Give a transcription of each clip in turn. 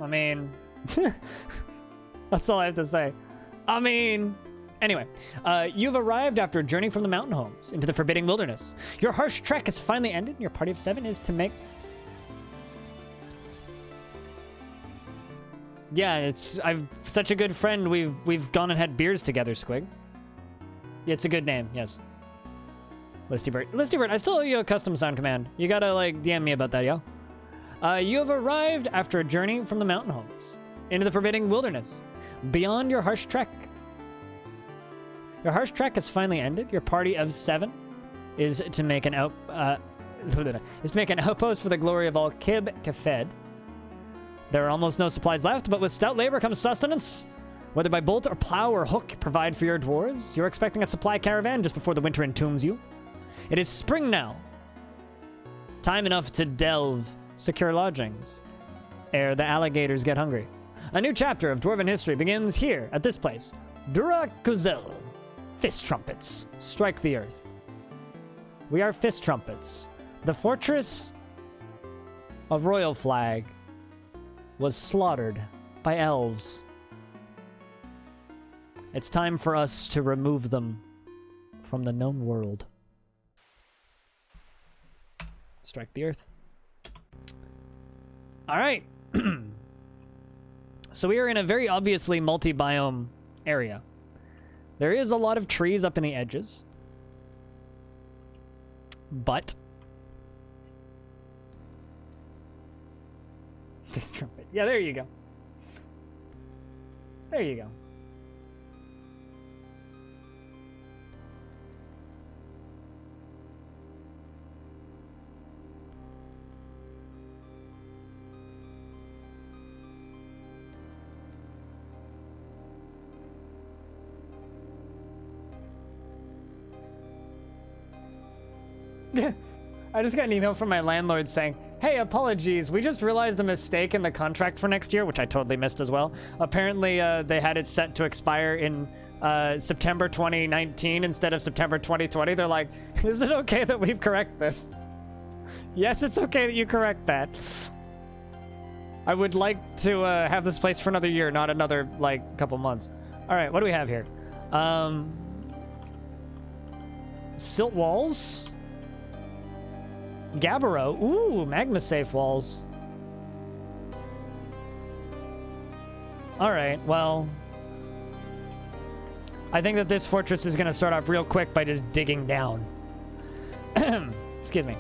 I mean, that's all I have to say. I mean, anyway, you've arrived after a journey from the mountain homes into the forbidding wilderness. Your harsh trek has finally ended. Your party of 7 is to make... Yeah, I've such a good friend. We've gone and had beers together, Squig. It's a good name, yes. Listybird. Listybird, I still owe you a custom sound command. You gotta, like, DM me about that, yo. You have arrived after a journey from the mountain homes into the forbidding wilderness. Beyond your harsh trek. Your harsh trek has finally ended. Your party of 7 is to make an outpost for the glory of all Kib Kefed. There are almost no supplies left, but with stout labor comes sustenance. Whether by bolt or plow or hook provide for your dwarves, you're expecting a supply caravan just before the winter entombs you. It is spring now. Time enough to delve, secure lodgings, ere the alligators get hungry. A new chapter of Dwarven history begins here, at this place. Durakuzel. Fisttrumpets. Strike the earth. We are Fisttrumpets. The fortress of Royal Flag was slaughtered by elves. It's time for us to remove them from the known world. Strike the earth. All right. So we are in a very obviously multi-biome area. There is a lot of trees up in the edges. But this trumpet. Yeah, there you go. There you go. I just got an email from my landlord saying, hey, apologies, we just realized a mistake in the contract for next year, which I totally missed as well. Apparently, they had it set to expire in September 2019 instead of September 2020. They're like, is it okay that we correct this? Yes, it's okay that you correct that. I would like to have this place for another year, not another, like, couple months. All right, what do we have here? Silt walls. Gabbro. Ooh, magma safe walls. All right, well, I think that this fortress is going to start off real quick by just digging down. Excuse me.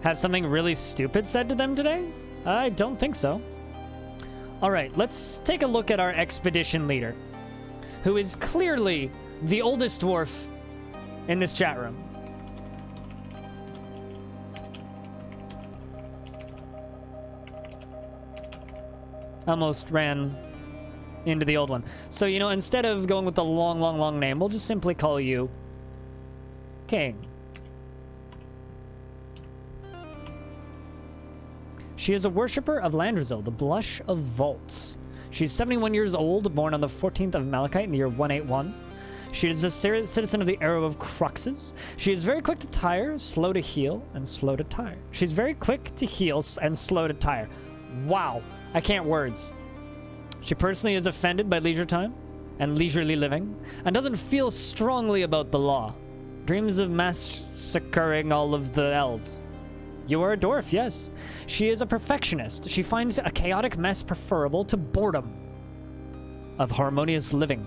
Have something really stupid said to them today? I don't think so. All right, let's take a look at our expedition leader, who is clearly the oldest dwarf in this chat room. Almost ran into the old one. So, you know, instead of going with the long name, we'll just simply call you King. She is a worshipper of Landrazil, the Blush of Vaults. She's 71 years old, born on the 14th of Malachite in the year 181. She is a citizen of the Arrow of Cruxes. She is very quick to tire, slow to heal, and slow to tire. She's very quick to heal and slow to tire. Wow, I can't words. She personally is offended by leisure time and leisurely living, and doesn't feel strongly about the law. Dreams of massacring all of the elves. You are a dwarf, yes. She is a perfectionist. She finds a chaotic mess preferable to boredom of harmonious living.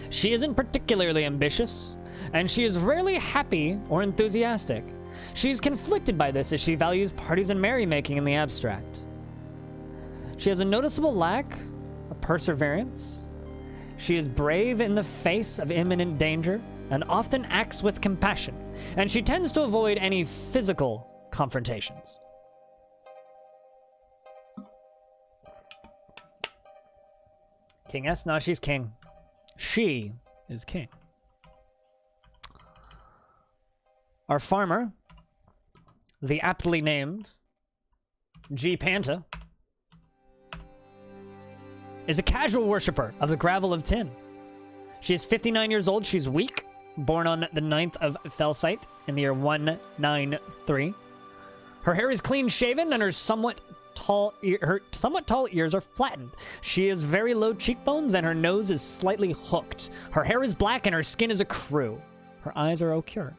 She isn't particularly ambitious, and she is rarely happy or enthusiastic. She is conflicted by this as she values parties and merrymaking in the abstract. She has a noticeable lack of perseverance. She is brave in the face of imminent danger, and often acts with compassion, and she tends to avoid any physical confrontations. King-S? No, she's king. She is king. Our farmer, the aptly named G. Panta, is a casual worshiper of the gravel of tin. She is 59 years old. She's weak, born on the 9th of Felsite in the year 193. Her hair is clean shaven and her somewhat tall ears are flattened. She has very low cheekbones and her nose is slightly hooked. Her hair is black and her skin is a crew. Her eyes are ochre.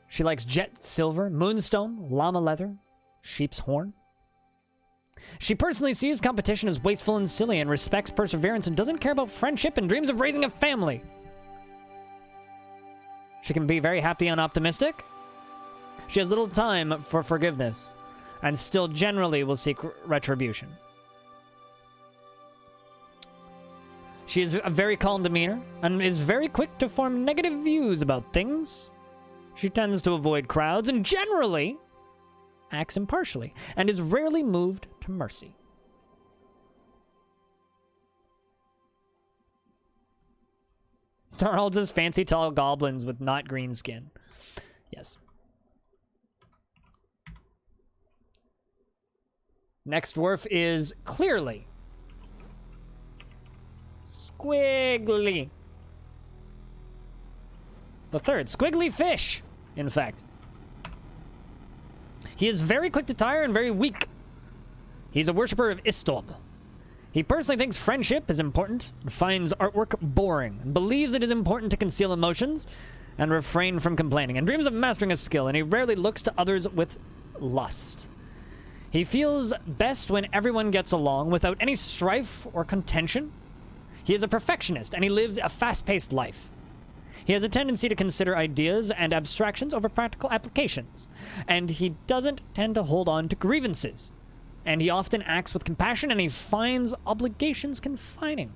She likes jet silver, moonstone, llama leather, sheep's horn. She personally sees competition as wasteful and silly and respects perseverance and doesn't care about friendship and dreams of raising a family. She can be very happy and optimistic. She has little time for forgiveness and still generally will seek retribution. She is a very calm demeanor and is very quick to form negative views about things. She tends to avoid crowds and generally acts impartially and is rarely moved to mercy. They're all just fancy tall goblins with not green skin. Yes. Next dwarf is clearly Squiggly. The third, Squiggly Fish, in fact. He is very quick to tire and very weak. He's a worshiper of Istolb. He personally thinks friendship is important and finds artwork boring and believes it is important to conceal emotions and refrain from complaining and dreams of mastering a skill, and he rarely looks to others with lust. He feels best when everyone gets along without any strife or contention. He is a perfectionist and he lives a fast-paced life. He has a tendency to consider ideas and abstractions over practical applications, and he doesn't tend to hold on to grievances. And he often acts with compassion, and he finds obligations confining.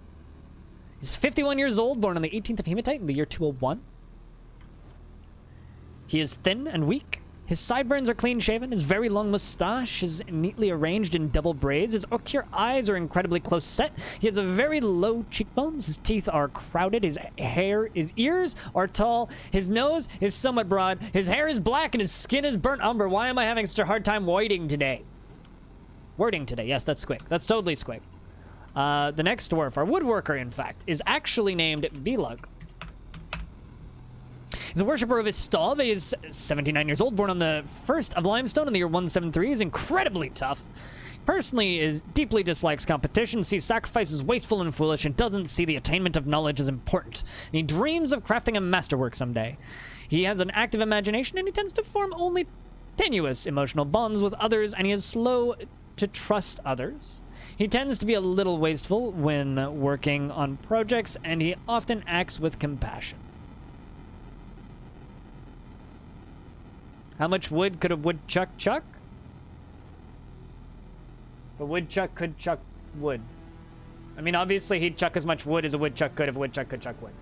He's 51 years old, born on the 18th of Hematite in the year 201. He is thin and weak. His sideburns are clean-shaven. His very long mustache is neatly arranged in double braids. His ochre eyes are incredibly close set. He has a very low cheekbones. His teeth are crowded. His ears are tall. His nose is somewhat broad. His hair is black and his skin is burnt umber. Why am I having such a hard time wording today? Wording today. Yes, that's Squig. That's totally Squig. The next dwarf, our woodworker, in fact, is actually named Belug. He's a worshiper of Istolb. He is 79 years old, born on the 1st of Limestone in the year 173. He's incredibly tough. Personally, deeply dislikes competition, sees sacrifice as wasteful and foolish, and doesn't see the attainment of knowledge as important. And he dreams of crafting a masterwork someday. He has an active imagination, and he tends to form only tenuous emotional bonds with others, and he is slow to trust others. He tends to be a little wasteful when working on projects, and he often acts with compassion. How much wood could a woodchuck chuck? A woodchuck could chuck wood. I mean, obviously he'd chuck as much wood as a woodchuck could if a woodchuck could chuck wood.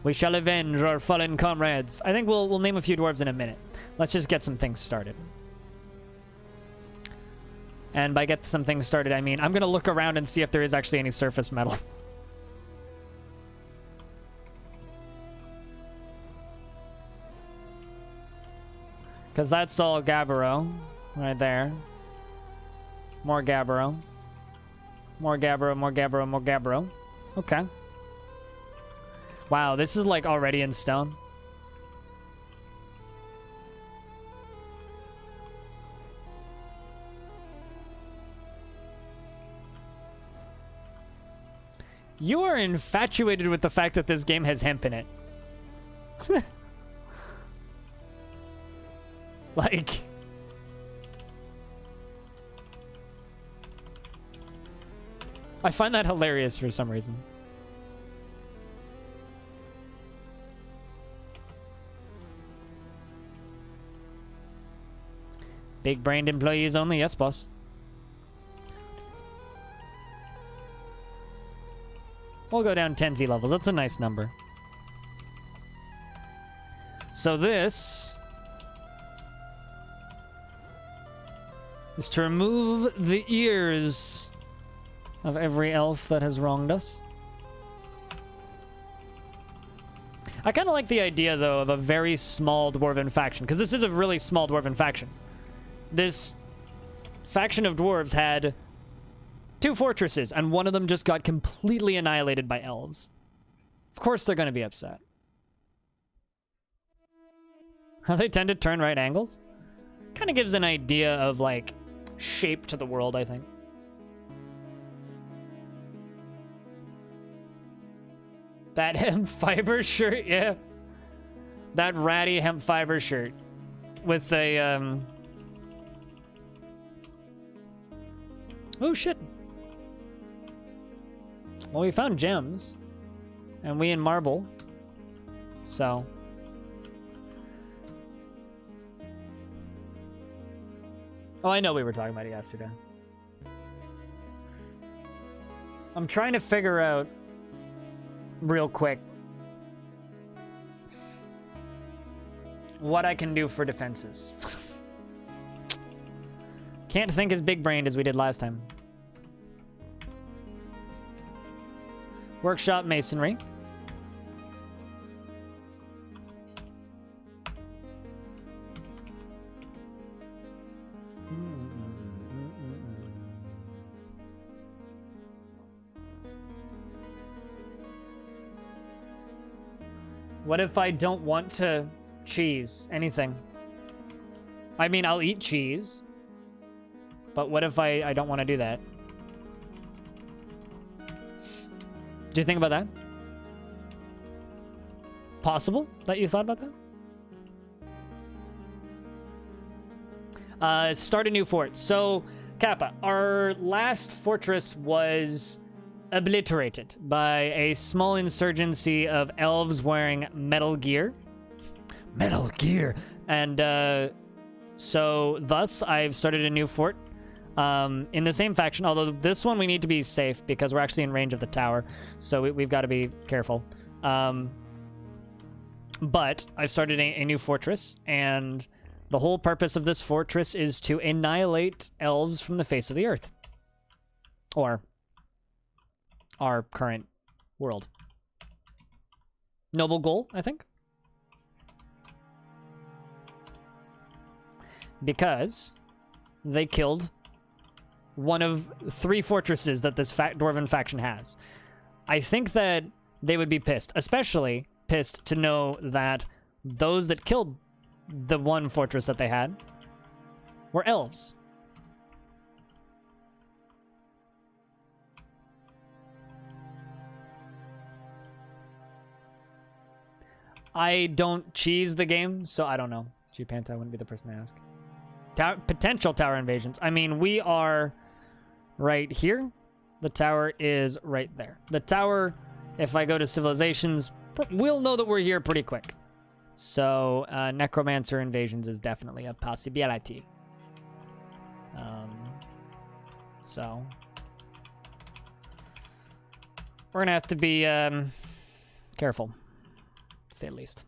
We shall avenge our fallen comrades. I think we'll name a few dwarves in a minute. Let's just get some things started. And by get some things started, I mean I'm going to look around and see if there is actually any surface metal. Because that's all Gabbro right there. More Gabbro. More Gabbro, more Gabbro, more Gabbro. Okay. Wow, this is like already in stone. You are infatuated with the fact that this game has hemp in it. Like... I find that hilarious for some reason. Big-brained employees only? Yes, boss. We'll go down 10 Z levels. That's a nice number. So this is to remove the ears of every elf that has wronged us. I kind of like the idea, though, of a very small dwarven faction, because this is a really small dwarven faction. This faction of dwarves had 2 fortresses, and one of them just got completely annihilated by elves. Of course they're going to be upset. How they tend to turn right angles? Kind of gives an idea of, like, shape to the world, I think. That hemp fiber shirt, yeah. That ratty hemp fiber shirt with a, oh, shit. Well, we found gems. And we in marble. So. Oh, I know we were talking about it yesterday. I'm trying to figure out real quick what I can do for defenses. Can't think as big-brained as we did last time. Workshop masonry. What if I don't want to cheese anything? I mean, I'll eat cheese. But what if I don't want to do that? Do you think about that? Possible that you thought about that? Start a new fort. So, Kappa, our last fortress was obliterated by a small insurgency of elves wearing metal gear. Metal gear! And, so, thus, I've started a new fort. In the same faction, although this one we need to be safe because we're actually in range of the tower, so we've got to be careful. But I've started a new fortress, and the whole purpose of this fortress is to annihilate elves from the face of the earth. Or our current world. Noble goal, I think. Because they killed one of 3 fortresses that this dwarven faction has. I think that they would be pissed, especially pissed to know that those that killed the one fortress that they had were elves. I don't cheese the game, so I don't know. G-Panta wouldn't be the person to ask. Potential tower invasions. I mean, we are right here. The tower is right there. The tower, if I go to civilizations, we'll know that we're here pretty quick. So, necromancer invasions is definitely a possibility. So, we're gonna have to be careful, to say the least.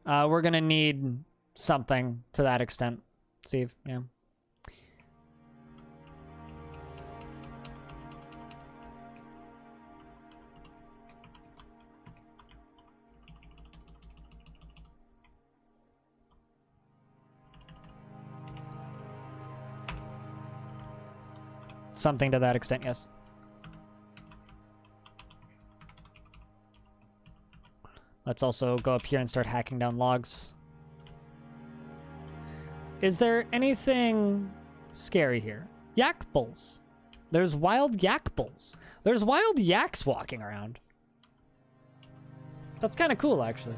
We're gonna need something to that extent, Steve. Yeah. Something to that extent, yes. Let's also go up here and start hacking down logs. Is there anything scary here? Yak bulls. There's wild yak bulls. There's wild yaks walking around. That's kind of cool, actually.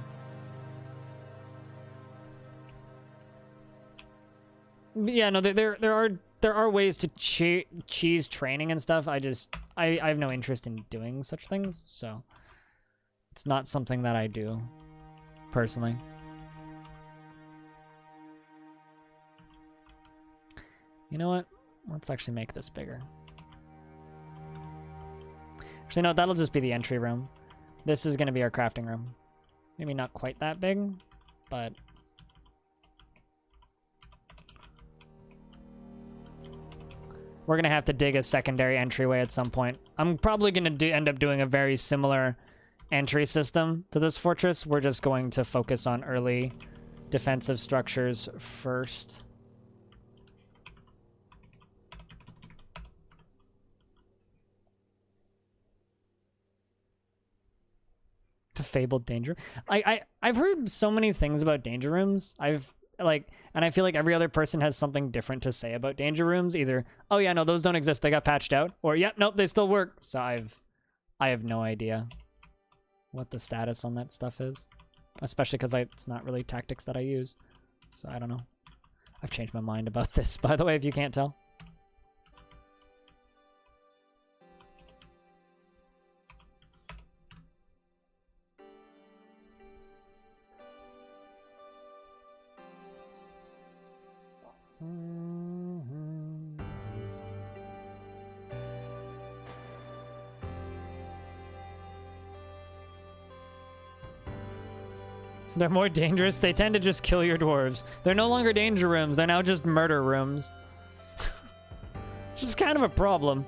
Yeah, no, there are ways to cheese training and stuff. I have no interest in doing such things, so it's not something that I do personally. You know what? Let's actually make this bigger. Actually, no, that'll just be the entry room. This is going to be our crafting room. Maybe not quite that big, but... we're going to have to dig a secondary entryway at some point. I'm probably going to end up doing a very similar entry system to this fortress. We're just going to focus on early defensive structures first. The fabled danger. I've heard so many things about danger rooms. And I feel like every other person has something different to say about danger rooms. Either, oh yeah, no, those don't exist, they got patched out, or yep, nope, they still work. So I have no idea what the status on that stuff is, especially because it's not really tactics that I use. So I don't know. I've changed my mind about this, by the way, if you can't tell. They're more dangerous. They tend to just kill your dwarves. They're no longer danger rooms. They're now just murder rooms. Which is kind of a problem.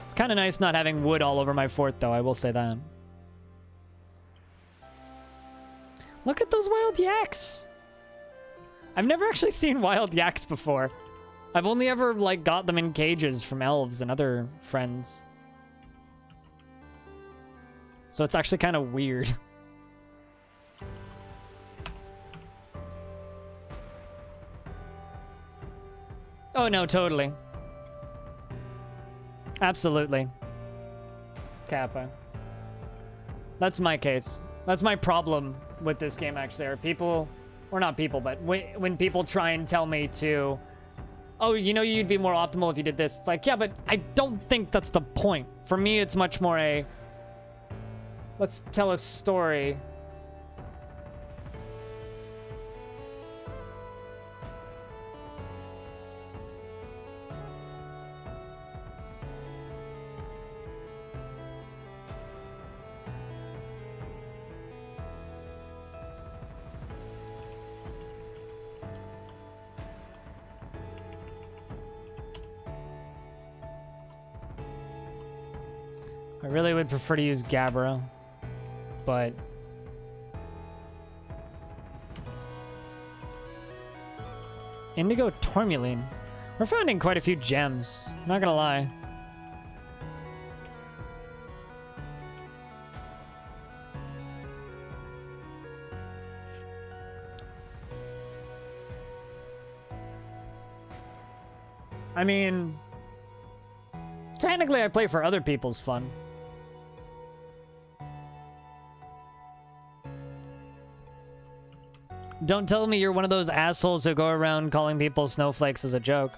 It's kind of nice not having wood all over my fort, though. I will say that. Look at those wild yaks. I've never actually seen wild yaks before. I've only ever, like, got them in cages from elves and other friends. So it's actually kind of weird. Oh, no, totally. Absolutely. Kappa. That's my case. That's my problem with this game, actually. Are people, or not people, but when people try and tell me to... oh, you know, you'd be more optimal if you did this. It's like, yeah, but I don't think that's the point. For me, it's much more a, let's tell a story. I really would prefer to use Gabbro, but... Indigo Tourmaline. We're finding quite a few gems, not gonna lie. I mean... technically I play for other people's fun. Don't tell me you're one of those assholes who go around calling people snowflakes as a joke.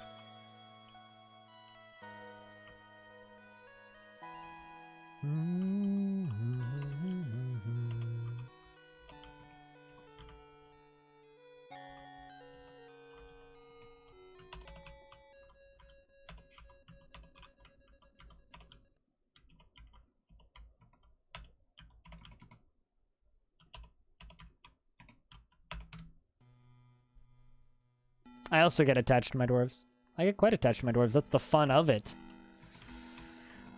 I also get attached to my dwarves. I get quite attached to my dwarves. That's the fun of it.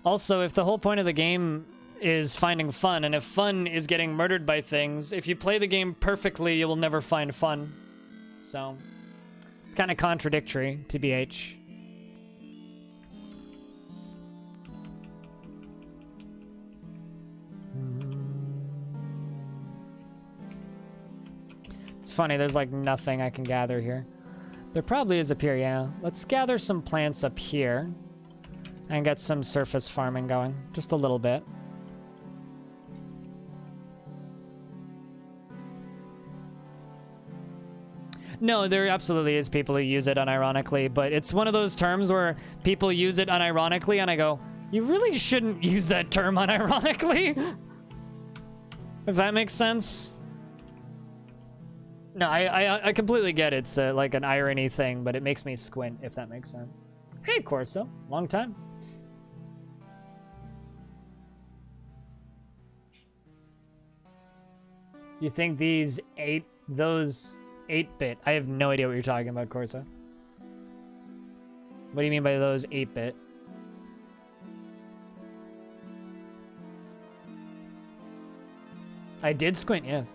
Also, if the whole point of the game is finding fun, and if fun is getting murdered by things, if you play the game perfectly, you will never find fun. So, it's kind of contradictory, TBH. It's funny, there's like nothing I can gather here. There probably is up here, yeah. Let's gather some plants up here and get some surface farming going. Just a little bit. No, there absolutely is people who use it unironically, but it's one of those terms where people use it unironically and I go, you really shouldn't use that term unironically. If that makes sense. No, I completely get it's like an irony thing, but it makes me squint, if that makes sense. Hey, Corso. Long time. You think those 8-bit? I have no idea what you're talking about, Corso. What do you mean by those 8-bit? I did squint, yes.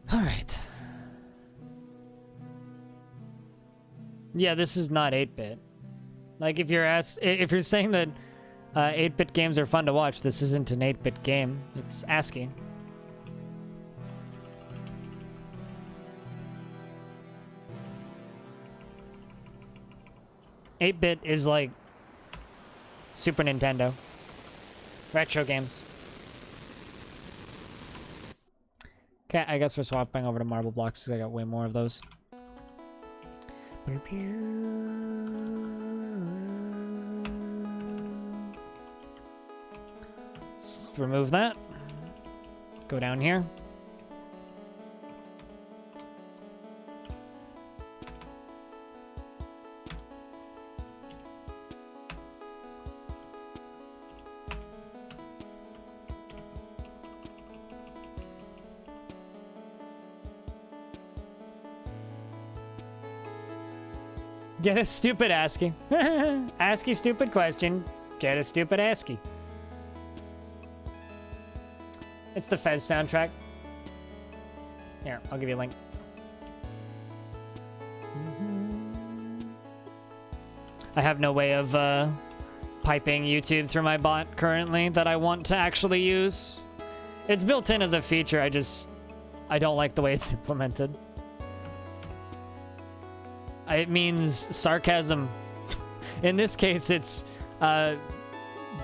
All right. Yeah, this is not 8-bit. Like, if you're saying that 8-bit games are fun to watch, this isn't an 8-bit game. It's ASCII. Eight-bit is like Super Nintendo. Retro games. Okay, I guess we're swapping over to marble blocks because I got way more of those. Let's remove that. Go down here. Get a stupid ASCII. ASCII stupid question. Get a stupid ASCII. It's the Fez soundtrack. Here, I'll give you a link. I have no way of piping YouTube through my bot currently that I want to actually use. It's built in as a feature, I don't like the way it's implemented. It means sarcasm. In this case, it's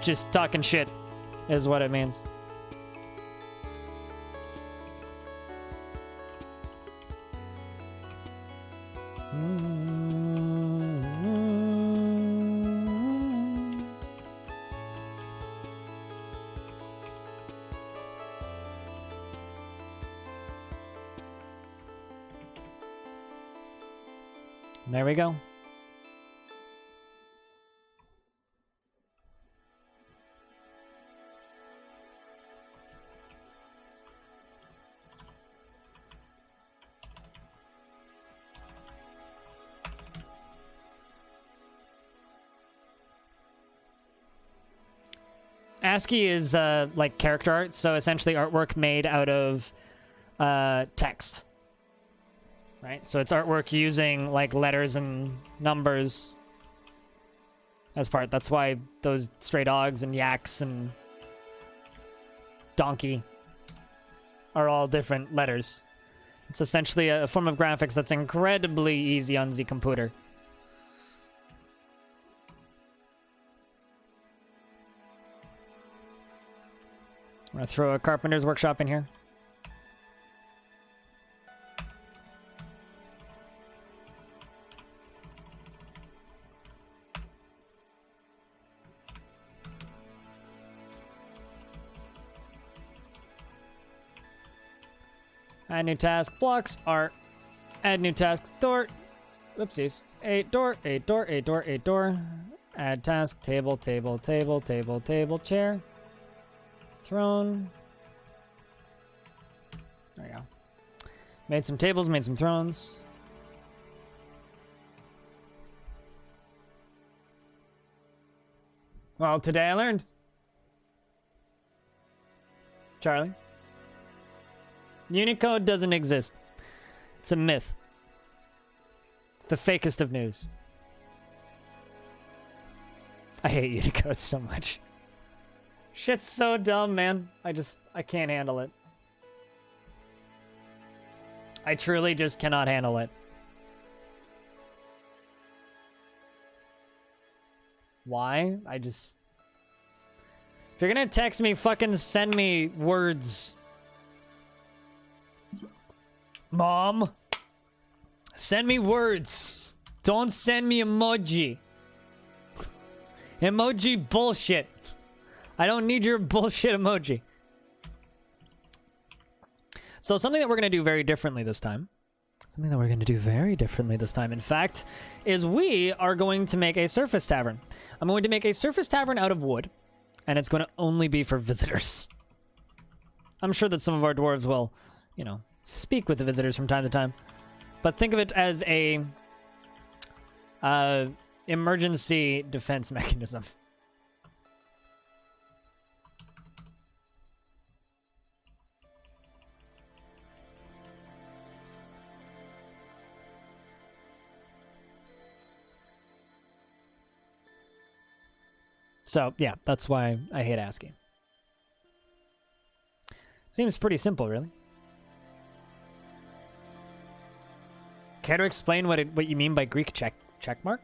just talking shit is what it means. There we go. ASCII is like character art, so essentially artwork made out of text. Right? So it's artwork using like letters and numbers as part. That's why those stray dogs and yaks and donkey are all different letters. It's essentially a form of graphics that's incredibly easy on the computer. I'm gonna throw a carpenter's workshop in here. Add new task, blocks, art. Add new task, door. Whoopsies. A door, a door, a door, a door. Add task, table, table, table, table, table, chair. Throne. There we go. Made some tables, made some thrones. Well, today I learned. Charlie. Unicode doesn't exist. It's a myth. It's the fakest of news. I hate Unicode so much. Shit's so dumb, man. I can't handle it. I truly just cannot handle it. Why? If you're gonna text me, fucking send me words. Mom, send me words. Don't send me emoji. Emoji bullshit. I don't need your bullshit emoji. So something that we're going to do very differently this time. In fact, is we are going to make a surface tavern. I'm going to make a surface tavern out of wood, and it's going to only be for visitors. I'm sure that some of our dwarves will, you know, speak with the visitors from time to time. But think of it as a emergency defense mechanism. So, yeah, that's why I hate asking. Seems pretty simple, really. Care to explain what you mean by Greek check mark?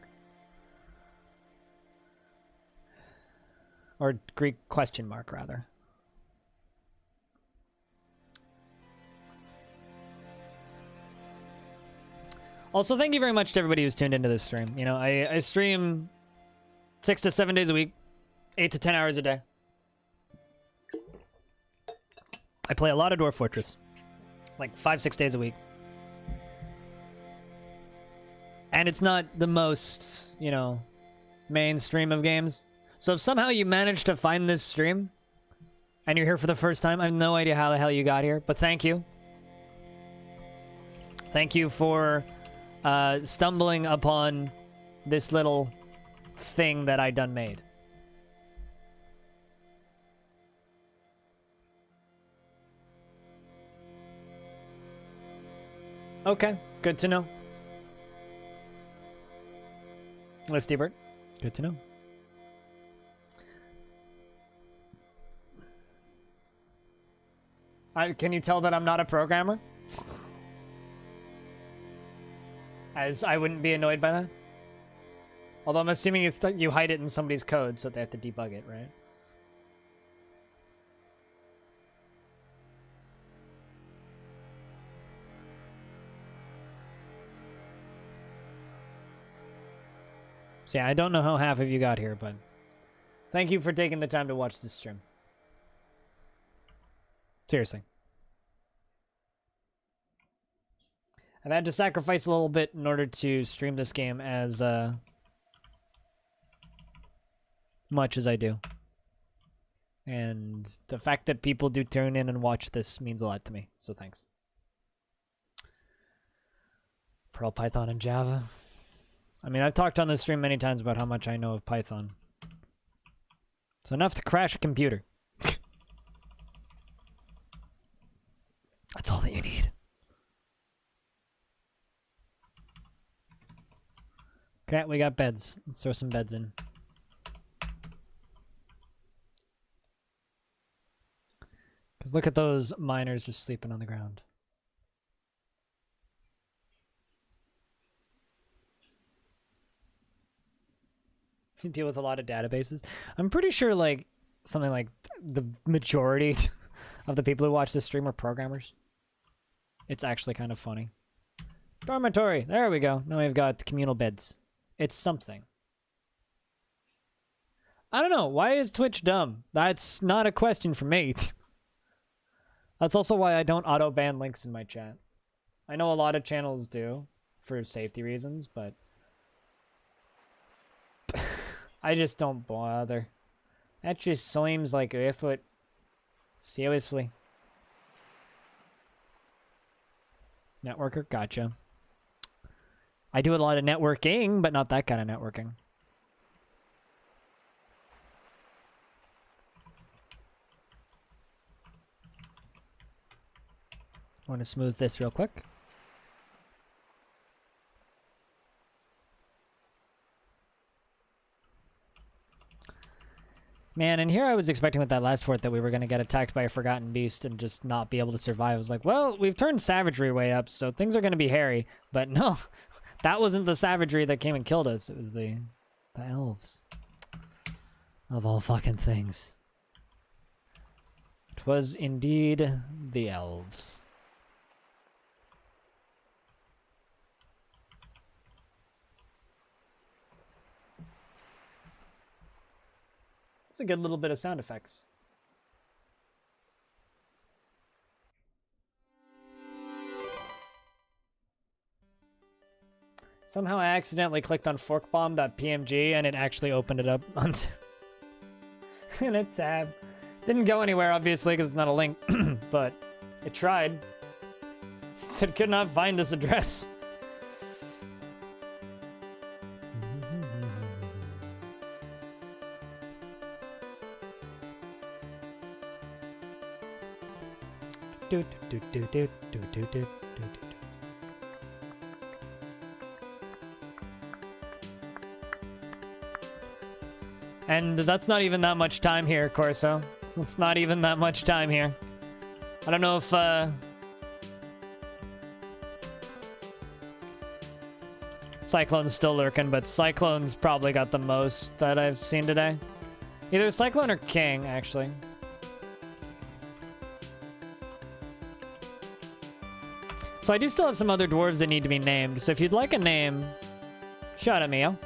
Or Greek question mark, rather. Also, thank you very much to everybody who's tuned into this stream. You know, I stream 6 to 7 days a week. 8 to 10 hours a day. I play a lot of Dwarf Fortress. Like 5-6 days a week. And it's not the most, you know, mainstream of games. So if somehow you managed to find this stream, and you're here for the first time, I have no idea how the hell you got here, but thank you. Thank you for stumbling upon this little thing that I done made. Okay, good to know. Let's Bert. Good to know. Can you tell that I'm not a programmer? As I wouldn't be annoyed by that. Although I'm assuming it's you hide it in somebody's code, so they have to debug it, right? So yeah, I don't know how half of you got here, but thank you for taking the time to watch this stream. Seriously. I've had to sacrifice a little bit in order to stream this game as much as I do. And the fact that people do tune in and watch this means a lot to me, so thanks. Perl, Python, and Java. I mean, I've talked on this stream many times about how much I know of Python. It's enough to crash a computer. That's all that you need. Okay, we got beds. Let's throw some beds in. Because look at those miners just sleeping on the ground. You deal with a lot of databases. I'm pretty sure like something like the majority of the people who watch this stream are programmers. It's actually kind of funny. Dormitory. There we go. Now we've got communal beds. It's something. I don't know. Why is Twitch dumb? That's not a question for me. That's also why I don't auto-ban links in my chat. I know a lot of channels do for safety reasons, but I just don't bother. That just seems like effort. Seriously. Networker? Gotcha. I do a lot of networking, but not that kind of networking. I want to smooth this real quick. Man, and here I was expecting with that last fort that we were going to get attacked by a forgotten beast and just not be able to survive. I was like, well, we've turned savagery way up, so things are going to be hairy. But no, that wasn't the savagery that came and killed us. It was the elves. Of all fucking things. It was indeed the elves. It's a good little bit of sound effects. Somehow I accidentally clicked on forkbomb.pmg and it actually opened it up on in a tab. Didn't go anywhere, obviously, because it's not a link, but it tried. It said could not find this address. And that's not even that much time here, Corso. It's not even that much time here. I don't know if, Cyclone's still lurking, but Cyclone's probably got the most that I've seen today. Either Cyclone or King, actually. So I do still have some other dwarves that need to be named. So if you'd like a name, shout at me, yo.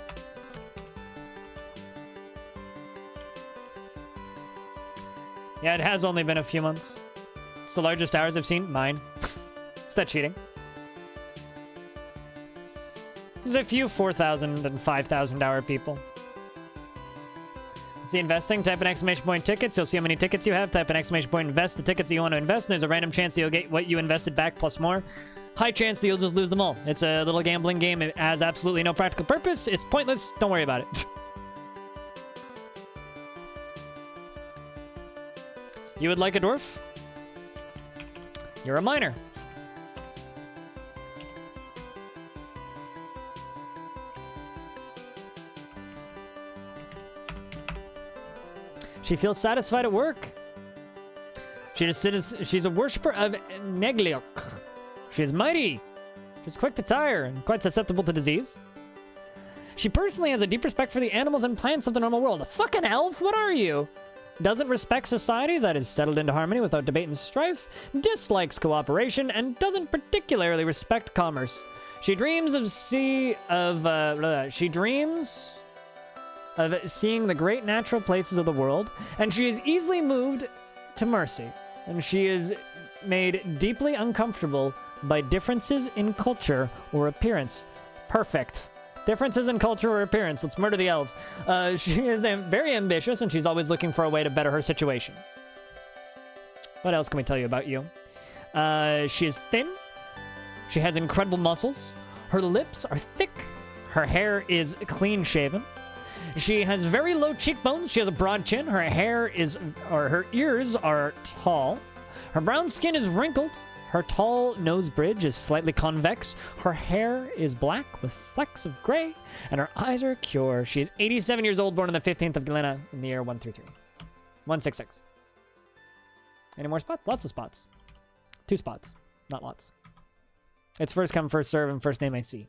Yeah, it has only been a few months. It's the largest hours I've seen. Mine. Is that cheating? There's a few 4,000 and 5,000 hour people. See investing, type an exclamation point tickets. You'll see how many tickets you have. Type an exclamation point invest the tickets that you want to invest. And there's a random chance that you'll get what you invested back plus more. High chance that you'll just lose them all. It's a little gambling game. It has absolutely no practical purpose. It's pointless. Don't worry about it. You would like a dwarf? You're a miner. She feels satisfied at work. She's a worshiper of Negliok. She is mighty. She's quick to tire and quite susceptible to disease. She personally has a deep respect for the animals and plants of the normal world. A fucking elf? What are you? Doesn't respect society that is settled into harmony without debate and strife. Dislikes cooperation and doesn't particularly respect commerce. She dreams of seeing the great natural places of the world, and she is easily moved to mercy, and she is made deeply uncomfortable by differences in culture or appearance. Perfect. Differences in culture or appearance. Let's murder the elves. She is very ambitious, and she's always looking for a way to better her situation. What else can we tell you about you? She is thin. She has incredible muscles. Her lips are thick. Her hair is clean-shaven. She has very low cheekbones. She has a broad chin. Her ears are tall. Her brown skin is wrinkled. Her tall nose bridge is slightly convex. Her hair is black with flecks of gray, and her eyes are pure. She is 87 years old, born on the 15th of Galena in the year 133. 166. Any more spots? Lots of spots. 2 spots. Not lots. It's first come, first serve, and first name I see.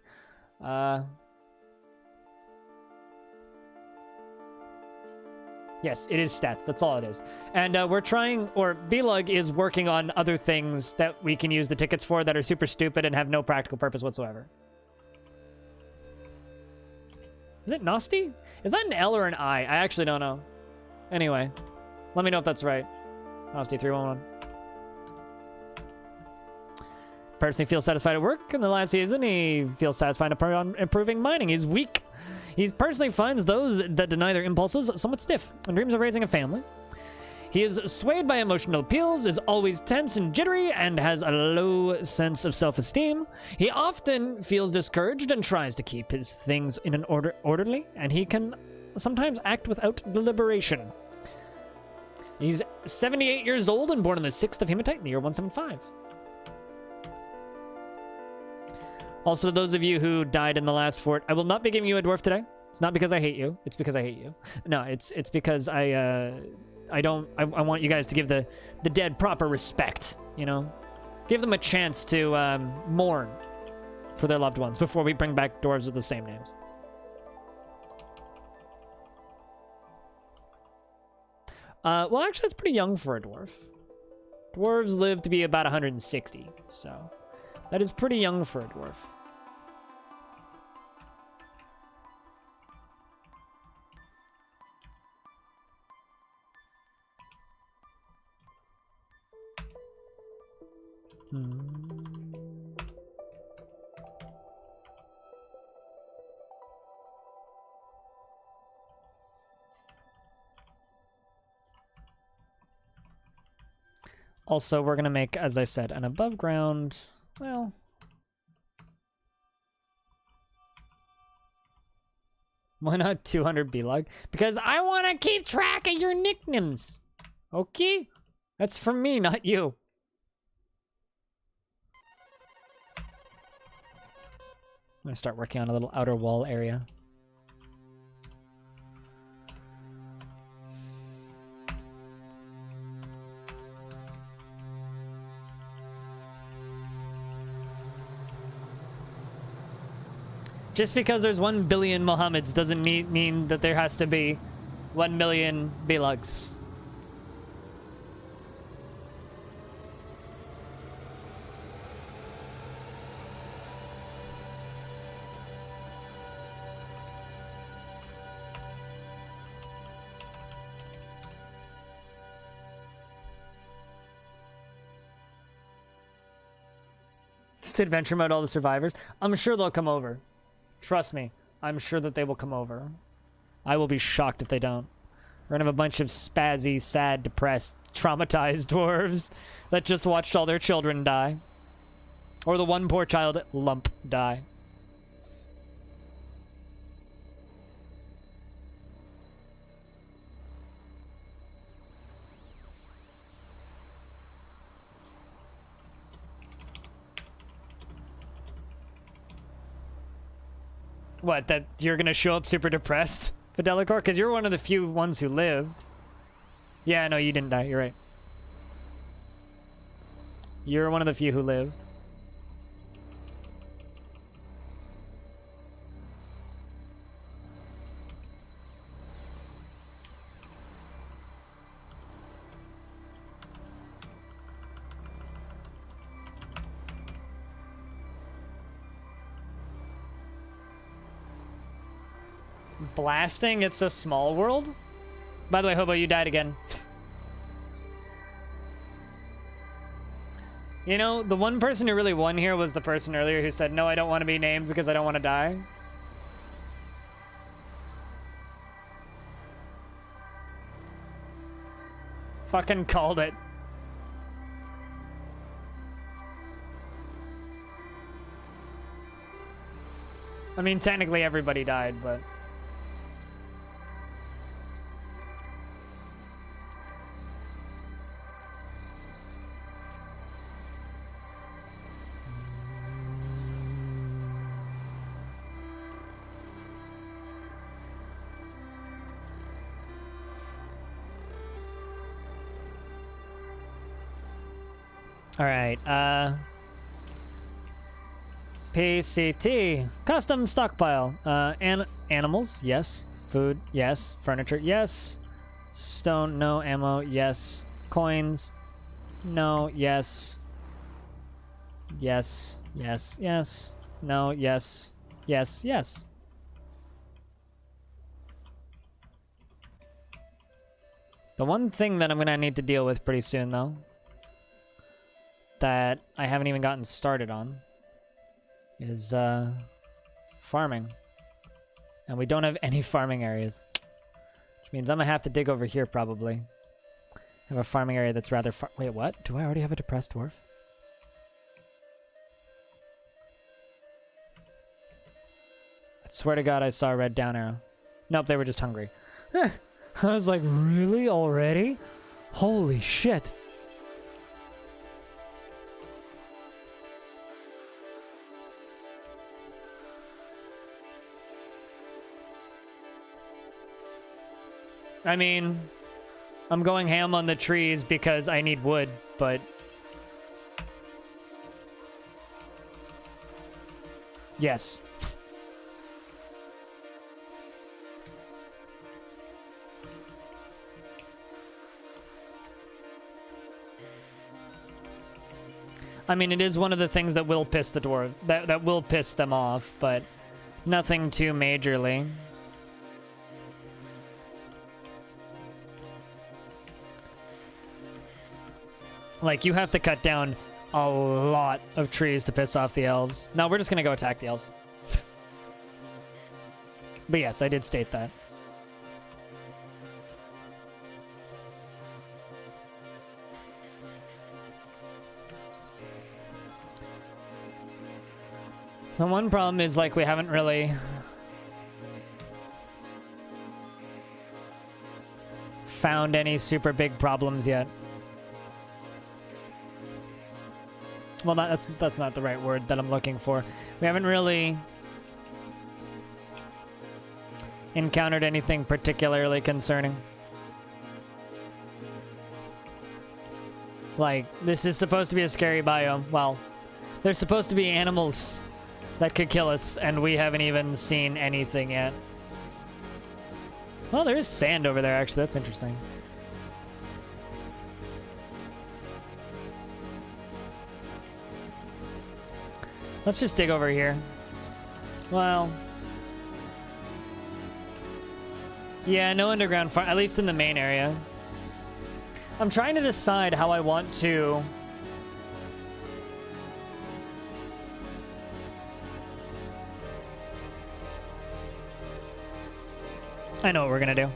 Yes, it is stats. That's all it is. And we're trying, or B-Lug is working on other things that we can use the tickets for that are super stupid and have no practical purpose whatsoever. Is it Nosti? Is that an L or an I? I actually don't know. Anyway, let me know if that's right. Nosti 311. Personally feels satisfied at work. In the last season, he feels satisfied upon improving mining. He's weak. He personally finds those that deny their impulses somewhat stiff and dreams of raising a family. He is swayed by emotional appeals, is always tense and jittery, and has a low sense of self-esteem. He often feels discouraged and tries to keep his things in an orderly, and he can sometimes act without deliberation. He's 78 years old and born on the 6th of Hematite in the year 175. Also, those of you who died in the last fort, I will not be giving you a dwarf today. It's not because I hate you. It's because I hate you. No, it's because I want you guys to give the dead proper respect, you know? Give them a chance to mourn for their loved ones before we bring back dwarves with the same names. Well, actually, that's pretty young for a dwarf. Dwarves live to be about 160, so that is pretty young for a dwarf. Also, we're gonna make, as I said, an above ground, well... Why not 200 B-Log? Because I want to keep track of your nicknames. Okay? That's from me, not you. I'm gonna start working on a little outer wall area. Just because there's 1 billion Mohammeds doesn't mean that there has to be 1 million Bilugs. Just adventure mode all the survivors. I'm sure they'll come over. Trust me, I'm sure that they will come over. I will be shocked if they don't. We're gonna have a bunch of spazzy, sad, depressed, traumatized dwarves that just watched all their children die. Or the one poor child lump die. What, that you're gonna show up super depressed, Fidelicor? Because you're one of the few ones who lived. Yeah, no, you didn't die. You're right. You're one of the few who lived. Blasting? It's a small world? By the way, Hobo, you died again. You know, the one person who really won here was the person earlier who said, no, I don't want to be named because I don't want to die. Fucking called it. I mean, technically everybody died, but... All right, PCT, custom stockpile. Animals, yes. Food, yes. Furniture, yes. Stone, no. Ammo, yes. Coins, no. Yes. Yes, yes, yes. No, yes. Yes, yes. The one thing that I'm gonna need to deal with pretty soon, though, that I haven't even gotten started on is farming. And we don't have any farming areas. Which means I'm gonna have to dig over here probably. Have a farming area that's rather far. Wait, what? Do I already have a depressed dwarf? I swear to God I saw a red down arrow. Nope, they were just hungry. I was like, really? Already? Holy shit. I mean, I'm going ham on the trees because I need wood, but... Yes. I mean, it is one of the things that will piss the dwarf, that will piss them off, but nothing too majorly. Like, you have to cut down a lot of trees to piss off the elves. No, we're just gonna go attack the elves. But yes, I did state that. The one problem is, like, we haven't really found any super big problems yet. Well, that's not the right word that I'm looking for. We haven't really encountered anything particularly concerning. Like, this is supposed to be a scary biome. Well, there's supposed to be animals that could kill us, and we haven't even seen anything yet. Well, there is sand over there, actually. That's interesting. Let's just dig over here. Well... yeah, no underground farm, at least in the main area. I'm trying to decide how I want to... I know what we're gonna do.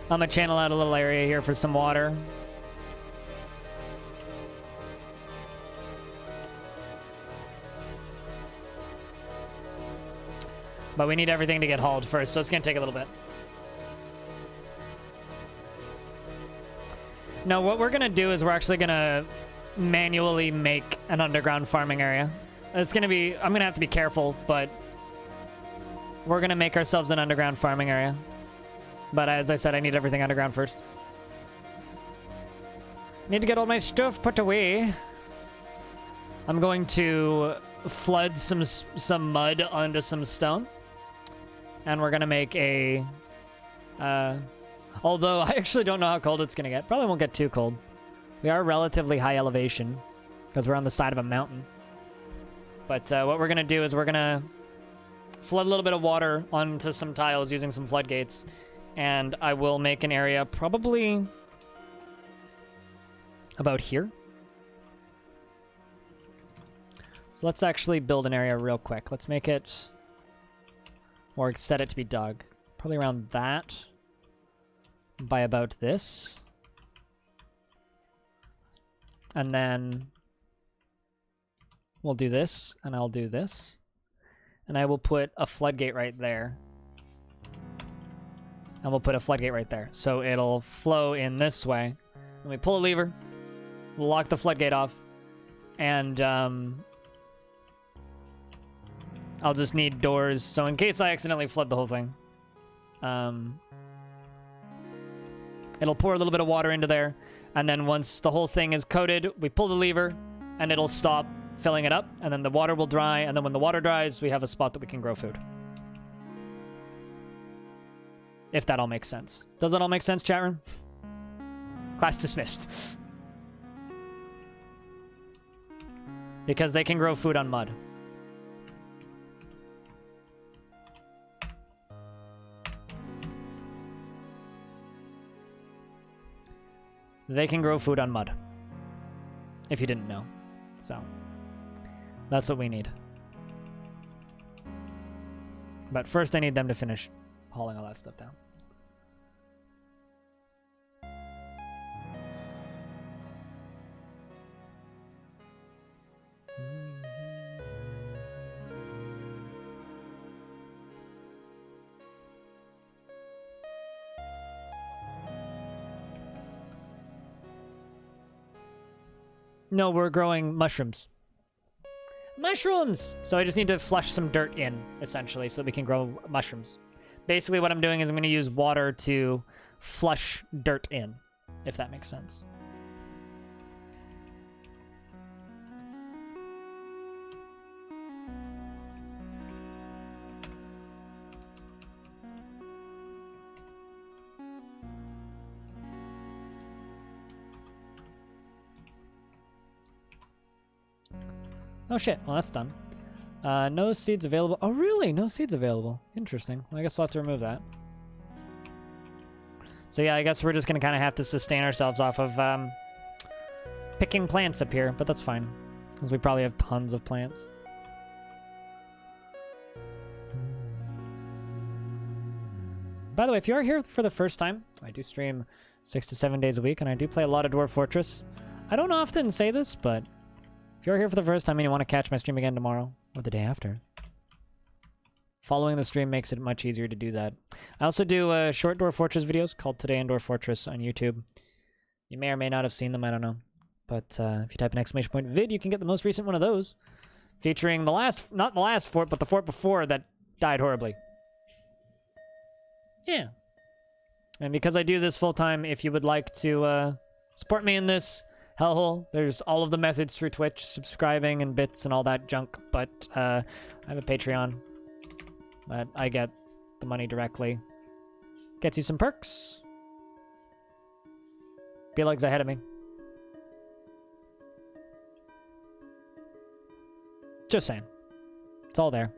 I'm gonna channel out a little area here for some water. But we need everything to get hauled first, so it's gonna take a little bit. No, what we're gonna do is we're actually gonna manually make an underground farming area. It's gonna be, I'm gonna have to be careful, but we're gonna make ourselves an underground farming area. But as I said, I need everything underground first. Need to get all my stuff put away. I'm going to flood some mud onto some stone. And we're gonna make a, although I actually don't know how cold it's gonna get. Probably won't get too cold. We are relatively high elevation because we're on the side of a mountain. But what we're gonna do is we're gonna flood a little bit of water onto some tiles using some floodgates, and I will make an area probably about here. So let's actually build an area real quick. Let's make it, or set it to be dug. Probably around that, by about this. And then we'll do this, and I'll do this. And I will put a floodgate right there. And we'll put a floodgate right there. So it'll flow in this way. Let me pull a lever. We'll lock the floodgate off. And I'll just need doors. So in case I accidentally flood the whole thing. It'll pour a little bit of water into there. And then once the whole thing is coated, we pull the lever. And it'll stop filling it up, and then the water will dry, and then when the water dries, we have a spot that we can grow food. If that all makes sense. Does that all make sense, chat room? Class dismissed. Because they can grow food on mud. They can grow food on mud. If you didn't know. So... that's what we need. But first I need them to finish hauling all that stuff down. No, we're growing mushrooms. Mushrooms! So I just need to flush some dirt in, essentially, so that we can grow mushrooms. Basically what I'm doing is I'm going to use water to flush dirt in, if that makes sense. Oh shit, well that's done. No seeds available. Oh really? No seeds available. Interesting. Well, I guess we'll have to remove that. So yeah, I guess we're just gonna kind of have to sustain ourselves off of picking plants up here, but that's fine. Because we probably have tons of plants. By the way, if you are here for the first time, I do stream 6 to 7 days a week, and I do play a lot of Dwarf Fortress. I don't often say this, but if you're here for the first time and you want to catch my stream again tomorrow, or the day after, following the stream makes it much easier to do that. I also do short Dwarf Fortress videos called Today in Dwarf Fortress on YouTube. You may or may not have seen them, I don't know. But if you type an ! Vid, you can get the most recent one of those. Featuring the last, not the last fort, but the fort before that died horribly. Yeah. And because I do this full time, if you would like to support me in this hellhole, there's all of the methods through Twitch, subscribing and bits and all that junk, but I have a Patreon that I get the money directly. Gets you some perks. Beelug's ahead of me. Just saying. It's all there.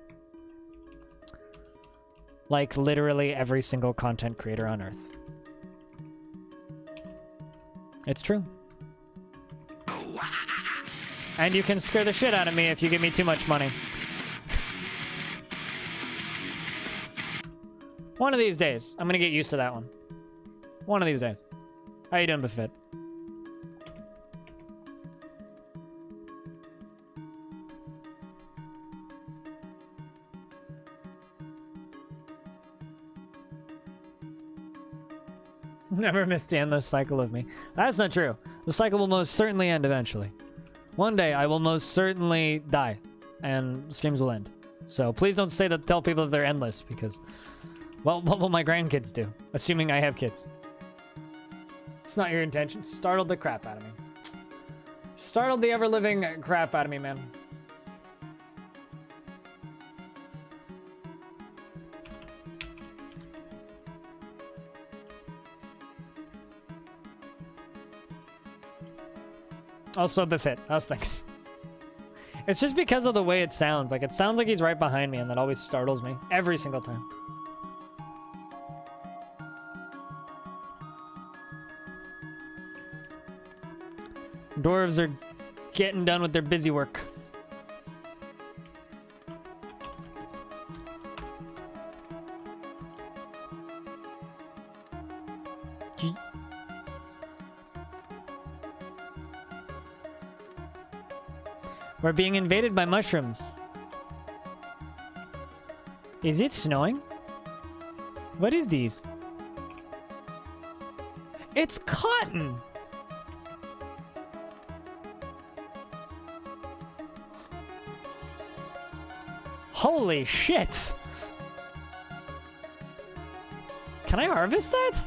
Like literally every single content creator on Earth. It's true. And you can scare the shit out of me if you give me too much money. One of these days, I'm gonna get used to that one. One of these days. How you doing, Buffett? Never miss the endless cycle of me. That's not true. The cycle will most certainly end eventually. One day I will most certainly die and streams will end. So please don't say that, tell people that they're endless, because, well, what will my grandkids do? Assuming I have kids. It's not your intention. Startled the crap out of me. Startled the ever-living crap out of me, man. Also, Buffett. How's things? It's just because of the way it sounds. Like, it sounds like he's right behind me, and that always startles me. Every single time. Dwarves are getting done with their busy work. We're being invaded by mushrooms. Is it snowing? What is these? It's cotton! Holy shit! Can I harvest that?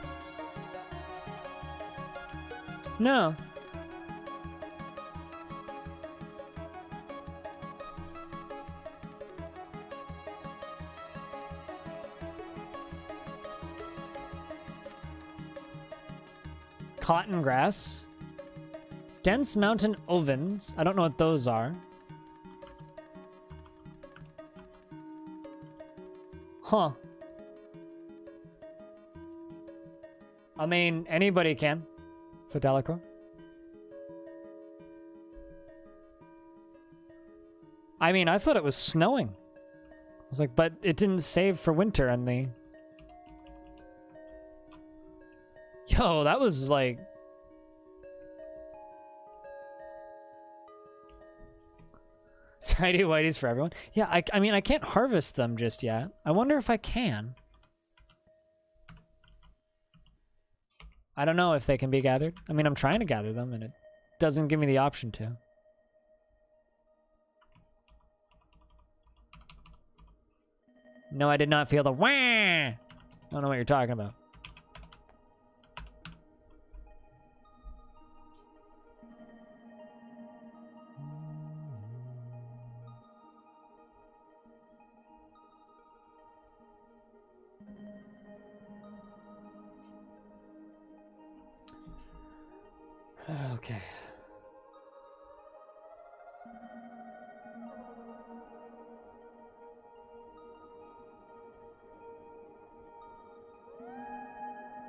No. Cotton grass. Dense mountain ovens. I don't know what those are. Huh. I mean, anybody can. Fidelico. I mean, I thought it was snowing. I was like, but it didn't save for winter on the... Yo, that was like... Tidy whiteys for everyone. Yeah, I mean, I can't harvest them just yet. I wonder if I can. I don't know if they can be gathered. I mean, I'm trying to gather them, and it doesn't give me the option to. No, I did not feel the wah. I don't know what you're talking about. Okay.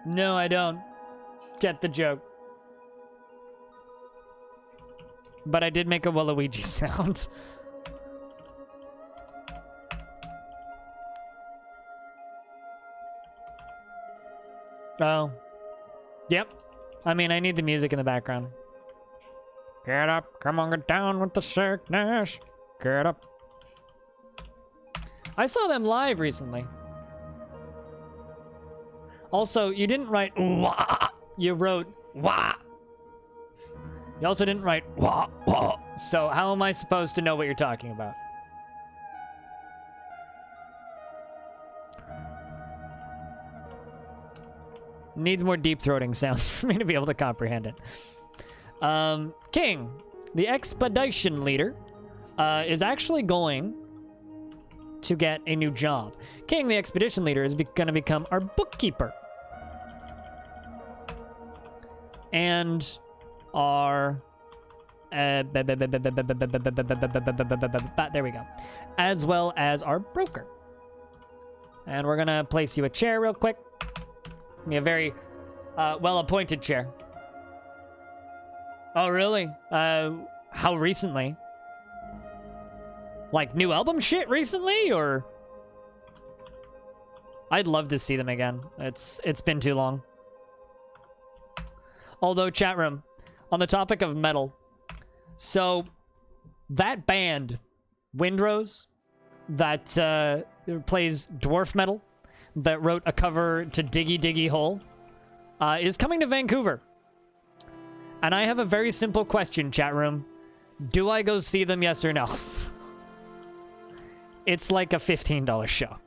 No, I don't get the joke. But I did make a Waluigi sound. Oh. Yep. I mean, I need the music in the background. Get up, come on, get down with the sickness. Get up. I saw them live recently. Also, you didn't write wah. You wrote wah. You also didn't write wah, wah. So how am I supposed to know what you're talking about? Needs more deep-throating sounds for me to be able to comprehend it. King, the expedition leader, is actually going to get a new job. King, the expedition leader, is going to become our bookkeeper. And our... there we go. As well as our broker. And we're going to place you a chair real quick. It's going to be a very well-appointed chair. Oh, really? How recently? Like, new album shit recently, or? I'd love to see them again. It's been too long. Although, chat room, on the topic of metal, so that band, Windrose, that plays dwarf metal, that wrote a cover to Diggy Diggy Hole, is coming to Vancouver. And I have a very simple question, chat room. Do I go see them, yes or no? It's like a $15 show.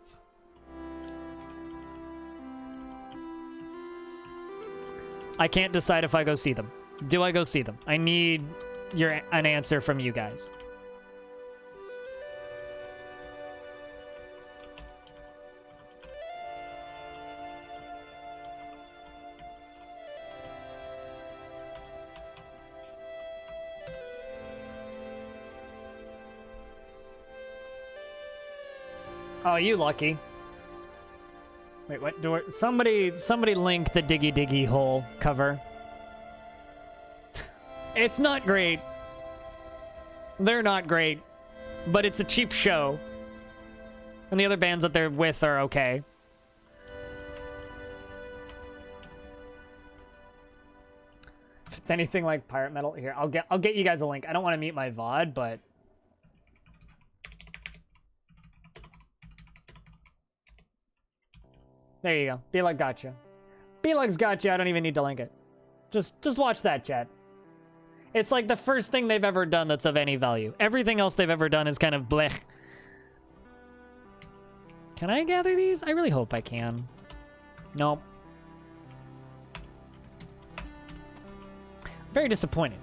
I can't decide if I go see them. Do I go see them? I need an answer from you guys. Oh, you lucky. Wait, what? Somebody link the Diggy Diggy Hole cover. It's not great. They're not great. But it's a cheap show. And the other bands that they're with are okay. If it's anything like pirate metal, here, I'll get you guys a link. I don't want to mute my VOD, but there you go. B-Lug gotcha. B-Lug's gotcha. I don't even need to link it. Just watch that, chat. It's like the first thing they've ever done that's of any value. Everything else they've ever done is kind of blech. Can I gather these? I really hope I can. Nope. Very disappointed.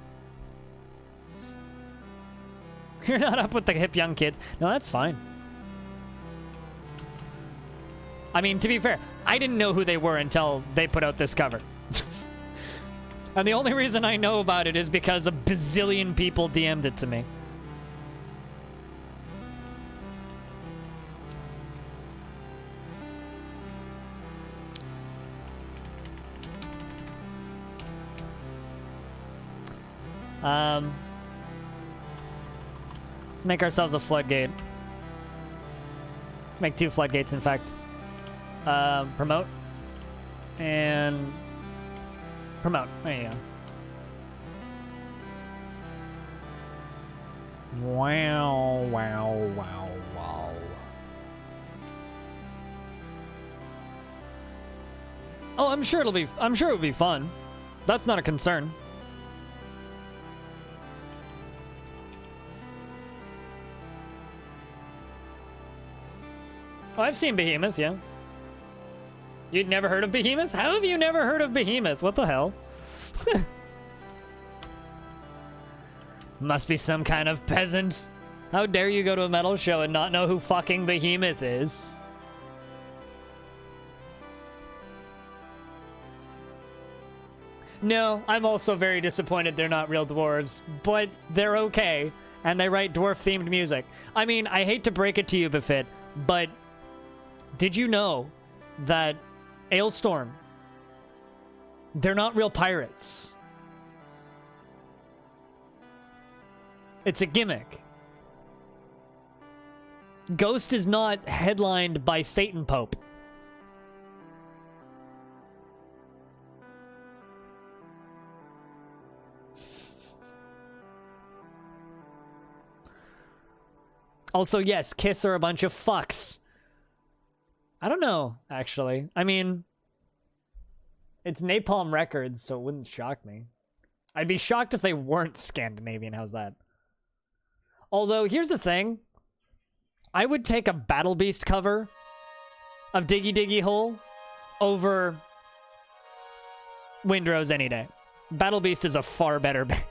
You're not up with the hip young kids. No, that's fine. I mean, to be fair, I didn't know who they were until they put out this cover. And the only reason I know about it is because a bazillion people DM'd it to me. Let's make ourselves a floodgate. Let's make 2 floodgates, in fact. Promote. And promote. There you go. Wow, wow, wow, wow. Oh, I'm sure it'll be fun. That's not a concern. Oh, I've seen Behemoth, yeah. You'd never heard of Behemoth? How have you never heard of Behemoth? What the hell? Must be some kind of peasant. How dare you go to a metal show and not know who fucking Behemoth is? No, I'm also very disappointed they're not real dwarves, but they're okay, and they write dwarf-themed music. I mean, I hate to break it to you, Befit, but did you know that Ailstorm, they're not real pirates? It's a gimmick. Ghost is not headlined by Satan Pope. Also, yes, Kiss are a bunch of fucks. I don't know, actually. I mean, it's Napalm Records, so it wouldn't shock me. I'd be shocked if they weren't Scandinavian. How's that? Although, here's the thing. I would take a Battle Beast cover of Diggy Diggy Hole over Windrose any day. Battle Beast is a far better band.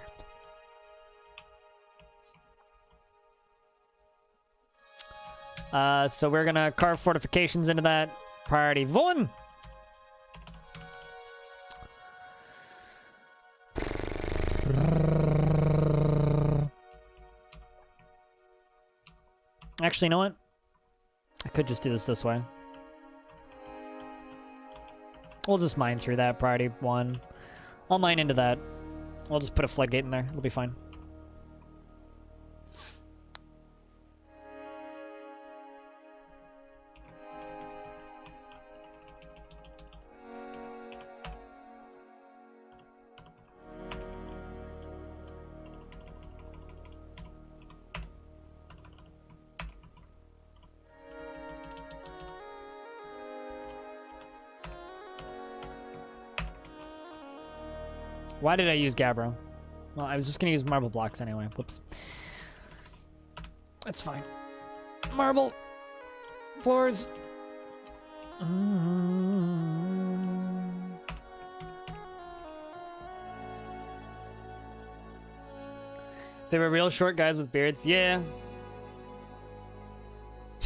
So we're gonna carve fortifications into that. Priority 1. Actually, you know what? I could just do this way. We'll just mine through that. Priority 1. I'll mine into that. I'll just put a floodgate in there. It'll be fine. Why did I use Gabbro? Well, I was just gonna use marble blocks anyway. Whoops. That's fine. Marble. Floors. If they were real short guys with beards, yeah.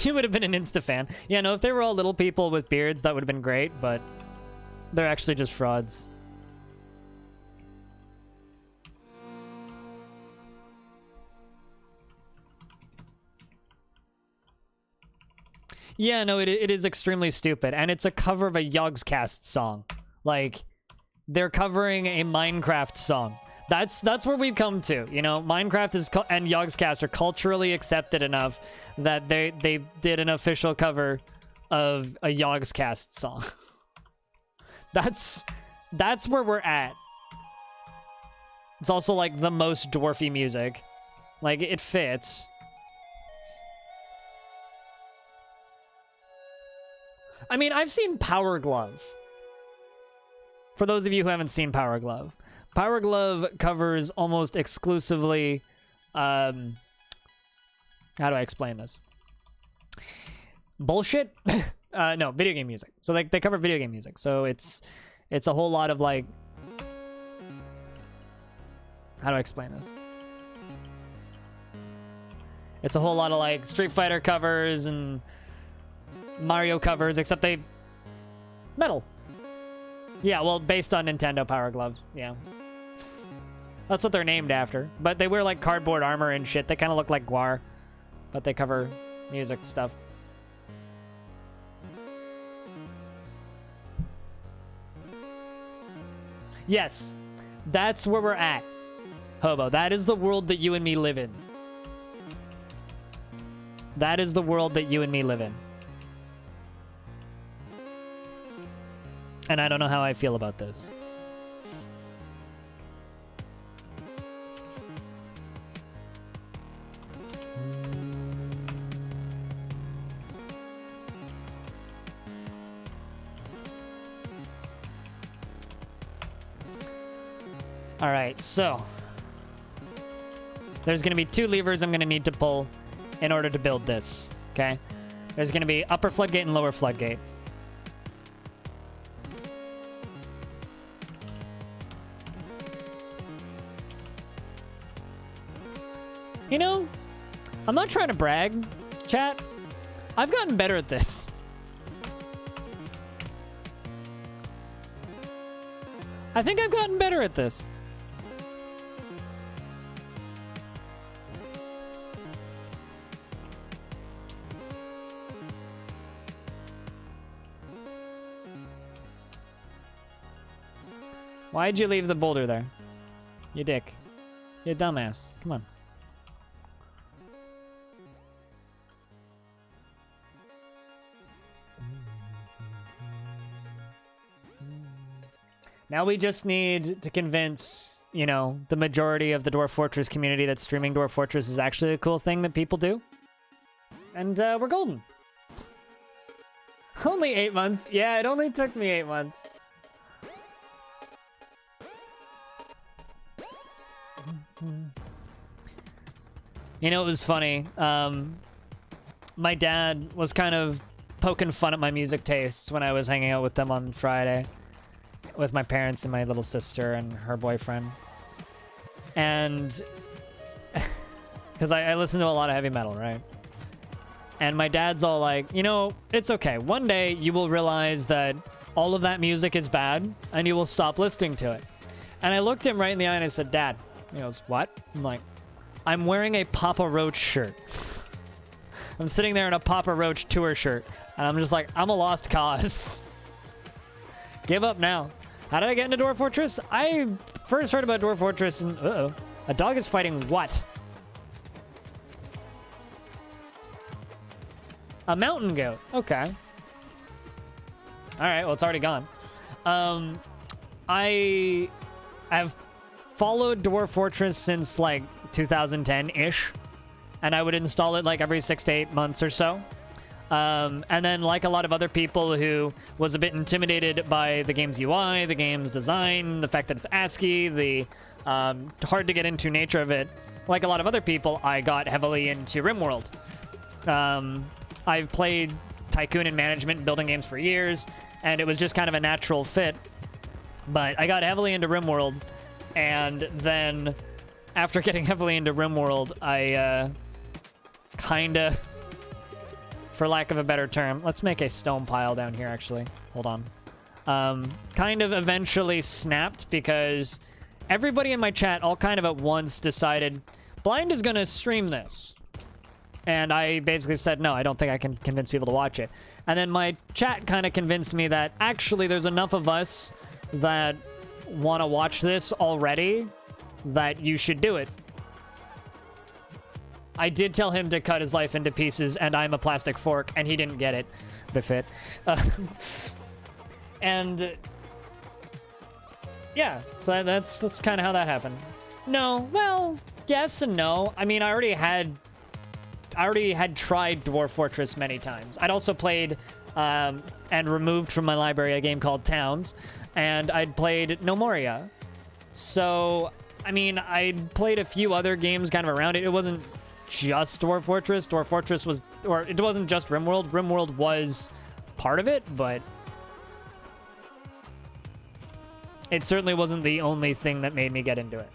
You would have been an insta-fan. Yeah, no, if they were all little people with beards, that would have been great, but they're actually just frauds. Yeah, no, it is extremely stupid, and it's a cover of a Yogscast song. Like, they're covering a Minecraft song. That's where we've come to, you know. Minecraft is and Yogscast are culturally accepted enough that they did an official cover of a Yogscast song. That's where we're at. It's also like the most dwarfy music. Like, it fits. I mean, I've seen Power Glove. For those of you who haven't seen Power Glove, Power Glove covers almost exclusively, how do I explain this? Bullshit? No, video game music. So they cover video game music. So it's a whole lot of like, how do I explain this? It's a whole lot of like Street Fighter covers and Mario covers, except they metal. Yeah, well, based on Nintendo Power Glove. Yeah, that's what they're named after. But they wear like cardboard armor and shit. They kind of look like Gwar, but they cover music stuff. Yes, that's where we're at, Hobo. That is the world that you and me live in. That is the world that you and me live in. And I don't know how I feel about this. All right, so there's going to be 2 levers I'm going to need to pull in order to build this, okay? There's going to be upper floodgate and lower floodgate. You know, I'm not trying to brag, chat. I've gotten better at this. I think I've gotten better at this. Why'd you leave the boulder there? You dick. You dumbass. Come on. Now we just need to convince, you know, the majority of the Dwarf Fortress community that streaming Dwarf Fortress is actually a cool thing that people do. And we're golden. Only 8 months. Yeah, it only took me 8 months. You know, it was funny. My dad was kind of poking fun at my music tastes when I was hanging out with them on Friday. With my parents and my little sister and her boyfriend. And... because I listen to a lot of heavy metal, right? And my dad's all like, you know, it's okay. One day you will realize that all of that music is bad and you will stop listening to it. And I looked him right in the eye and I said, Dad. He goes, what? I'm like, I'm wearing a Papa Roach shirt. I'm sitting there in a Papa Roach tour shirt. And I'm just like, I'm a lost cause. Give up now. How did I get into Dwarf Fortress? I first heard about Dwarf Fortress and... Uh-oh. A dog is fighting what? A mountain goat. Okay. Alright, well, it's already gone. I have followed Dwarf Fortress since, like, 2010-ish. And I would install it, like, every 6 to 8 months or so. And then, like a lot of other people who was a bit intimidated by the game's UI, the game's design, the fact that it's ASCII, the hard to get into nature of it, like a lot of other people, I got heavily into RimWorld. I've played Tycoon and management and building games for years, and it was just kind of a natural fit. But I got heavily into RimWorld, and then after getting heavily into RimWorld, I kind of... for lack of a better term, let's make a stone pile down here, actually. Hold on. Kind of eventually snapped because everybody in my chat all kind of at once decided, Blind is going to stream this. And I basically said, no, I don't think I can convince people to watch it. And then my chat kind of convinced me that actually there's enough of us that want to watch this already that you should do it. I did tell him to cut his life into pieces, and I'm a plastic fork, and he didn't get it. Befit. And yeah, so that's kind of how that happened. No, well, yes and no. I mean, I already had tried Dwarf Fortress many times. I'd also played and removed from my library a game called Towns, and I'd played No Moria. So, I mean, I'd played a few other games kind of around it. It wasn't just Dwarf Fortress. Dwarf Fortress was, or it wasn't just RimWorld. RimWorld was part of it, but it certainly wasn't the only thing that made me get into it.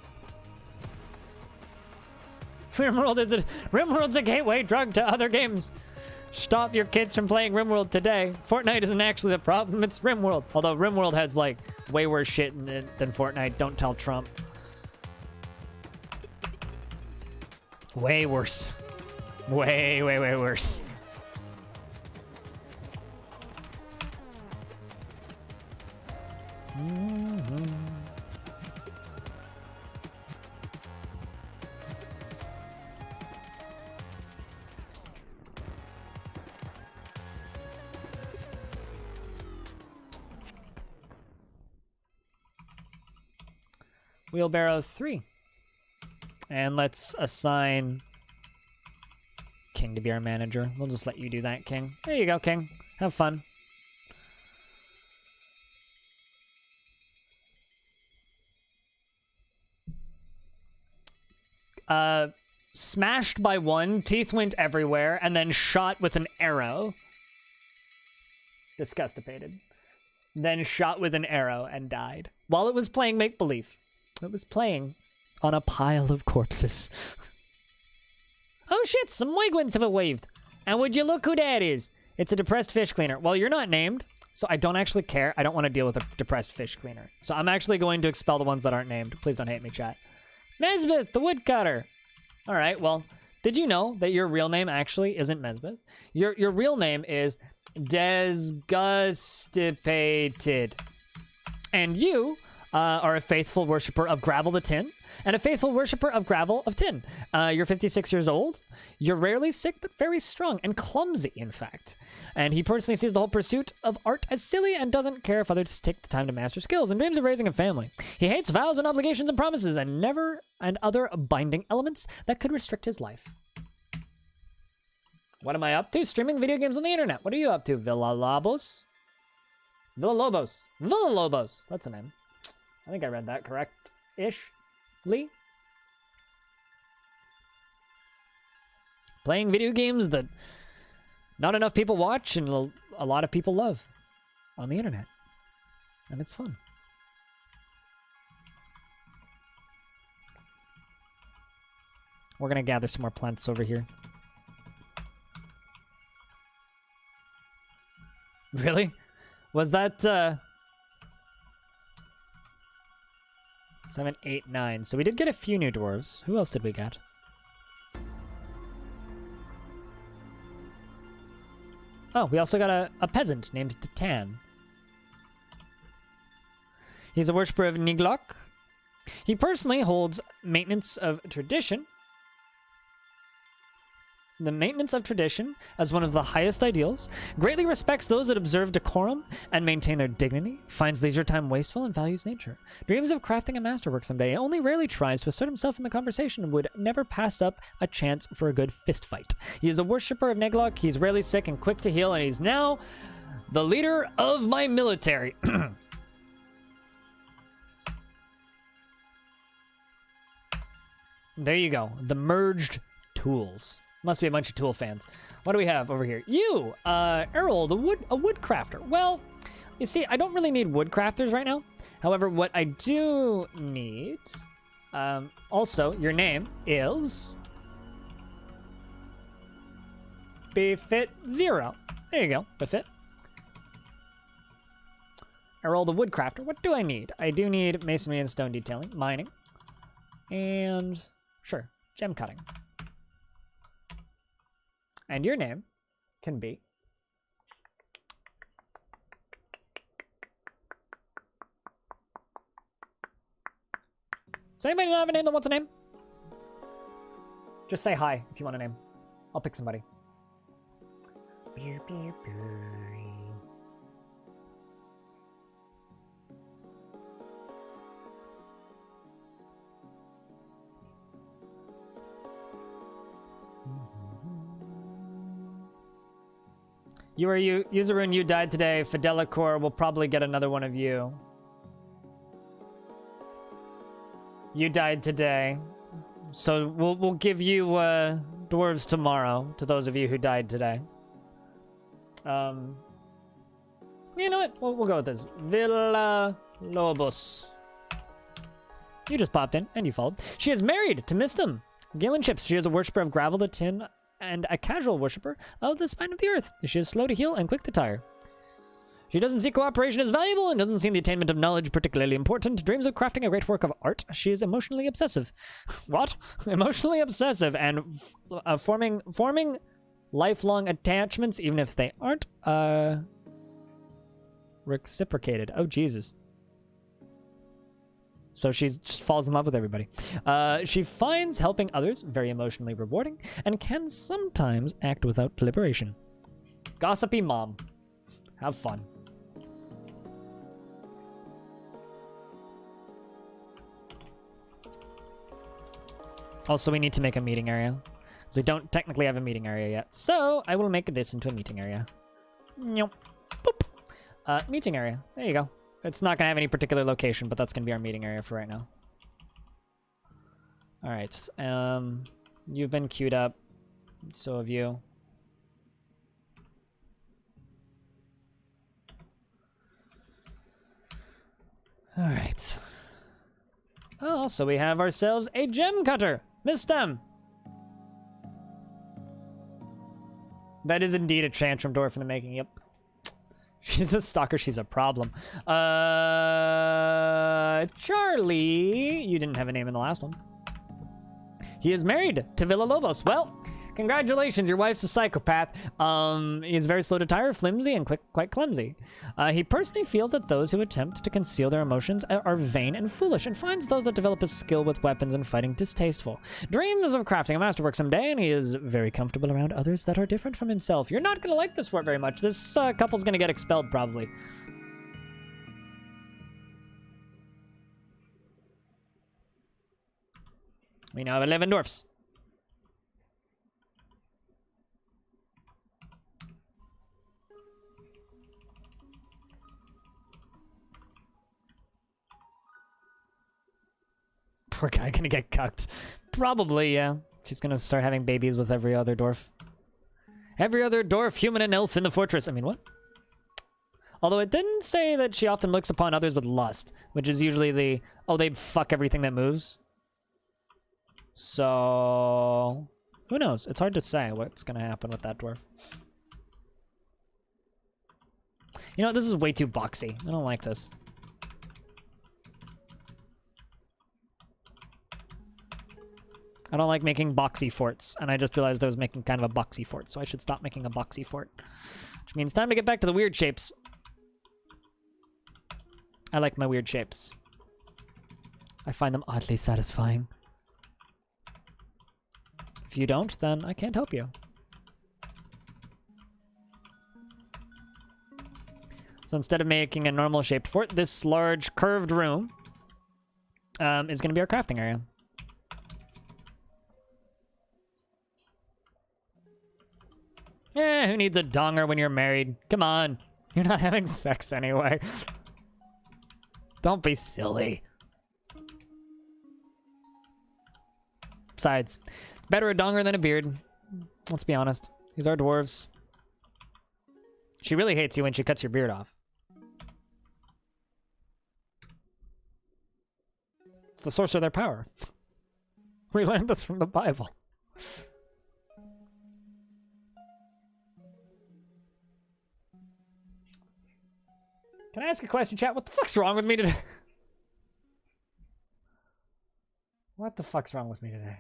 RimWorld's a gateway drug to other games. Stop your kids from playing RimWorld today. Fortnite isn't actually the problem, it's RimWorld. Although RimWorld has, like, way worse shit in it than Fortnite. Don't tell Trump. Way worse. Way, way, way worse. Wheelbarrows 3. And let's assign King to be our manager. We'll just let you do that, King. There you go, King. Have fun. smashed by one, teeth went everywhere, and then shot with an arrow. Disgustipated. Then shot with an arrow and died. While it was playing make-believe. It was playing on a pile of corpses. Oh shit, some wigwins have waved. And would you look who that is? It's a depressed fish cleaner. Well, you're not named, so I don't actually care. I don't want to deal with a depressed fish cleaner. So I'm actually going to expel the ones that aren't named. Please don't hate me, chat. Nesbeth, the woodcutter. All right, well, did you know that your real name actually isn't Nesbeth? Your real name is Disgustipated. And you are a faithful worshiper of Gravel the Tin, and a faithful worshiper of Gravel of Tin. You're 56 years old. You're rarely sick, but very strong and clumsy, in fact. And he personally sees the whole pursuit of art as silly and doesn't care if others take the time to master skills and dreams of raising a family. He hates vows and obligations and promises and other binding elements that could restrict his life. What am I up to? Streaming video games on the internet. What are you up to? Villalobos? Villalobos. That's a name. I think I read that correct-ish. Lee? Playing video games that not enough people watch and a lot of people love on the internet. And it's fun. We're gonna gather some more plants over here. Really? Was that 7, 8, 9. So we did get a few new dwarves. Who else did we get? Oh, we also got a peasant named Titan. He's a worshiper of Niglok. He personally holds maintenance of tradition. The maintenance of tradition as one of the highest ideals, greatly respects those that observe decorum and maintain their dignity, finds leisure time wasteful and values nature, dreams of crafting a masterwork someday, only rarely tries to assert himself in the conversation and would never pass up a chance for a good fist fight. He is a worshiper of Neglok, he's rarely sick and quick to heal, and he's now the leader of my military. There you go, the merged tools. Must be a bunch of tool fans. What do we have over here? You, Errol, a woodcrafter. Well, you see, I don't really need woodcrafters right now. However, what I do need, also, your name is Befit 0. There you go, Befit. Errol, the woodcrafter. What do I need? I do need masonry and stone detailing, mining, and sure, gem cutting. And your name can be Does anybody not have a name that wants a name? Just say hi if you want a name. I'll pick somebody. You are you. Userun, you died today. Fidelicor will probably get another one of you. You died today. So we'll give you dwarves tomorrow to those of you who died today. You know what? We'll go with this. Villa Lobos. You just popped in and you followed. She is married to Mistum. Galen Chips. She is a worshiper of Gravel the Tin and a casual worshiper of the Spine of the Earth. She is slow to heal and quick to tire. She doesn't see cooperation as valuable and doesn't see the attainment of knowledge particularly important. Dreams of crafting a great work of art. She is emotionally obsessive. What? Emotionally obsessive and forming lifelong attachments, even if they aren't reciprocated. Oh, Jesus. So she just falls in love with everybody. She finds helping others very emotionally rewarding and can sometimes act without deliberation. Gossipy mom. Have fun. Also, we need to make a meeting area. So we don't technically have a meeting area yet. So I will make this into a meeting area. Boop. Meeting area. There you go. It's not going to have any particular location, but that's going to be our meeting area for right now. All right. You've been queued up. So have you. Alright. Oh, so we have ourselves a gem cutter. Miss Stem. That is indeed a tantrum dwarf in the making. Yep. She's a stalker. She's a problem. Charlie. You didn't have a name in the last one. He is married to Villalobos. Well, congratulations. Your wife's a psychopath. He's very slow to tire, flimsy, and quite clumsy. He personally feels that those who attempt to conceal their emotions are vain and foolish, and finds those that develop a skill with weapons and fighting distasteful. Dreams of crafting a masterwork someday, and he is very comfortable around others that are different from himself. You're not going to like this fort very much. This couple's going to get expelled, probably. We now have 11 dwarfs. Poor guy gonna get cucked. Probably, yeah. She's gonna start having babies with every other dwarf. Every other dwarf, human, and elf in the fortress. I mean, what? Although it didn't say that she often looks upon others with lust, which is usually the, oh, they fuck everything that moves. So, who knows? It's hard to say what's gonna happen with that dwarf. You know, this is way too boxy. I don't like this. I don't like making boxy forts, and I just realized I was making kind of a boxy fort, so I should stop making a boxy fort. Which means time to get back to the weird shapes. I like my weird shapes. I find them oddly satisfying. If you don't, then I can't help you. So instead of making a normal shaped fort, this large curved room is going to be our crafting area. Who needs a donger when you're married? Come on. You're not having sex anyway. Don't be silly. Besides, better a donger than a beard. Let's be honest. These are dwarves. She really hates you when she cuts your beard off. It's the source of their power. We learned this from the Bible. Can I ask a question, chat? What the fuck's wrong with me today? What the fuck's wrong with me today?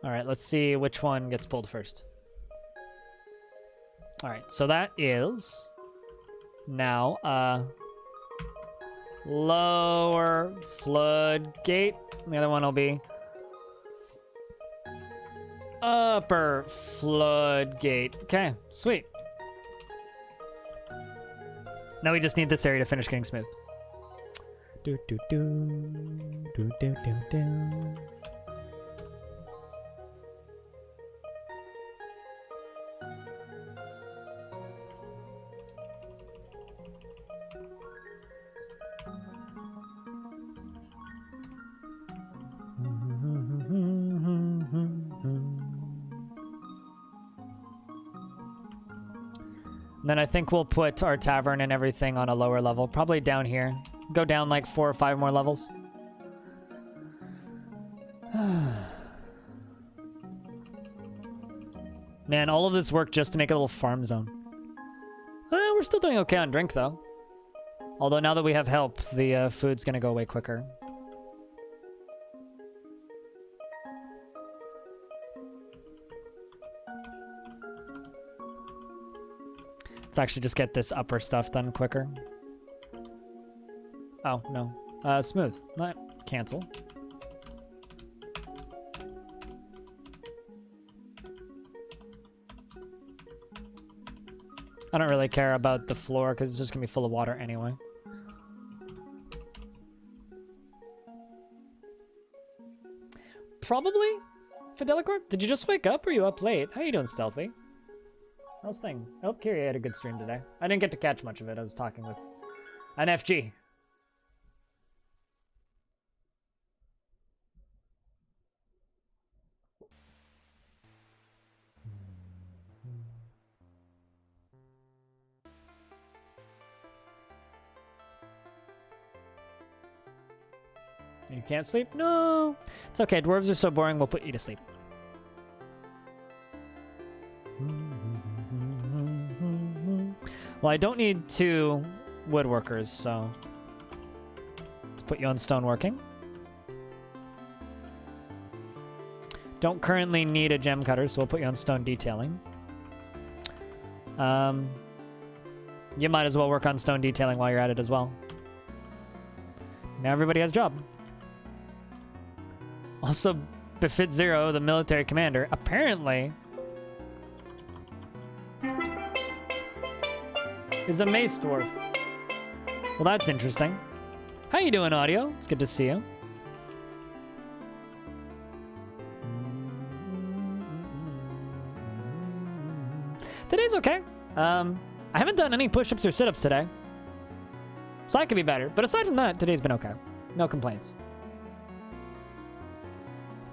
All right, let's see which one gets pulled first. All right, so that is now lower floodgate. The other one will be upper floodgate. Okay, sweet. Now we just need this area to finish getting smooth. Do do do do do do do. Then I think we'll put our tavern and everything on a lower level, probably down here. Go down like 4 or 5 more levels. Man, all of this work just to make a little farm zone. We're still doing okay on drink, though. Although now that we have help, the food's gonna go away quicker. Let's actually just get this upper stuff done quicker. Oh, no. Smooth. Not cancel. I don't really care about the floor because it's just going to be full of water anyway. Probably Fidelicorp? Did you just wake up or are you up late? How you doing, Stealthy? How's things? I hope Kiri had a good stream today. I didn't get to catch much of it. I was talking with an FG. You can't sleep? No. It's okay. Dwarves are so boring, we'll put you to sleep. Well, I don't need 2 woodworkers, so let's put you on stoneworking. Don't currently need a gem cutter, so we'll put you on stone detailing. You might as well work on stone detailing while you're at it as well. Now everybody has a job. Also, Befit Zero, the military commander, apparently is a mace dwarf. Well, that's interesting. How you doing, Audio? It's good to see you. Today's okay. I haven't done any push-ups or sit-ups today, so I could be better. But aside from that, today's been okay. No complaints.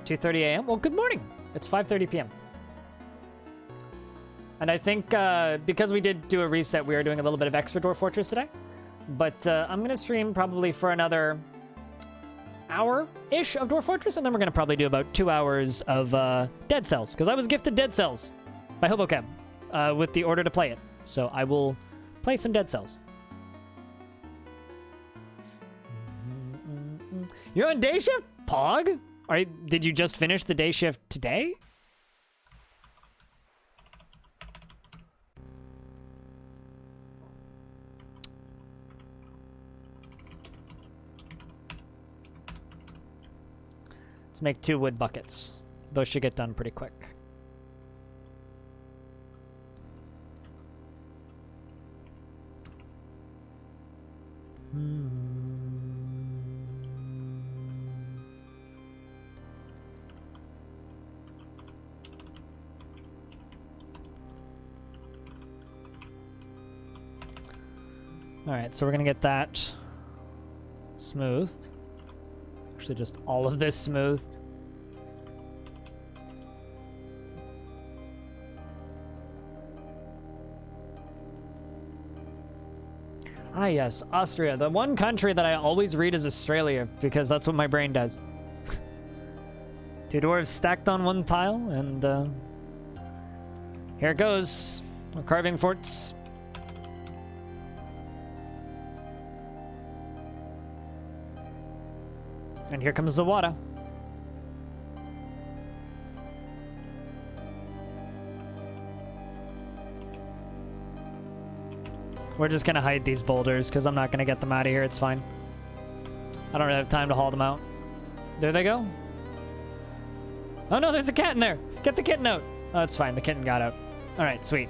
2:30 a.m. Well, good morning. It's 5:30 p.m. And I think because we did do a reset, we are doing a little bit of extra Dwarf Fortress today. But I'm going to stream probably for another hour-ish of Dwarf Fortress, and then we're going to probably do about 2 hours of Dead Cells, because I was gifted Dead Cells by HoboChem with the order to play it. So I will play some Dead Cells. You're on day shift, Pog? Did you just finish the day shift today? Let's make 2 wood buckets. Those should get done pretty quick. Alright, so we're gonna get that smoothed. Actually, just all of this smoothed. Ah, yes, Austria. The one country that I always read is Australia, because that's what my brain does. 2 dwarves stacked on 1 tile, and here it goes. We're carving forts. And here comes the water. We're just gonna hide these boulders because I'm not gonna get them out of here. It's fine. I don't really have time to haul them out. There they go. Oh no, there's a cat in there. Get the kitten out. Oh, it's fine. The kitten got out. All right, sweet.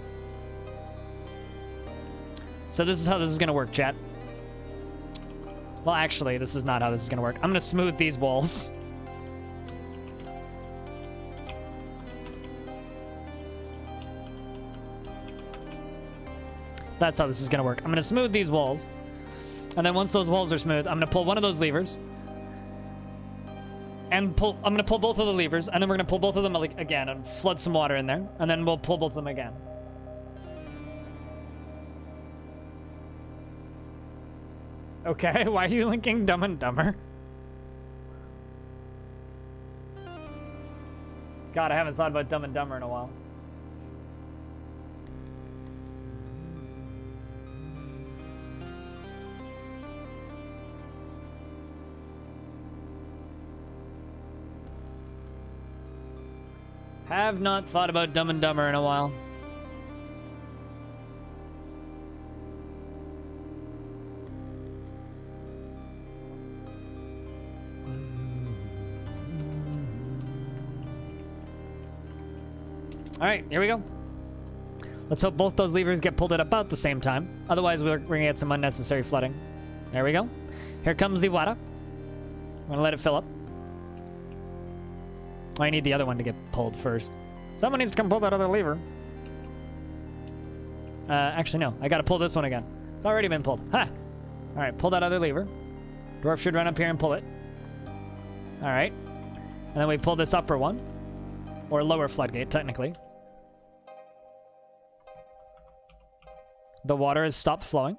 So this is how this is gonna work, chat. Well, actually, this is not how this is gonna work. I'm gonna smooth these walls. That's how this is gonna work. I'm gonna smooth these walls. And then once those walls are smooth, I'm gonna pull one of those levers. And I'm gonna pull both of the levers, and then we're gonna pull both of them again and flood some water in there. And then we'll pull both of them again. Okay, why are you linking Dumb and Dumber? God, I haven't thought about Dumb and Dumber in a while. Have not thought about Dumb and Dumber in a while. All right, here we go. Let's hope both those levers get pulled at about the same time. Otherwise, we're going to get some unnecessary flooding. There we go. Here comes the water. I'm going to let it fill up. I need the other one to get pulled first. Someone needs to come pull that other lever. Actually, no. I gotta pull this one again. It's already been pulled. Ha! Alright, pull that other lever. Dwarf should run up here and pull it. Alright. And then we pull this upper one. Or lower floodgate, technically. The water has stopped flowing.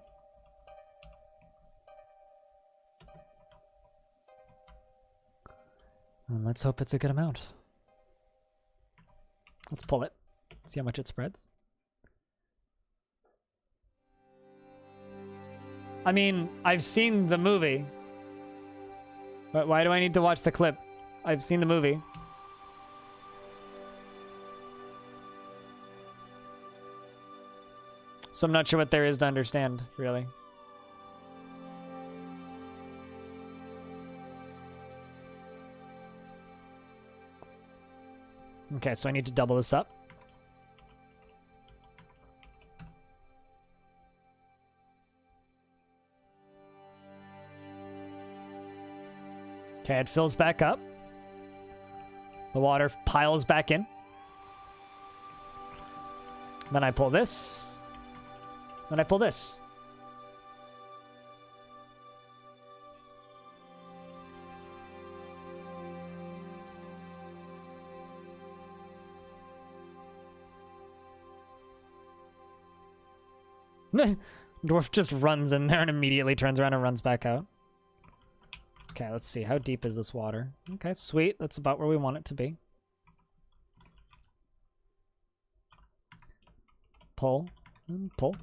And let's hope it's a good amount. Let's pull it. See how much it spreads. I mean, I've seen the movie. But why do I need to watch the clip? I've seen the movie. So I'm not sure what there is to understand, really. Okay, so I need to double this up. Okay, it fills back up. The water piles back in. Then I pull this. Then I pull this. Dwarf just runs in there and immediately turns around and runs back out. Okay, let's see. How deep is this water? Okay, sweet. That's about where we want it to be. Pull and pull.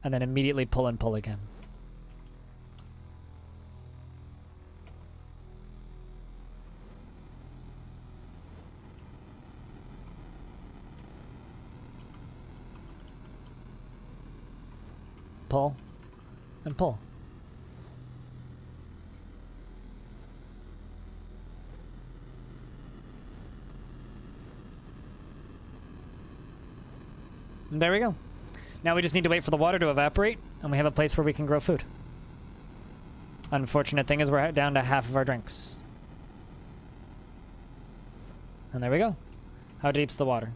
And then immediately pull and pull again. Pull and pull. And there we go. Now we just need to wait for the water to evaporate, and we have a place where we can grow food. Unfortunate thing is we're down to half of our drinks. And there we go. How deep's the water?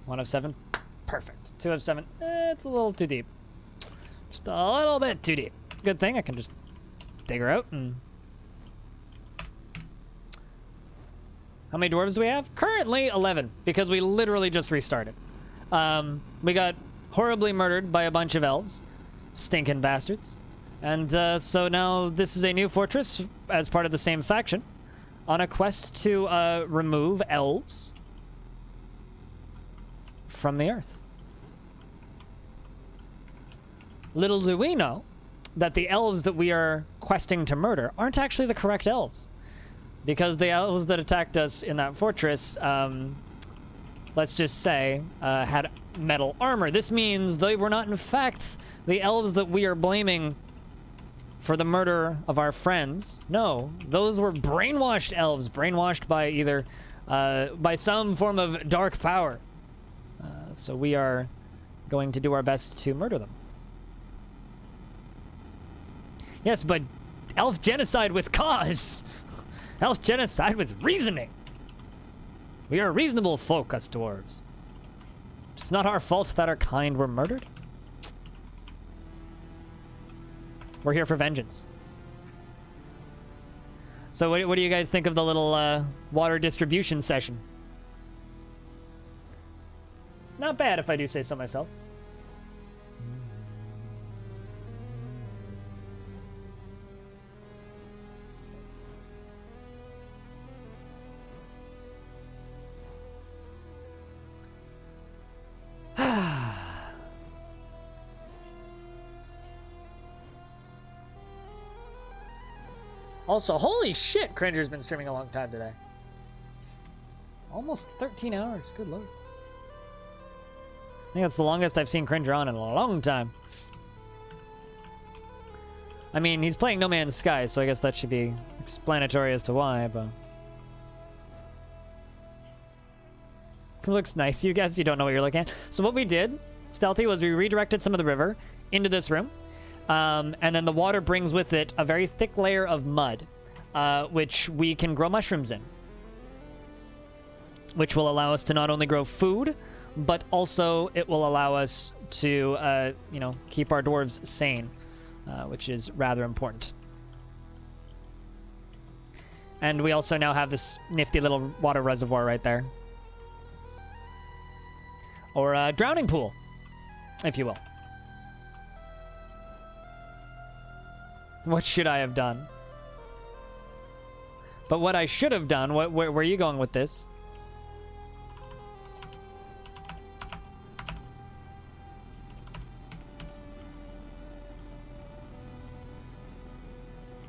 1 of 7. Perfect. 2 of 7. It's a little too deep. Just a little bit too deep. Good thing I can just dig her out and... How many dwarves do we have? Currently 11, because we literally just restarted. We got horribly murdered by a bunch of elves. Stinking bastards. And so now this is a new fortress as part of the same faction on a quest to remove elves from the earth. Little do we know that the elves that we are questing to murder aren't actually the correct elves. Because the elves that attacked us in that fortress, let's just say, had metal armor. This means they were not, in fact, the elves that we are blaming for the murder of our friends. No, those were brainwashed elves, brainwashed by either, by some form of dark power. So we are going to do our best to murder them. Yes, but elf genocide with cause. Elf genocide with reasoning. We are reasonable folk, us dwarves. It's not our fault that our kind were murdered. We're here for vengeance. So what do you guys think of the little water distribution session? Not bad, if I do say so myself. Also, holy shit, Cringer's been streaming a long time today. Almost 13 hours, good lord. I think that's the longest I've seen Cringer on in a long time. I mean, he's playing No Man's Sky, so I guess that should be explanatory as to why, but... It looks nice, you guys. You don't know what you're looking at. So what we did, Stealthy, was we redirected some of the river into this room. And then the water brings with it a very thick layer of mud. which we can grow mushrooms in, which will allow us to not only grow food, but also it will allow us to, you know, keep our dwarves sane, which is rather important. And we also now have this nifty little water reservoir right there. Or a drowning pool, if you will. What should I have done? But what I should have done, where are you going with this?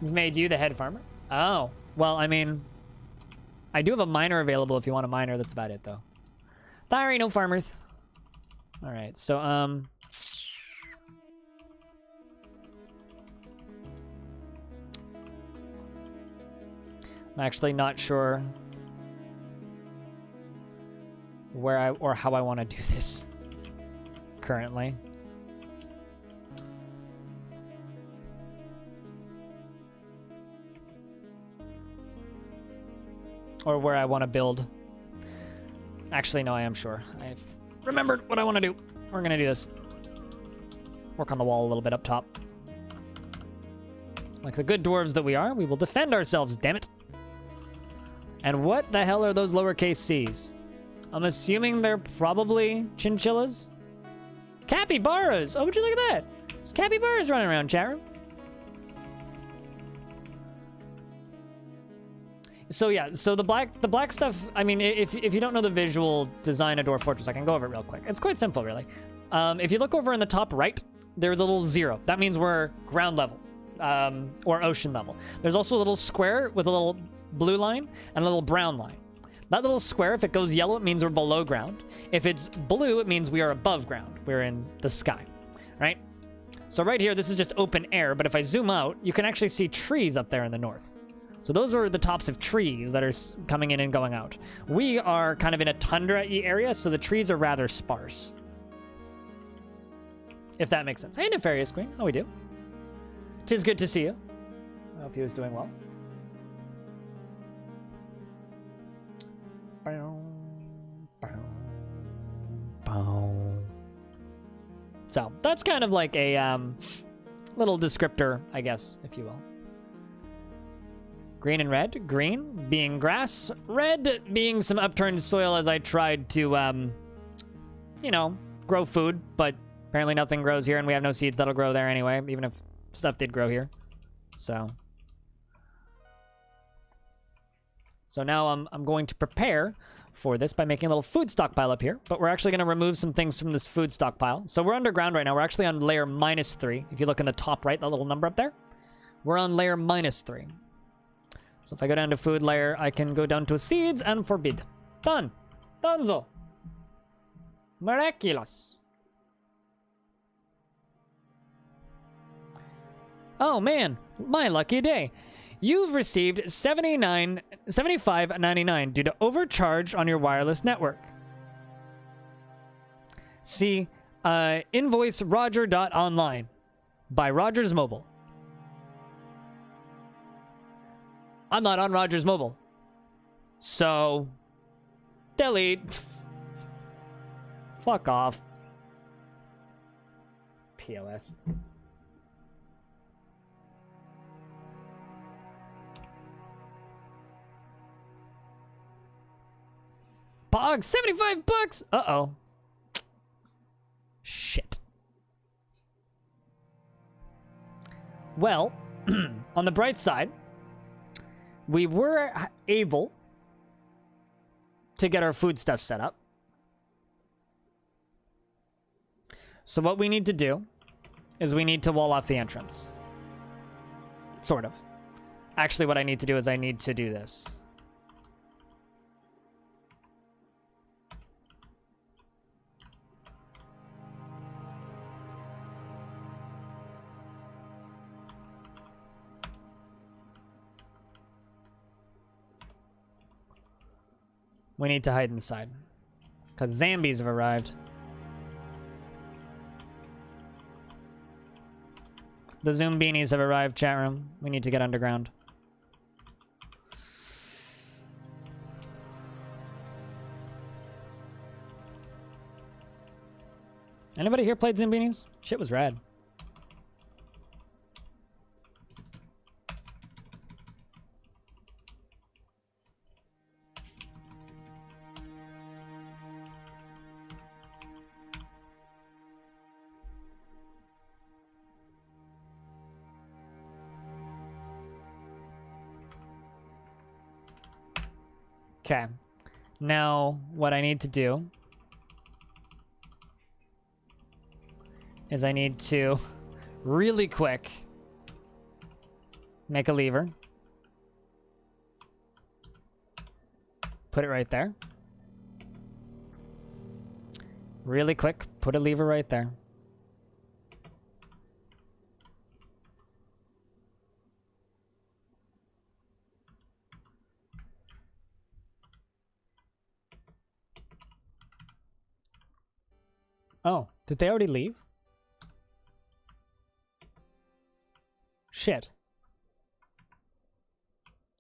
This made you the head farmer? Oh. Well, I mean, I do have a miner available if you want a miner. That's about it, though. Sorry, no farmers. All right, so, I'm actually not sure where or how I want to do this currently. Or where I want to build. Actually, no, I am sure. I've remembered what I want to do. We're going to do this. Work on the wall a little bit up top. Like the good dwarves that we are, we will defend ourselves, damn it. And what the hell are those lowercase c's? I'm assuming they're probably chinchillas? Capybaras! Oh, would you look at that? There's capybaras running around, chat room. So yeah, so the black stuff, I mean, if you don't know the visual design of Dwarf Fortress, I can go over it real quick. It's quite simple, really. If you look over in the top right, there's a little 0. That means we're ground level, or ocean level. There's also a little square with a little blue line and a little brown line. That little square, if it goes yellow, it means we're below ground. If it's blue, it means we are above ground. We're in the sky, right? So right here, this is just open air, but if I zoom out, you can actually see trees up there in the north. So those are the tops of trees that are coming in and going out. We are kind of in a tundra-y area, so the trees are rather sparse. If that makes sense. Hey, Nefarious Queen, how we do? 'Tis good to see you. I hope he was doing well. So that's kind of like a little descriptor, I guess, if you will. Green and red. Green being grass, red being some upturned soil as I tried to, you know, grow food, but apparently nothing grows here and we have no seeds that'll grow there anyway, even if stuff did grow here. So now I'm going to prepare for this by making a little food stockpile up here, but we're actually going to remove some things from this food stockpile. So we're underground right now. We're actually on layer -3. If you look in the top right, that little number up there, we're on layer -3. So if I go down to food layer, I can go down to seeds and forbid. Done. Donezo. Miraculous. Oh man, my lucky day. You've received $75.99 due to overcharge on your wireless network. See, invoice roger.online by Rogers Mobile. I'm not on Rogers Mobile. So, delete. Fuck off. POS. Pog, $75. Uh-oh. Shit. Well, on the bright side, we were able to get our food stuff set up. So what we need to do is we need to wall off the entrance. Sort of. Actually, what I need to do is I need to do this. We need to hide inside. Because zombies have arrived. The Zoom beanies have arrived, chat room. We need to get underground. Anybody here played Zambinis? Shit was rad. Okay. Now, what I need to do is I need to, really quick, make a lever. Put it right there. Really quick, put a lever right there. Oh, did they already leave? Shit.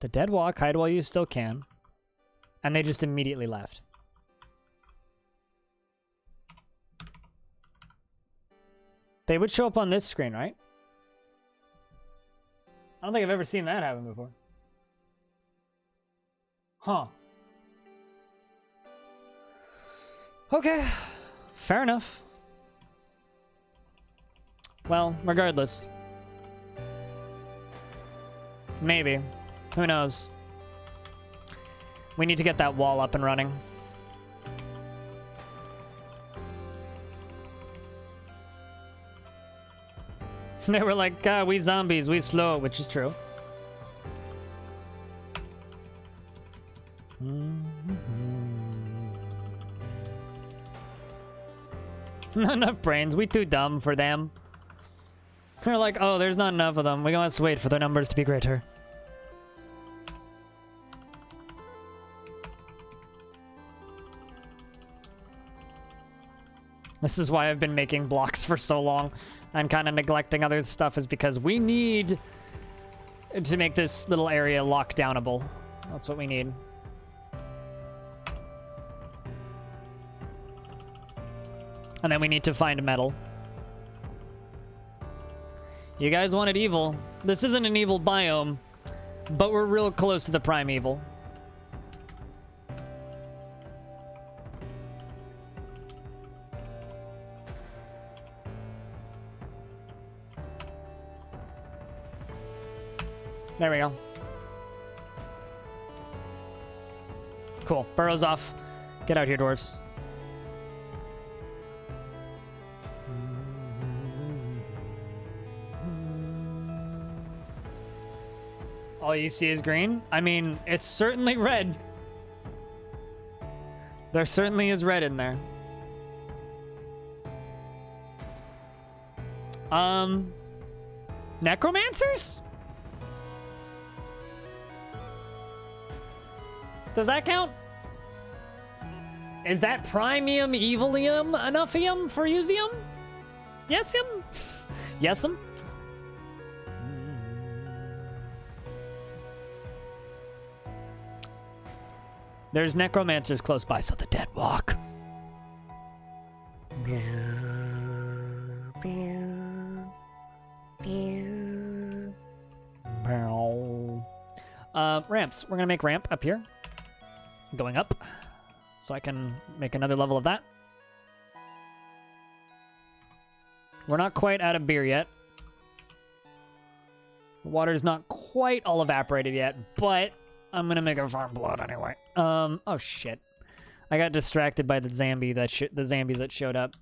The dead walk, hide while you still can. And they just immediately left. They would show up on this screen, right? I don't think I've ever seen that happen before. Huh. Okay. Fair enough. Well, regardless. Maybe. Who knows? We need to get that wall up and running. They were like, God, we zombies, we slow, which is true. Not enough brains, we too dumb for them. They're like, oh, there's not enough of them. We gonna have to wait for their numbers to be greater. This is why I've been making blocks for so long and kind of neglecting other stuff, is because we need to make this little area lockdownable. That's what we need. And then we need to find metal. You guys wanted evil. This isn't an evil biome, but we're real close to the primeval. There we go. Cool. Burrow's off. Get out here, dwarves. All you see is green? I mean, it's certainly red. There certainly is red in there. Necromancers? Does that count? Is that Primium, Evilium, Enoughium for Usium? Yesium? Yesum? There's necromancers close by, so the dead walk. Ramps. We're gonna make ramp up here. Going up. So I can make another level of that. We're not quite out of beer yet. The water's not quite all evaporated yet, but I'm gonna make a farm blood anyway. Oh shit. I got distracted by the zombies that showed up.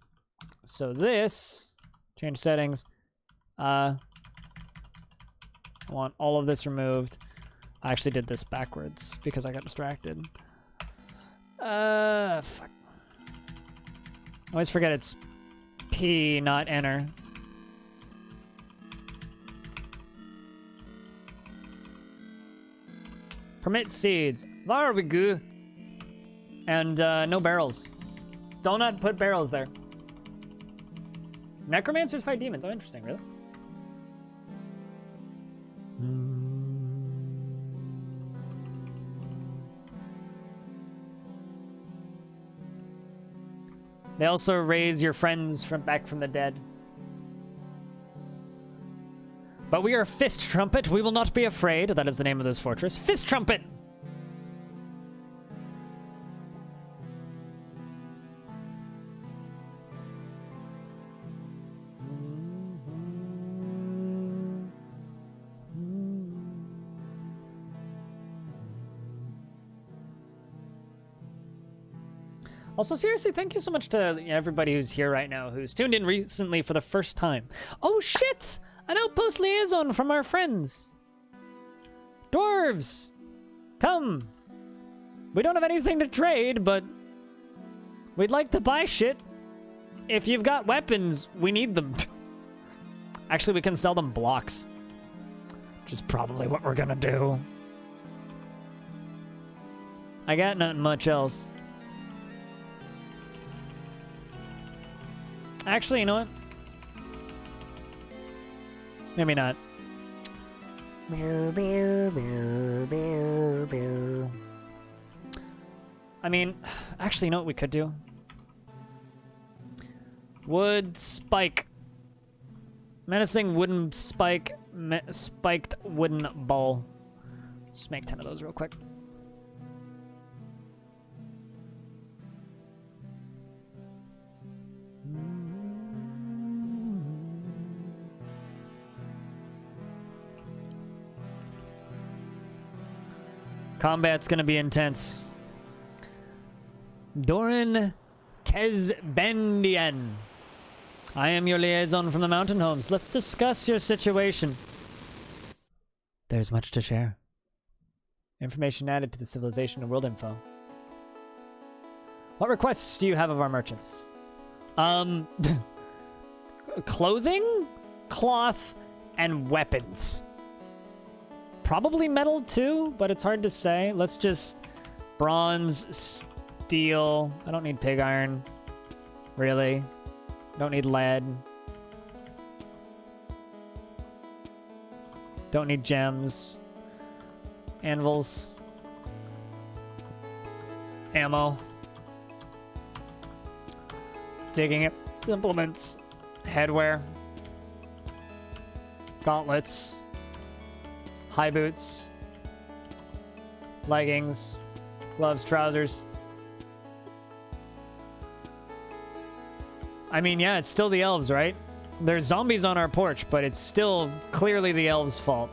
So this, change settings. I want all of this removed. I actually did this backwards because I got distracted. Fuck. I always forget it's P, not enter. Permit seeds. There we go. And no barrels. Do not put barrels there. Necromancers fight demons. Oh, interesting, really? They also raise your friends back from the dead. But we are Fisttrumpet. We will not be afraid. That is the name of this fortress. Fisttrumpet! Also, seriously, thank you so much to everybody who's here right now, who's tuned in recently for the first time. Oh, shit! An outpost liaison from our friends. Dwarves! Come! We don't have anything to trade, but we'd like to buy shit. If you've got weapons, we need them. Actually, we can sell them blocks, which is probably what we're gonna do. I got nothing much else. Actually, you know what? Maybe not. I mean, actually, you know what we could do? Wood spike. Menacing wooden spike. Spiked wooden ball. Let's make 10 of those real quick. Combat's gonna be intense. Doran Kezbendian. I am your liaison from the mountain homes. Let's discuss your situation. There's much to share. Information added to the civilization and world info. What requests do you have of our merchants? Clothing, cloth, and weapons. Probably metal too, but it's hard to say. Let's just bronze, steel. I don't need pig iron. Really? Don't need lead. Don't need gems. Anvils. Ammo. Digging implements. Headwear. Gauntlets. High boots, leggings, gloves, trousers. I mean, yeah, it's still the elves, right? There's zombies on our porch, but it's still clearly the elves' fault.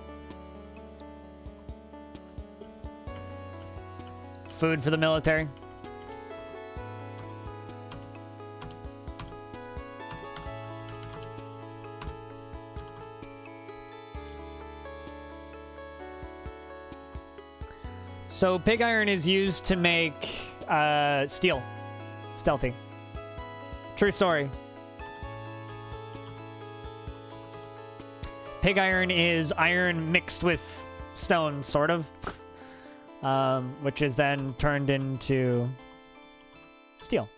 Food for the military. So pig iron is used to make steel. Stealthy. True story. Pig iron is iron mixed with stone, sort of. Which is then turned into steel.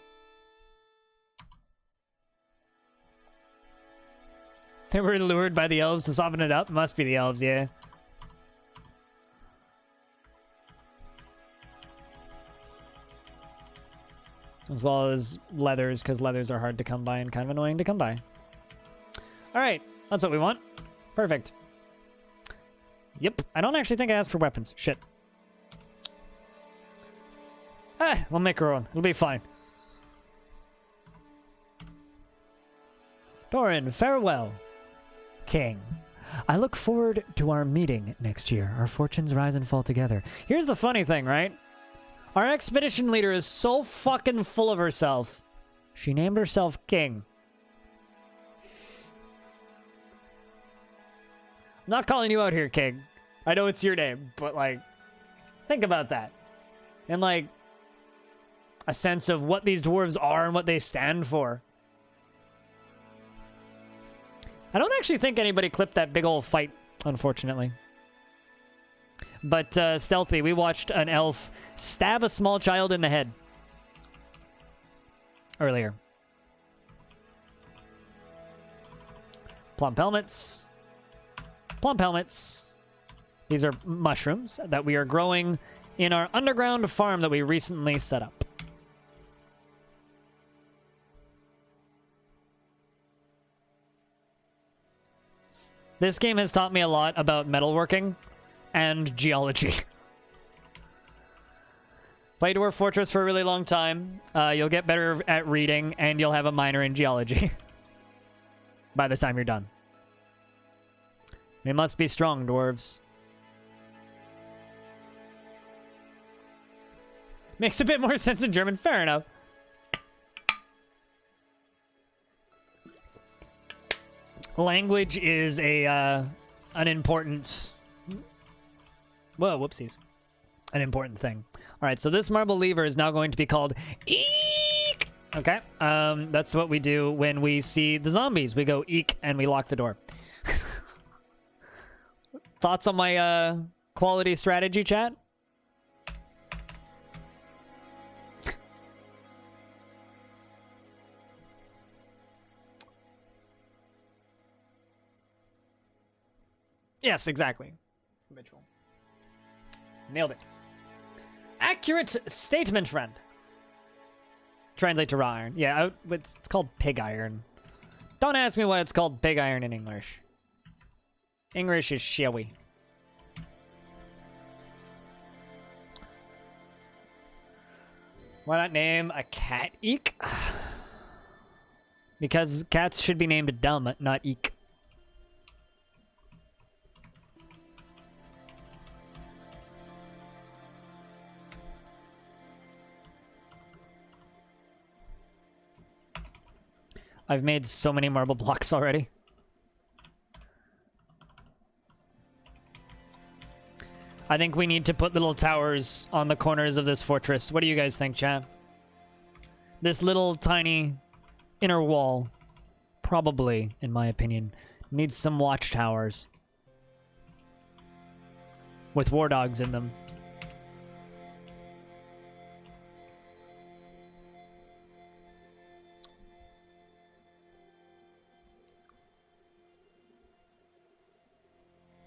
They were lured by the elves to soften it up. Must be the elves, yeah. As well as leathers, because leathers are hard to come by and kind of annoying to come by. All right, that's what we want. Perfect. Yep, I don't actually think I asked for weapons. Shit. We'll make our own. It'll be fine. Doran, farewell. King. I look forward to our meeting next year. Our fortunes rise and fall together. Here's the funny thing, right? Our expedition leader is so fucking full of herself. She named herself King. I'm not calling you out here, King. I know it's your name, but, like, think about that. And, like, a sense of what these dwarves are and what they stand for. I don't actually think anybody clipped that big old fight, unfortunately. But stealthy, we watched an elf stab a small child in the head earlier. Plump helmets. Plump helmets. These are mushrooms that we are growing in our underground farm that we recently set up. This game has taught me a lot about metalworking and geology. Play Dwarf Fortress for a really long time. You'll get better at reading, and you'll have a minor in geology by the time you're done. They must be strong, dwarves. Makes a bit more sense in German. Fair enough. Language is an important... Whoa, whoopsies. An important thing. All right, so this marble lever is now going to be called eek. Okay, that's what we do when we see the zombies. We go eek and we lock the door. Thoughts on my quality strategy, chat? Yes, exactly. Habitual. Nailed it. Accurate statement, friend. Translate to raw iron. Yeah, it's called pig iron. Don't ask me why it's called pig iron in English. English is showy. Why not name a cat Eek? Because cats should be named dumb, not Eek. I've made so many marble blocks already. I think we need to put little towers on the corners of this fortress. What do you guys think, chat? This little tiny inner wall, probably, in my opinion, needs some watchtowers with war dogs in them.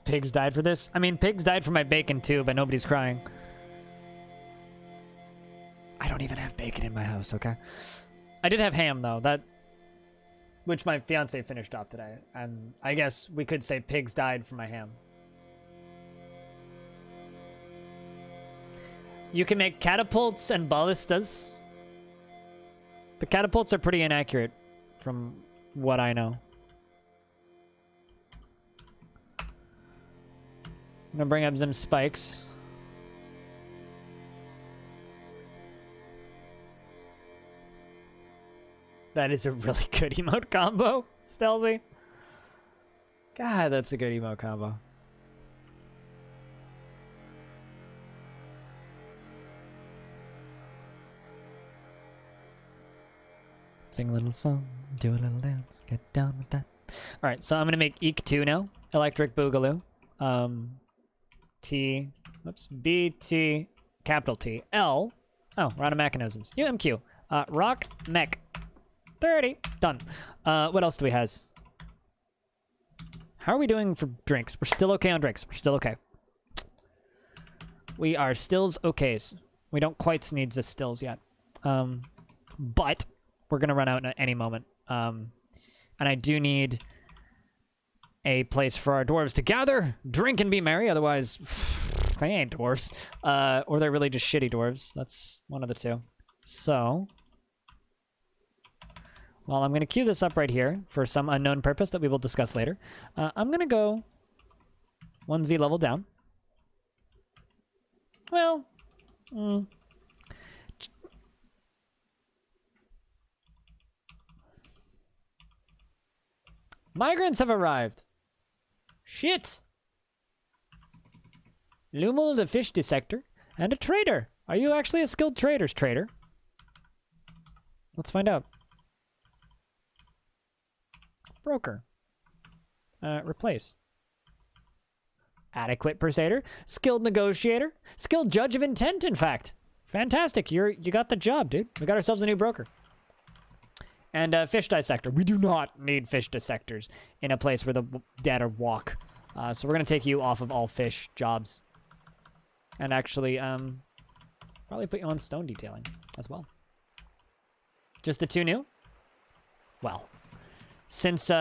Pigs died for this? I mean, pigs died for my bacon too, but nobody's crying. I don't even have bacon in my house, okay? I did have ham, though, which my fiance finished off today. And I guess we could say pigs died for my ham. You can make catapults and ballistas. The catapults are pretty inaccurate, from what I know. I'm gonna bring up some spikes. That is a really good emote combo, Stealthy. God, that's a good emote combo. Sing a little song, do a little dance, get down with that. All right, so I'm gonna make Eek 2 now. Electric Boogaloo. B, T, capital T, L. Oh, we're out of mechanisms. UMQ. Rock, mech. 30. Done. What else do we have? How are we doing for drinks? We're still okay on drinks. We're still okay. We are stills okays. We don't quite need the stills yet. But we're going to run out at any moment. And I do need a place for our dwarves to gather, drink, and be merry. Otherwise, they ain't dwarves. Or they're really just shitty dwarves. That's one of the two. So, well, I'm going to queue this up right here for some unknown purpose that we will discuss later. I'm going to go 1Z level down. Well, migrants have arrived. Shit. Lumel the fish dissector and a trader. Are you actually a skilled trader? Let's find out. Broker. Replace. Adequate persuader. Skilled negotiator. Skilled judge of intent, in fact. Fantastic. You got the job, dude. We got ourselves a new broker. And fish dissector. We do not need fish dissectors in a place where the dead are walk. So we're going to take you off of all fish jobs. And actually, probably put you on stone detailing as well. Just the two new? Well, since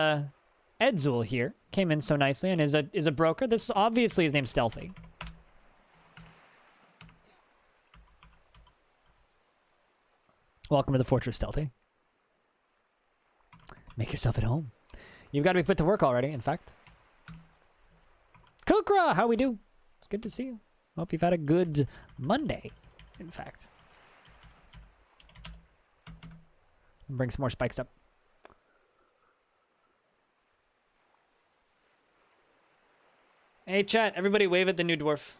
Edzul here came in so nicely and is a broker. This obviously is named Stealthy. Welcome to the Fortress, Stealthy. Make yourself at home. You've got to be put to work already, in fact. Kukra, how we do? It's good to see you. Hope you've had a good Monday, in fact. Bring some more spikes up. Hey, chat. Everybody wave at the new dwarf.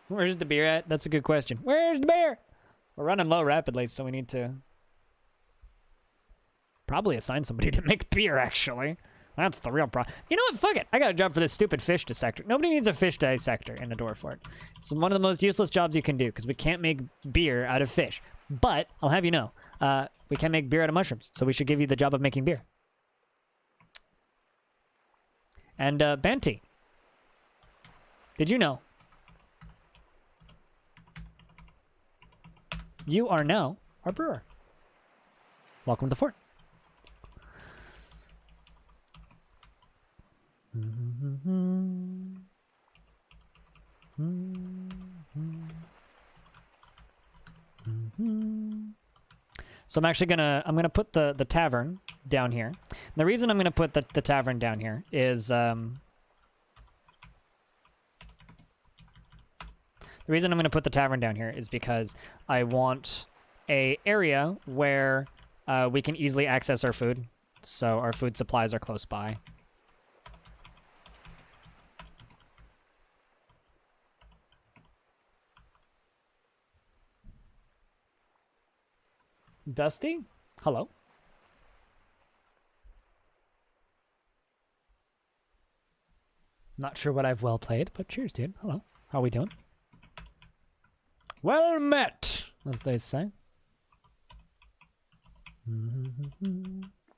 Where's the beer at? That's a good question. Where's the beer? We're running low rapidly, so we need to probably assign somebody to make beer, actually. That's the real problem. You know what? Fuck it. I got a job for this stupid fish dissector. Nobody needs a fish dissector in a dwarf fort. It's one of the most useless jobs you can do because we can't make beer out of fish. But I'll have you know, we can make beer out of mushrooms, so we should give you the job of making beer. And Banty, did you know you are now our brewer? Welcome to the fort. So I'm actually gonna put the tavern down here. And the reason I'm gonna put the tavern down here is the reason I'm gonna put the tavern down here is because I want a area where we can easily access our food, so our food supplies are close by. Dusty? Hello. Not sure what I've well played, but cheers, dude. Hello. How are we doing? Well met, as they say.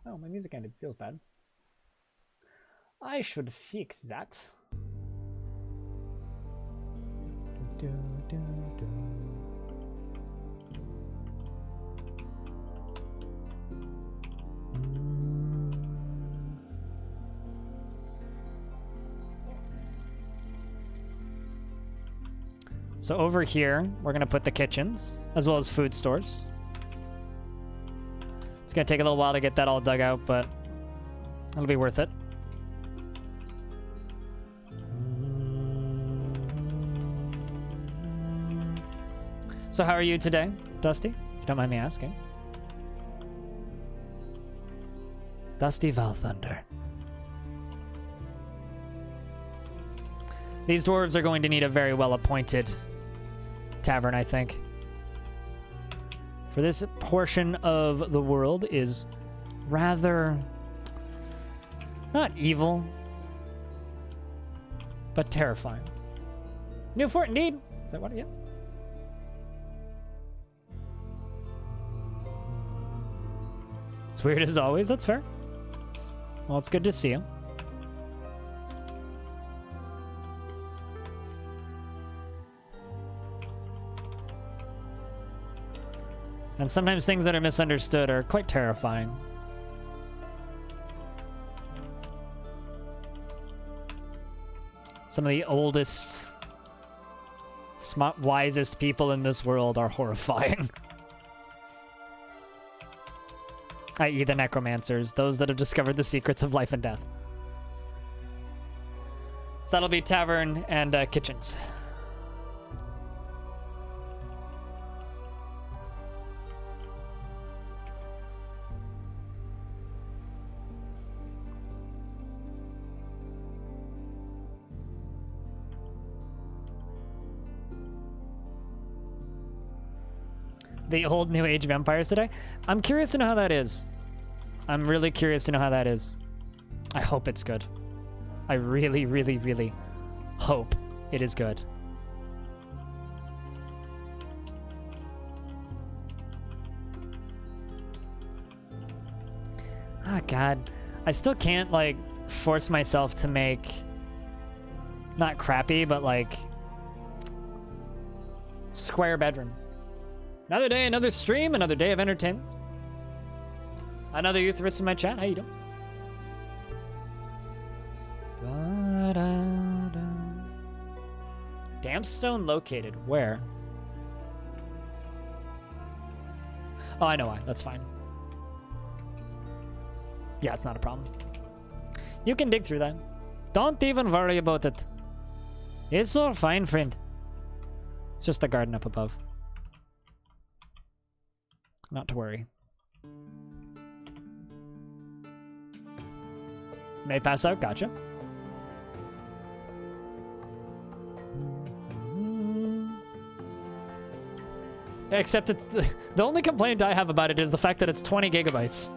Oh, my music ended. Feels bad. I should fix that. So over here, we're going to put the kitchens, as well as food stores. It's going to take a little while to get that all dug out, but it'll be worth it. So how are you today, Dusty? If you don't mind me asking. Dusty Valthunder. These dwarves are going to need a very well-appointed tavern, I think. For this portion of the world is rather not evil, but terrifying. New fort, indeed. Is that what? Yeah. It's weird as always. That's fair. Well, it's good to see you. And sometimes things that are misunderstood are quite terrifying. Some of the oldest, wisest people in this world are horrifying. I.e. the necromancers, those that have discovered the secrets of life and death. So that'll be tavern and kitchens. The old New Age vampires today? I'm curious to know how that is. I'm really curious to know how that is. I hope it's good. I really, really, really hope it is good. Ah, God. I still can't, like, force myself to make... not crappy, but, like... square bedrooms. Another day, another stream, another day of entertainment. Another Euthyrus in my chat. How you doing? Dampstone located. Where? Oh, I know why. That's fine. Yeah, it's not a problem. You can dig through that. Don't even worry about it. It's all fine, friend. It's just the garden up above. Not to worry. May pass out, gotcha. Except it's the only complaint I have about it is the fact that it's 20 gigabytes.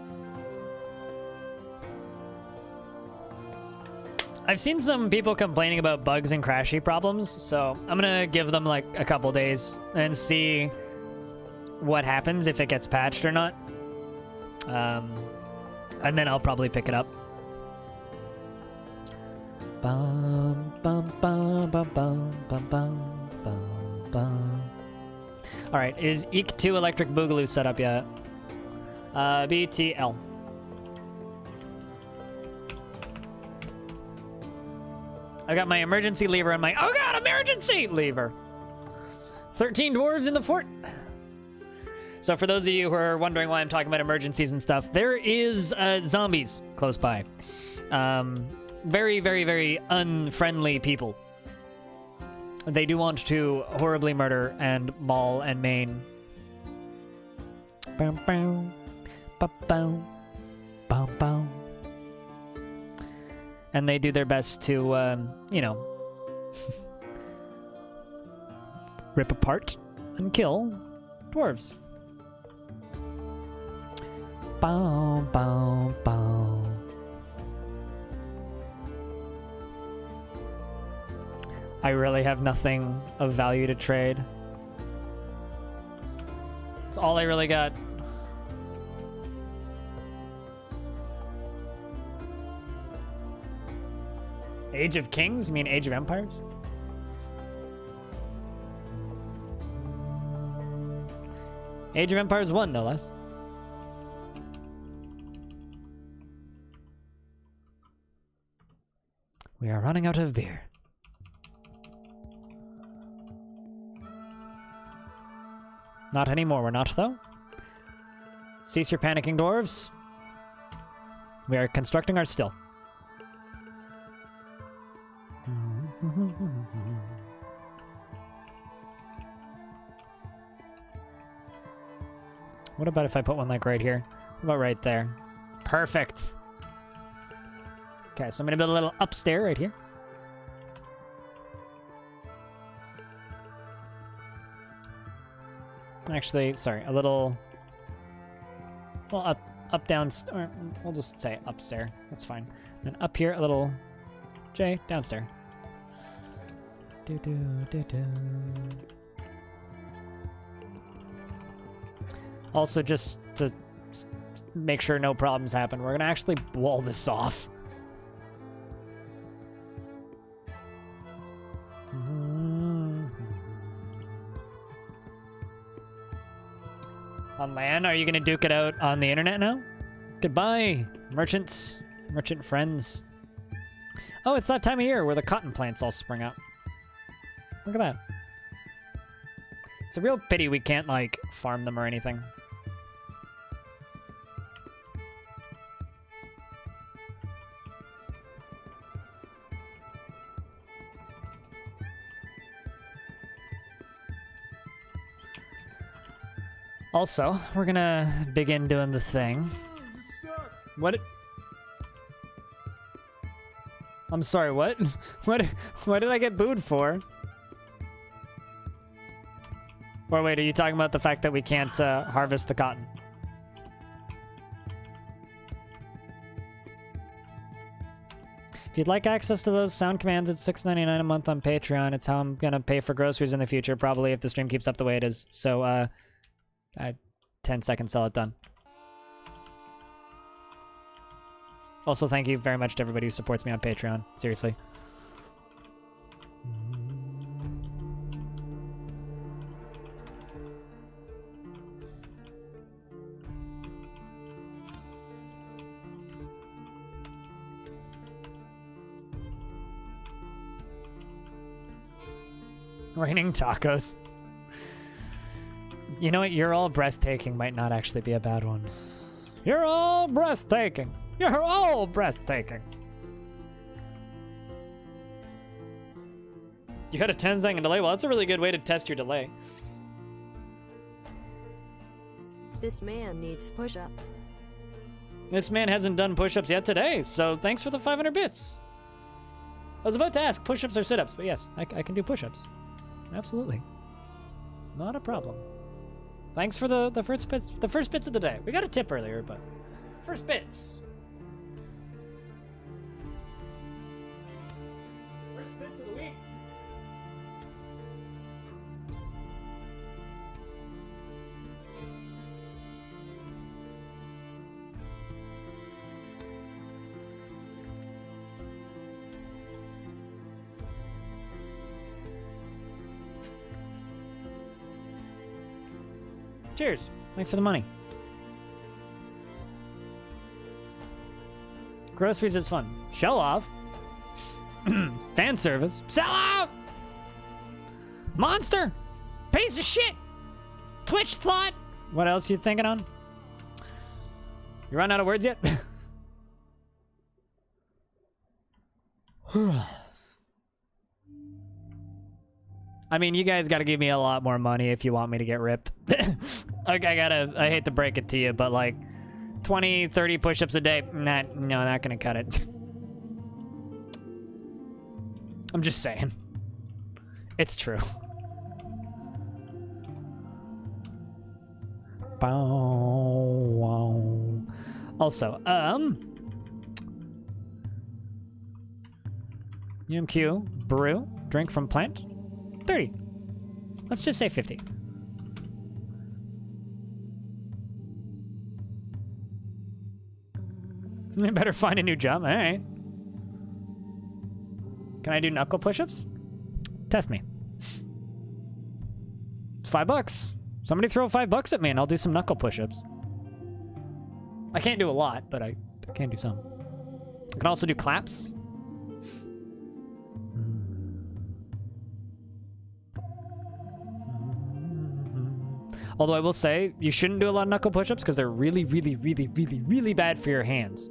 I've seen some people complaining about bugs and crashy problems, so I'm gonna give them like a couple days and see what happens if it gets patched or not. And then I'll probably pick it up. Bum, bum, bum, bum, bum, bum, bum, bum, bum. All right, is Eek2 Electric Boogaloo set up yet? BTL. I got my emergency lever and my, oh god, emergency lever. 13 dwarves in the fort. So for those of you who are wondering why I'm talking about emergencies and stuff, there is zombies close by. Very, very, very unfriendly people. They do want to horribly murder and maul and maim. Bow, bow, bow, bow, bow, bow. And they do their best to, you know, rip apart and kill dwarves. Bow, bow, bow. I really have nothing of value to trade. That's all I really got. Age of Kings? You mean Age of Empires? Age of Empires 1, no less. We are running out of beer. Not anymore, we're not, though. Cease your panicking, dwarves. We are constructing our still. What about if I put one like right here? What about right there? Perfect. Okay, so I'm gonna build a little upstairs right here. Actually, sorry, a little... Well, up, down... Or we'll just say upstairs. That's fine. Then up here, a little... J, downstairs. Also, just to make sure no problems happen, we're gonna actually wall this off. On land, are you gonna duke it out on the internet now? Goodbye, merchants, merchant friends. Oh, it's that time of year where the cotton plants all spring up. Look at that. It's a real pity we can't, like, farm them or anything. Also, we're gonna begin doing the thing. What? I'm sorry, what? What did I get booed for? Or wait, are you talking about the fact that we can't harvest the cotton? If you'd like access to those sound commands, it's $6.99 a month on Patreon. It's how I'm gonna pay for groceries in the future, probably if the stream keeps up the way it is. So, 10 seconds till it's done. Also, thank you very much to everybody who supports me on Patreon. Seriously. Raining tacos. You know what? You're all breathtaking might not actually be a bad one. You're all breathtaking. You're all breathtaking. You got a 10-second delay? Well, that's a really good way to test your delay. This man needs push-ups. This man hasn't done push-ups yet today, so thanks for the 500 bits. I was about to ask push-ups or sit-ups, but yes, I can do push-ups. Absolutely. Not a problem. Thanks for the first bits of the day. We got a tip earlier, but first bits. First bits of the week. Cheers. Thanks for the money. Groceries is fun. Show off. Fan service. Sell out! Monster! Piece of shit! Twitch thought! What else you thinking on? You run out of words yet? I mean, you guys gotta give me a lot more money if you want me to get ripped. I hate to break it to you, but like 20, 30 push-ups a day, no, not gonna cut it. I'm just saying. It's true. Also, UMQ, brew, drink from plant, 30. Let's just say 50. I better find a new job. All right. Can I do knuckle push-ups? Test me. It's $5. Somebody throw $5 at me and I'll do some knuckle push-ups. I can't do a lot, but I can do some. I can also do claps. Although I will say, you shouldn't do a lot of knuckle push-ups because they're really, really, really, really, really bad for your hands.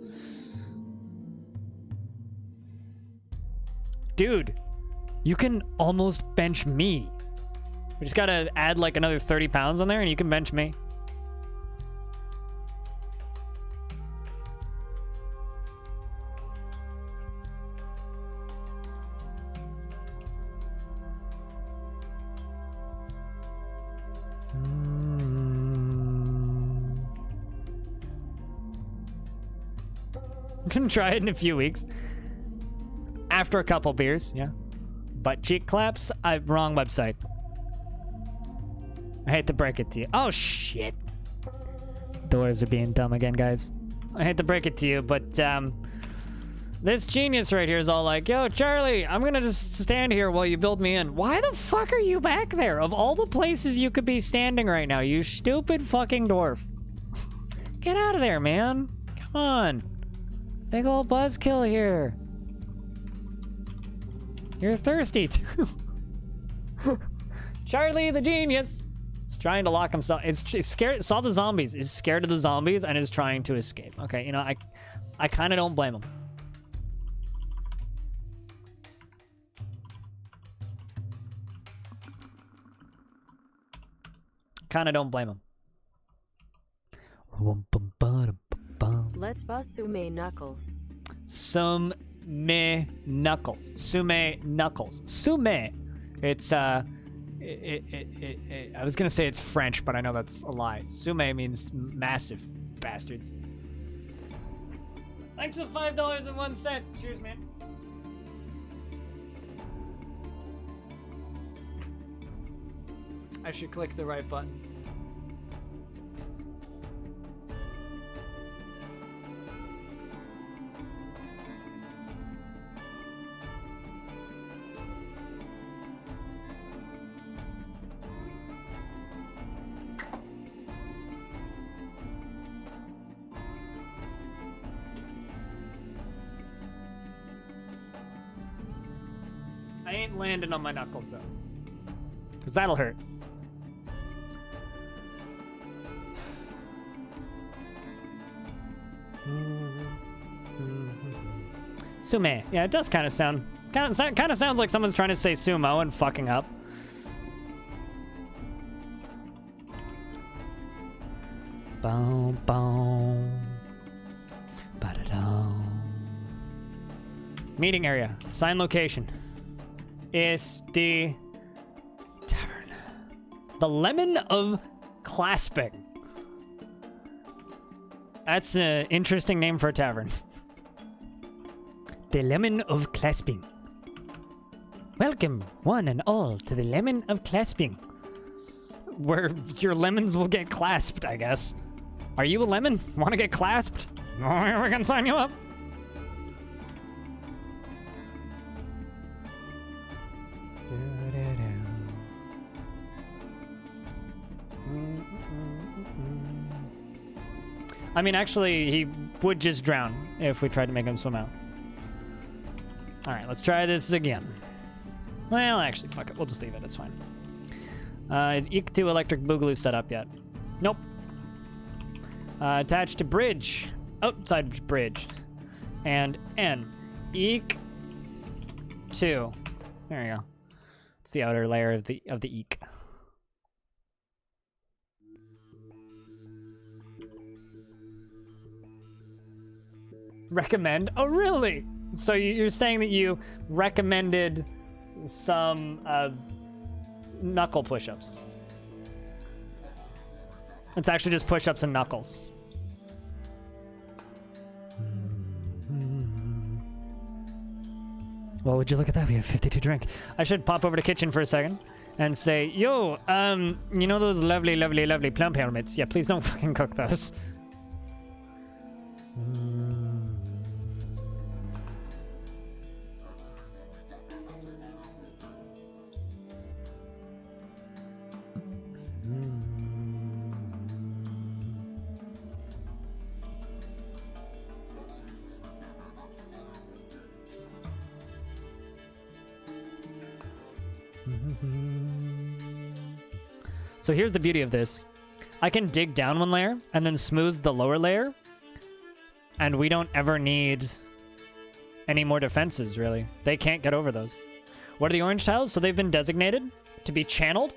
Dude, you can almost bench me. We just gotta add like another 30 pounds on there and you can bench me. I'm gonna try it in a few weeks. After a couple beers, yeah. Butt cheek claps? Wrong website. I hate to break it to you. Oh, shit. Dwarves are being dumb again, guys. I hate to break it to you, but this genius right here is all like, yo, Charlie, I'm gonna just stand here while you build me in. Why the fuck are you back there? Of all the places you could be standing right now, you stupid fucking dwarf. Get out of there, man. Come on. Big old buzzkill here. You're thirsty too. Charlie the genius is trying to lock himself. It's scared. Saw the zombies. Is scared of the zombies and is trying to escape. Okay, you know, I kind of don't blame him. Kind of don't blame him. Let's bust Sume Knuckles. Sume Knuckles. Sume Knuckles. Sume. It's I was gonna say it's French, but I know that's a lie. Sume means massive, bastards. Thanks for $5.01. Cheers, man. I should click the right button. I ain't landing on my knuckles though. Because that'll hurt. Sume. Yeah, it does kind of sound... Kind of sounds like someone's trying to say sumo and fucking up. Boom, boom. Ba-da-dum. Meeting area. Sign location. Is the tavern. The Lemon of Clasping. That's an interesting name for a tavern. The Lemon of Clasping. Welcome, one and all, to the Lemon of Clasping. Where your lemons will get clasped, I guess. Are you a lemon? Want to get clasped? Oh, we can sign you up. I mean, actually, he would just drown if we tried to make him swim out. All right, let's try this again. Well, actually, fuck it. We'll just leave it. It's fine. Is Eek2 electric boogaloo set up yet? Nope. Attached to bridge. Outside bridge. And N. Eek2. There you go. It's the outer layer of the Eek. Recommend? Oh, really? So you're saying that you recommended some knuckle push-ups? It's actually just push-ups and knuckles. Well, would you look at that? We have 52 drink. I should pop over to kitchen for a second and say, yo, you know those lovely, lovely, lovely plump helmets? Yeah, please don't fucking cook those. So here's the beauty of this. I can dig down one layer and then smooth the lower layer, and we don't ever need any more defenses, really. They can't get over those. What are the orange tiles? So they've been designated to be channeled.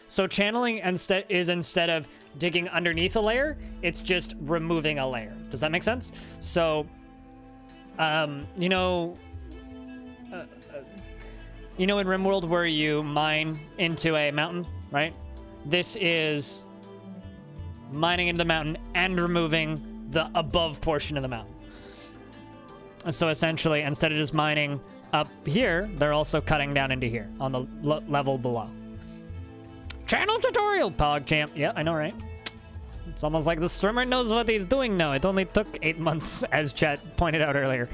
So channeling is instead of digging underneath a layer, it's just removing a layer. Does that make sense? So, you know in RimWorld where you mine into a mountain, right? This is mining into the mountain and removing the above portion of the mountain. So essentially, instead of just mining up here, they're also cutting down into here on the level below. Channel tutorial, PogChamp. Yeah, I know, right? It's almost like the streamer knows what he's doing now. It only took 8 months, as chat pointed out earlier.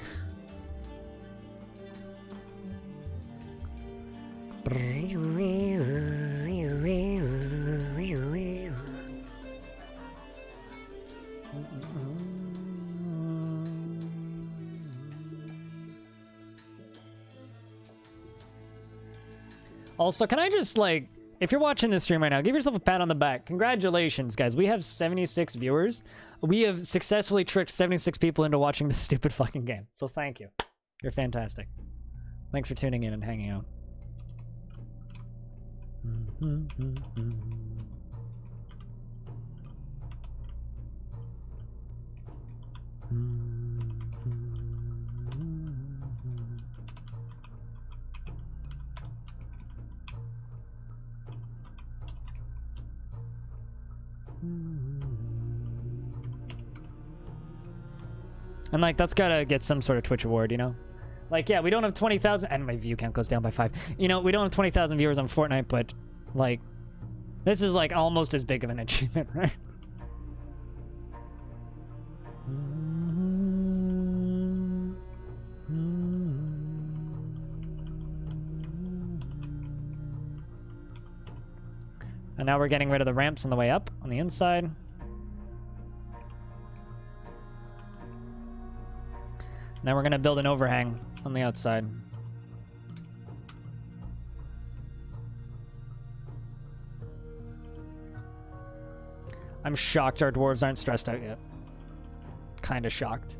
Also, can I just, like, if you're watching this stream right now, give yourself a pat on the back. Congratulations, guys. We have 76 viewers. We have successfully tricked 76 people into watching this stupid fucking game. So thank you. You're fantastic. Thanks for tuning in and hanging out. And, like, that's gotta get some sort of Twitch award, you know? Like, yeah, we don't have 20,000, and my view count goes down by 5. You know, we don't have 20,000 viewers on Fortnite, but, like, this is, like, almost as big of an achievement, right? And now we're getting rid of the ramps on the way up on the inside. Now we're going to build an overhang on the outside. I'm shocked our dwarves aren't stressed out yet. Kind of shocked.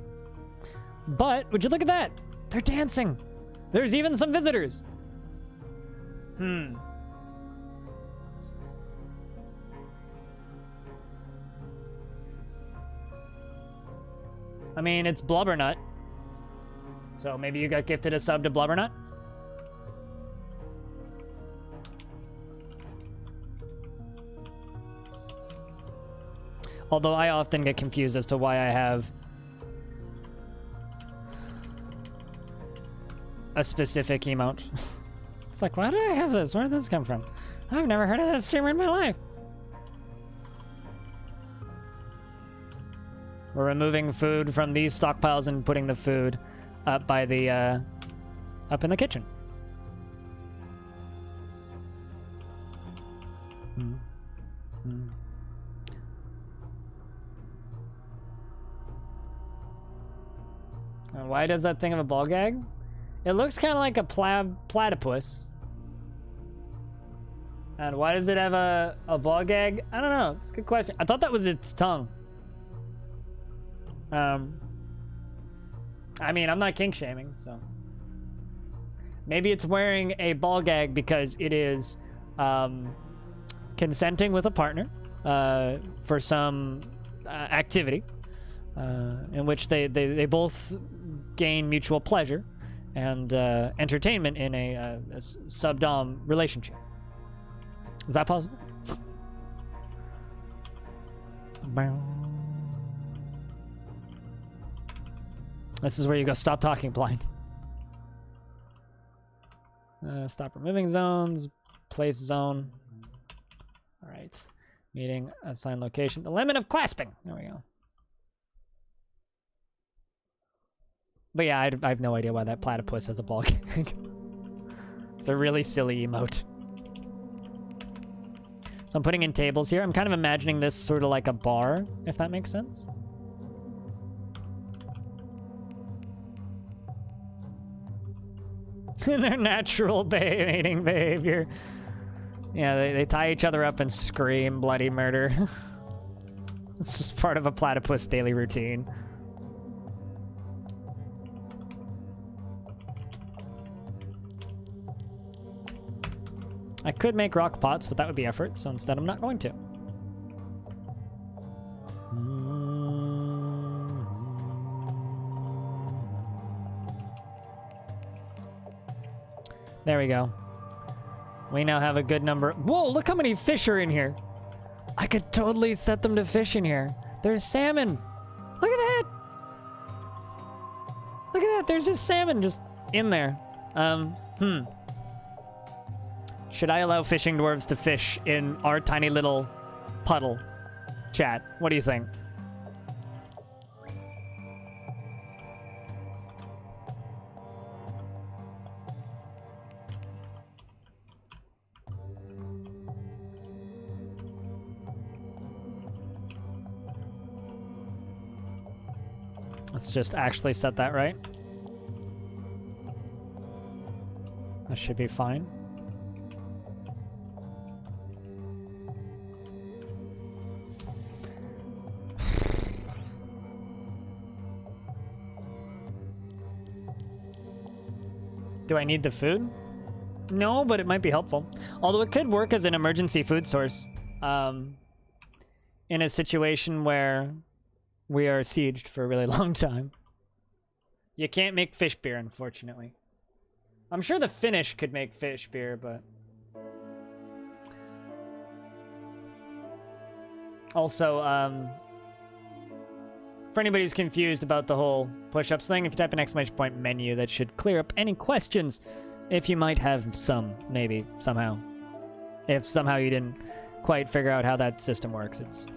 But, would you look at that? They're dancing. There's even some visitors. I mean, it's Blubbernut. So maybe you got gifted a sub to Blubbernut? Although I often get confused as to why I have a specific emote. It's like, why do I have this? Where did this come from? I've never heard of this streamer in my life. We're removing food from these stockpiles and putting the food up by the, up in the kitchen. And why does that thing have a ball gag? It looks kind of like a platypus. And why does it have a ball gag? I don't know. It's a good question. I thought that was its tongue. I mean, I'm not kink shaming, so. Maybe it's wearing a ball gag because it is consenting with a partner for some activity in which they both gain mutual pleasure and entertainment in a sub-dom relationship. Is that possible? This is where you go, stop talking, blind. Stop removing zones, place zone. All right, meeting, assign location. The limit of clasping, there we go. But yeah, I have no idea why that platypus has a ball gag. It's a really silly emote. So I'm putting in tables here. I'm kind of imagining this sort of like a bar, if that makes sense. Their natural mating behavior. Yeah, they tie each other up and scream bloody murder. It's just part of a platypus daily routine. I could make rock pots, but that would be effort, so instead I'm not going to. There we go. We now have a good number. Whoa, look how many fish are in here. I could totally set them to fish in here. There's salmon. Look at that. Look at that. There's just salmon just in there. Should I allow fishing dwarves to fish in our tiny little puddle? Chat, what do you think? Let's just actually set that right. That should be fine. Do I need the food? No, but it might be helpful. Although it could work as an emergency food source. In a situation where we are sieged for a really long time. You can't make fish beer, unfortunately. I'm sure the Finnish could make fish beer, but... Also, for anybody who's confused about the whole push-ups thing, if you type an exclamation point menu, that should clear up any questions, if you might have some, maybe, somehow. If somehow you didn't quite figure out how that system works, it's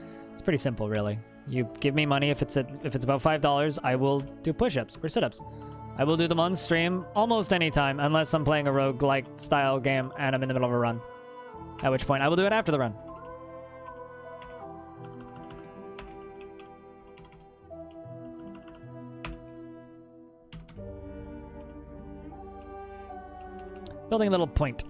pretty simple, really. You give me money if it's about $5, I will do push-ups or sit-ups. I will do them on stream almost any time, unless I'm playing a roguelike style game and I'm in the middle of a run. At which point I will do it after the run. Building a little point.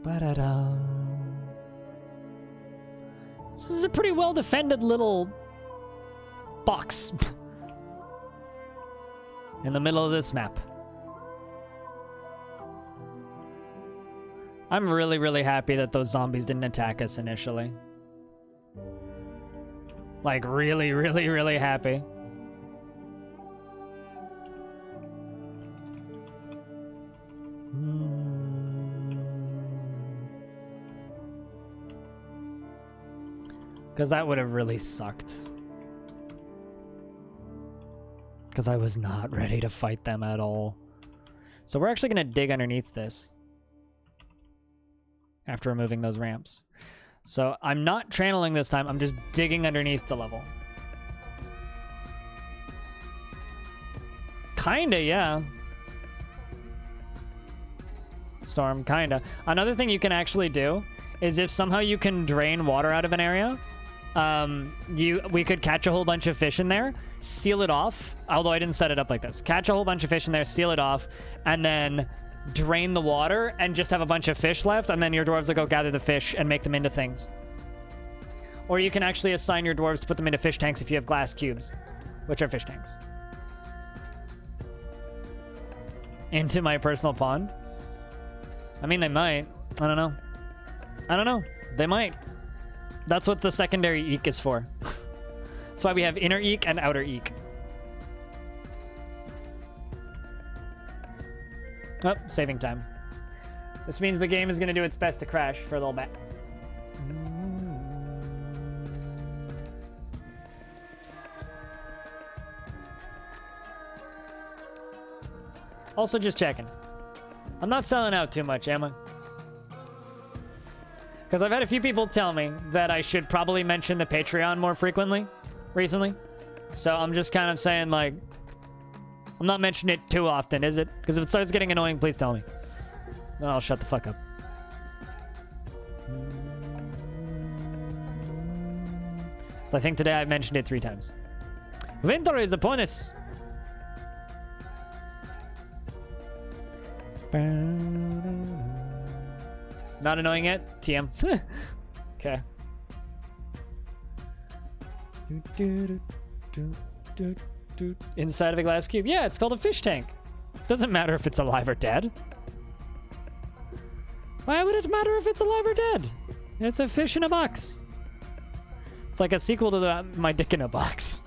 Ba-da-da. This is a pretty well-defended little box in the middle of this map. I'm really, really happy that those zombies didn't attack us initially. Like, really, really, really happy. Because that would have really sucked. Because I was not ready to fight them at all. So we're actually going to dig underneath this after removing those ramps. So I'm not channeling this time. I'm just digging underneath the level. Kinda, yeah. Storm, kinda. Another thing you can actually do is if somehow you can drain water out of an area, we could catch a whole bunch of fish in there, seal it off, although I didn't set it up like this. Catch a whole bunch of fish in there, seal it off, and then drain the water and just have a bunch of fish left, and then your dwarves will go gather the fish and make them into things. Or you can actually assign your dwarves to put them into fish tanks if you have glass cubes, which are fish tanks. Into my personal pond? I mean, they might. I don't know. I don't know. They might. That's what the secondary eek is for. That's why we have inner eek and outer eek. Oh, saving time. This means the game is going to do its best to crash for a little bit. Also, just checking. I'm not selling out too much, am I? Because I've had a few people tell me that I should probably mention the Patreon more frequently recently. So I'm just kind of saying, like, I'm not mentioning it too often, is it? Because if it starts getting annoying, please tell me. Then I'll shut the fuck up. So I think today I've mentioned it 3 times. Winter is upon us. Not annoying yet? TM. Okay. Inside of a glass cube. Yeah, it's called a fish tank. Doesn't matter if it's alive or dead. Why would it matter if it's alive or dead? It's a fish in a box. It's like a sequel to My Dick in a Box.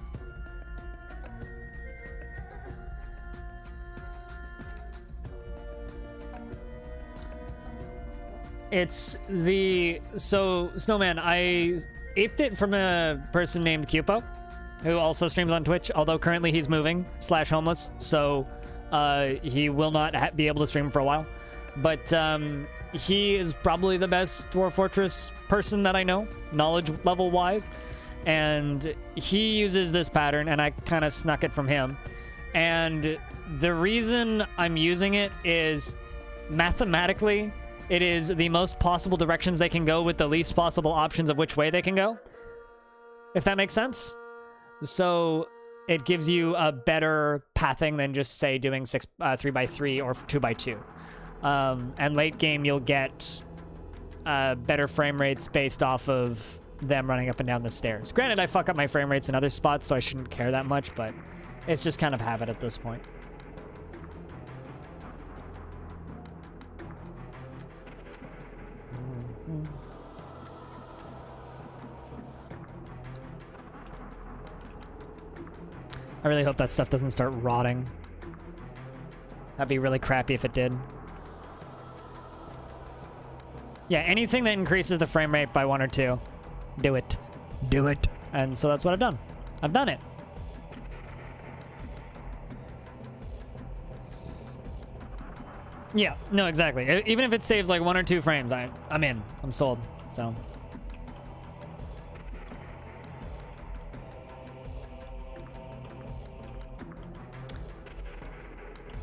It's the... So, Snowman, I aped it from a person named Cupo, who also streams on Twitch, although currently he's moving / homeless, so he will not be able to stream for a while. But he is probably the best Dwarf Fortress person that I know, knowledge level wise. And he uses this pattern, and I kind of snuck it from him. And the reason I'm using it is mathematically, it is the most possible directions they can go with the least possible options of which way they can go. If that makes sense. So it gives you a better pathing than just, say, doing 3x3 or 2x2. And late game, you'll get better frame rates based off of them running up and down the stairs. Granted, I fuck up my frame rates in other spots, so I shouldn't care that much, but it's just kind of habit at this point. I really hope that stuff doesn't start rotting. That'd be really crappy if it did. Yeah, anything that increases the frame rate by 1 or 2, do it. Do it. And so that's what I've done. I've done it. Yeah, no, exactly. Even if it saves like 1 or 2 frames, I'm in. I'm sold. So...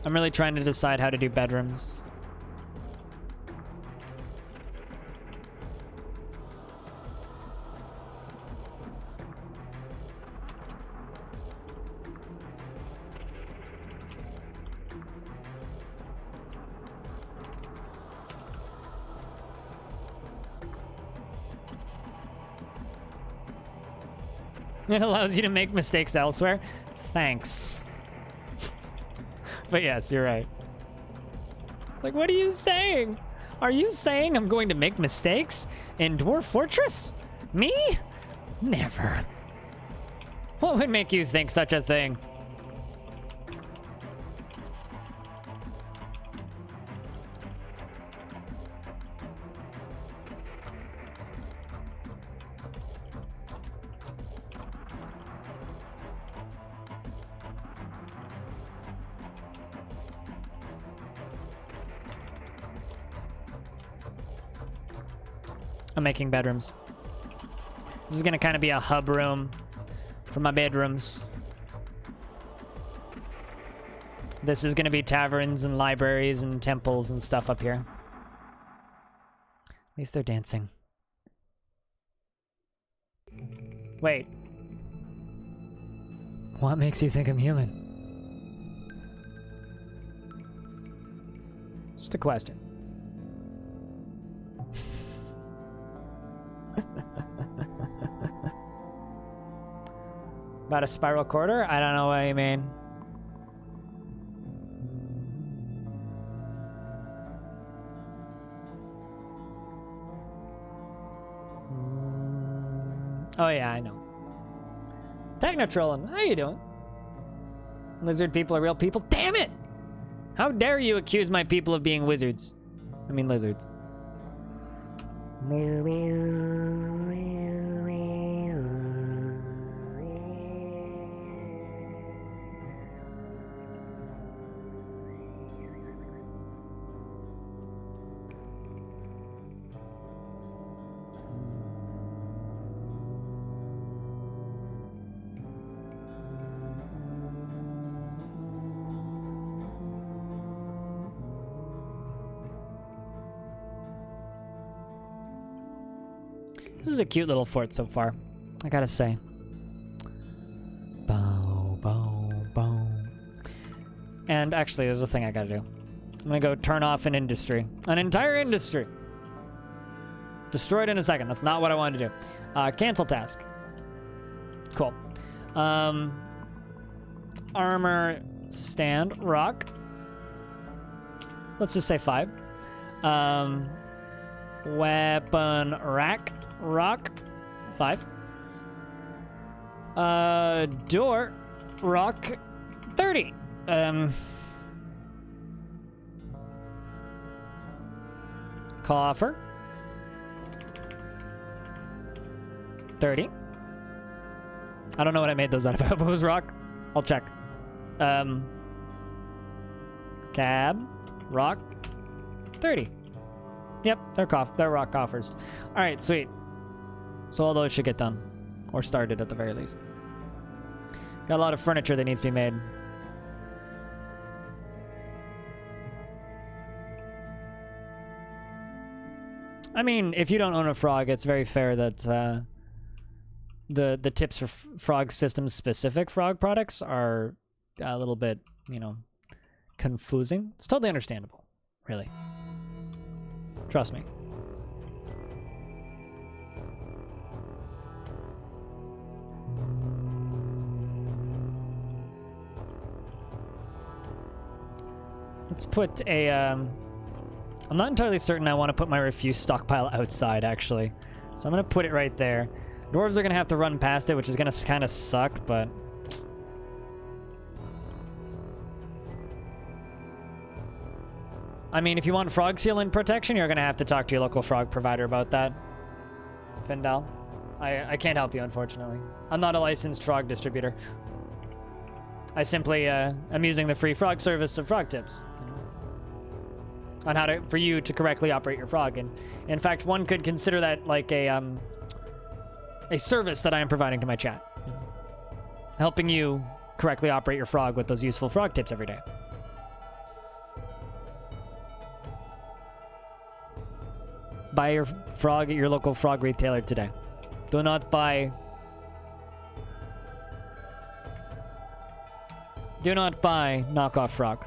I'm really trying to decide how to do bedrooms. It allows you to make mistakes elsewhere. Thanks. But yes, you're right. It's like, what are you saying? Are you saying I'm going to make mistakes in Dwarf Fortress? Me? Never. What would make you think such a thing? I'm making bedrooms. This is gonna kind of be a hub room for my bedrooms. This is gonna be taverns and libraries and temples and stuff up here. At least they're dancing. Wait. What makes you think I'm human? Just a question. About a spiral corridor? I don't know what you mean. Oh yeah, I know. Technotrolling, how you doing? Lizard people are real people? Damn it! How dare you accuse my people of being wizards? I mean lizards. This is a cute little fort so far, I gotta say. Bow, bow, bow. And actually, there's a thing I gotta do. I'm gonna go turn off an industry. An entire industry! Destroyed in a second. That's not what I wanted to do. Cancel task. Cool. Armor stand. Rock. Let's just say 5. Weapon rack. Rock. 5. Door. Rock. 30. Coffer. 30. I don't know what I made those out of. I hope it was rock. I'll check. Cab. Rock. 30. Yep, they're rock coffers. All right, sweet. So all those should get done. Or started at the very least. Got a lot of furniture that needs to be made. I mean, if you don't own a frog, it's very fair that the tips for frog system specific frog products are a little bit, you know, confusing. It's totally understandable, really. Trust me. Let's put a, I'm not entirely certain I want to put my refuse stockpile outside, actually. So I'm going to put it right there. Dwarves are going to have to run past it, which is going to kind of suck, but... I mean, if you want frog sealant protection, you're going to have to talk to your local frog provider about that. Findal. I can't help you, unfortunately. I'm not a licensed frog distributor. I simply am using the free frog service of Frog Tips on how to, for you to correctly operate your frog. And in fact, one could consider that like a service that I am providing to my chat, helping you correctly operate your frog with those useful frog tips every day. Buy your frog at your local frog retailer today. Do not buy knockoff frog.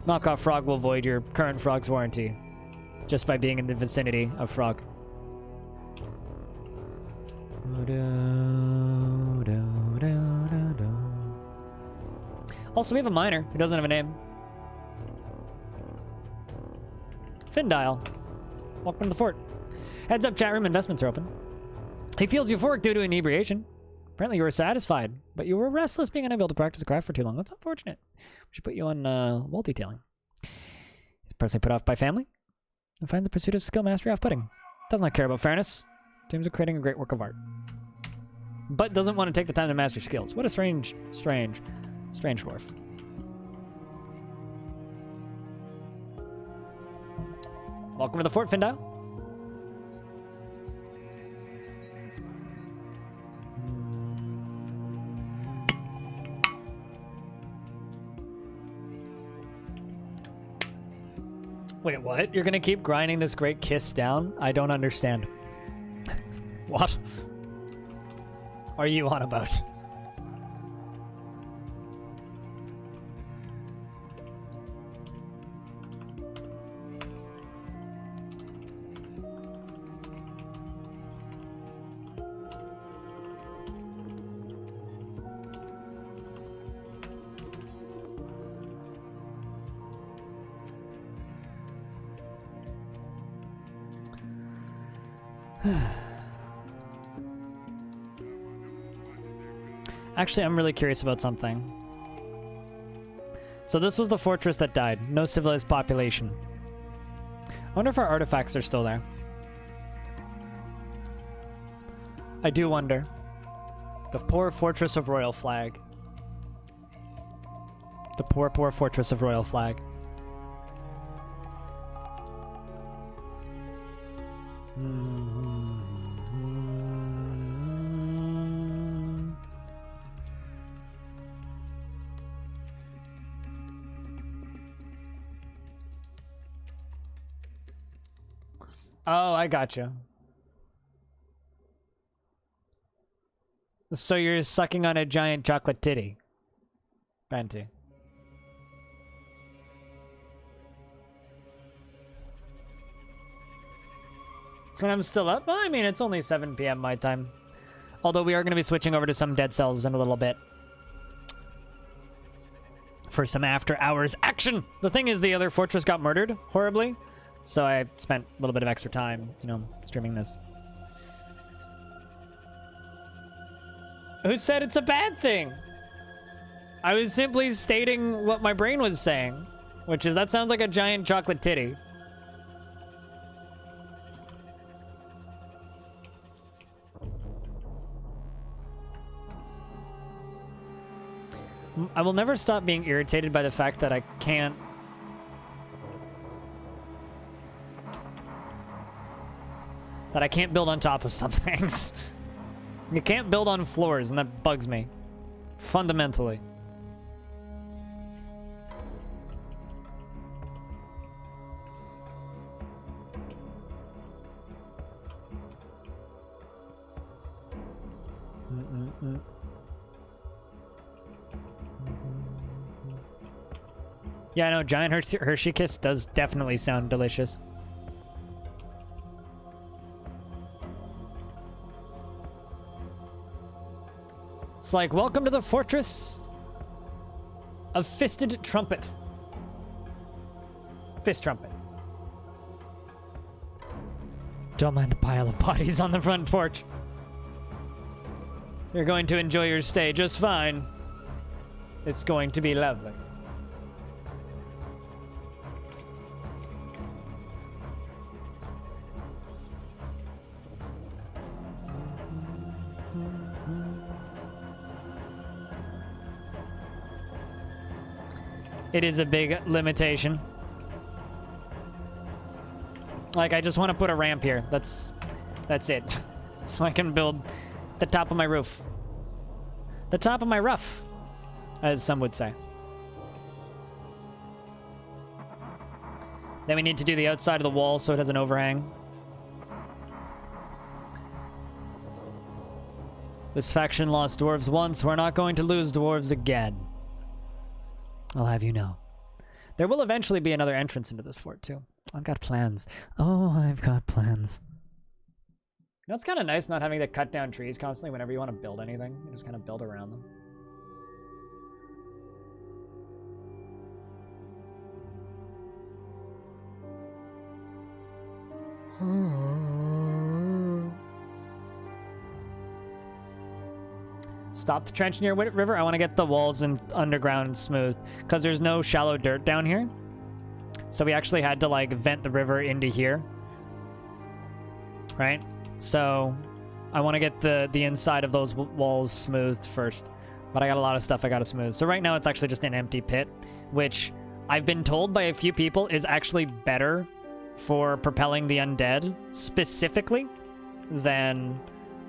Knockoff frog will void your current frog's warranty just by being in the vicinity of frog. Also, we have a miner who doesn't have a name. Findial. Welcome to the fort. Heads up, chat room. Investments are open. He feels euphoric due to inebriation. Apparently you were satisfied, but you were restless being unable to practice the craft for too long. That's unfortunate. We should put you on wool detailing. He's personally put off by family and finds the pursuit of skill mastery off-putting. Does not care about fairness. Dreams of creating a great work of art. But doesn't want to take the time to master skills. What a strange dwarf. Welcome to the fort, Findile. Wait, what? You're gonna keep grinding this great kiss down? I don't understand. What are you on about? Actually, I'm really curious about something. So this was the fortress that died. No civilized population. I wonder if our artifacts are still there. I do wonder. The poor fortress of Royal Flag. The poor, poor fortress of Royal Flag. Oh, I gotcha. So you're sucking on a giant chocolate titty. Banty. And I'm still up? Well, I mean, it's only 7 p.m. my time. Although we are going to be switching over to some Dead Cells in a little bit. For some after-hours action! The thing is, the other fortress got murdered horribly. So I spent a little bit of extra time, you know, streaming this. Who said it's a bad thing? I was simply stating what my brain was saying, which is that sounds like a giant chocolate titty. I will never stop being irritated by the fact that I can't build on top of some things. You can't build on floors, and that bugs me. Fundamentally. Yeah, I know, Giant Hershey Kiss does definitely sound delicious. It's like, welcome to the fortress of Fisted Trumpet. Fist Trumpet. Don't mind the pile of bodies on the front porch. You're going to enjoy your stay just fine. It's going to be lovely. It is a big limitation. Like, I just want to put a ramp here. That's it. So I can build the top of my roof. The top of my roof, as some would say. Then we need to do the outside of the wall so it has an overhang. This faction lost dwarves once. We're not going to lose dwarves again. I'll have you know. There will eventually be another entrance into this fort, too. I've got plans. Oh, I've got plans. You know, it's kind of nice not having to cut down trees constantly whenever you want to build anything. You just kind of build around them. Stop the trench near Whit River. I want to get the walls and underground smooth because there's no shallow dirt down here. So we actually had to like vent the river into here. Right? So I want to get the inside of those walls smoothed first. But I got a lot of stuff I got to smooth. So right now it's actually just an empty pit, which I've been told by a few people is actually better for propelling the undead specifically than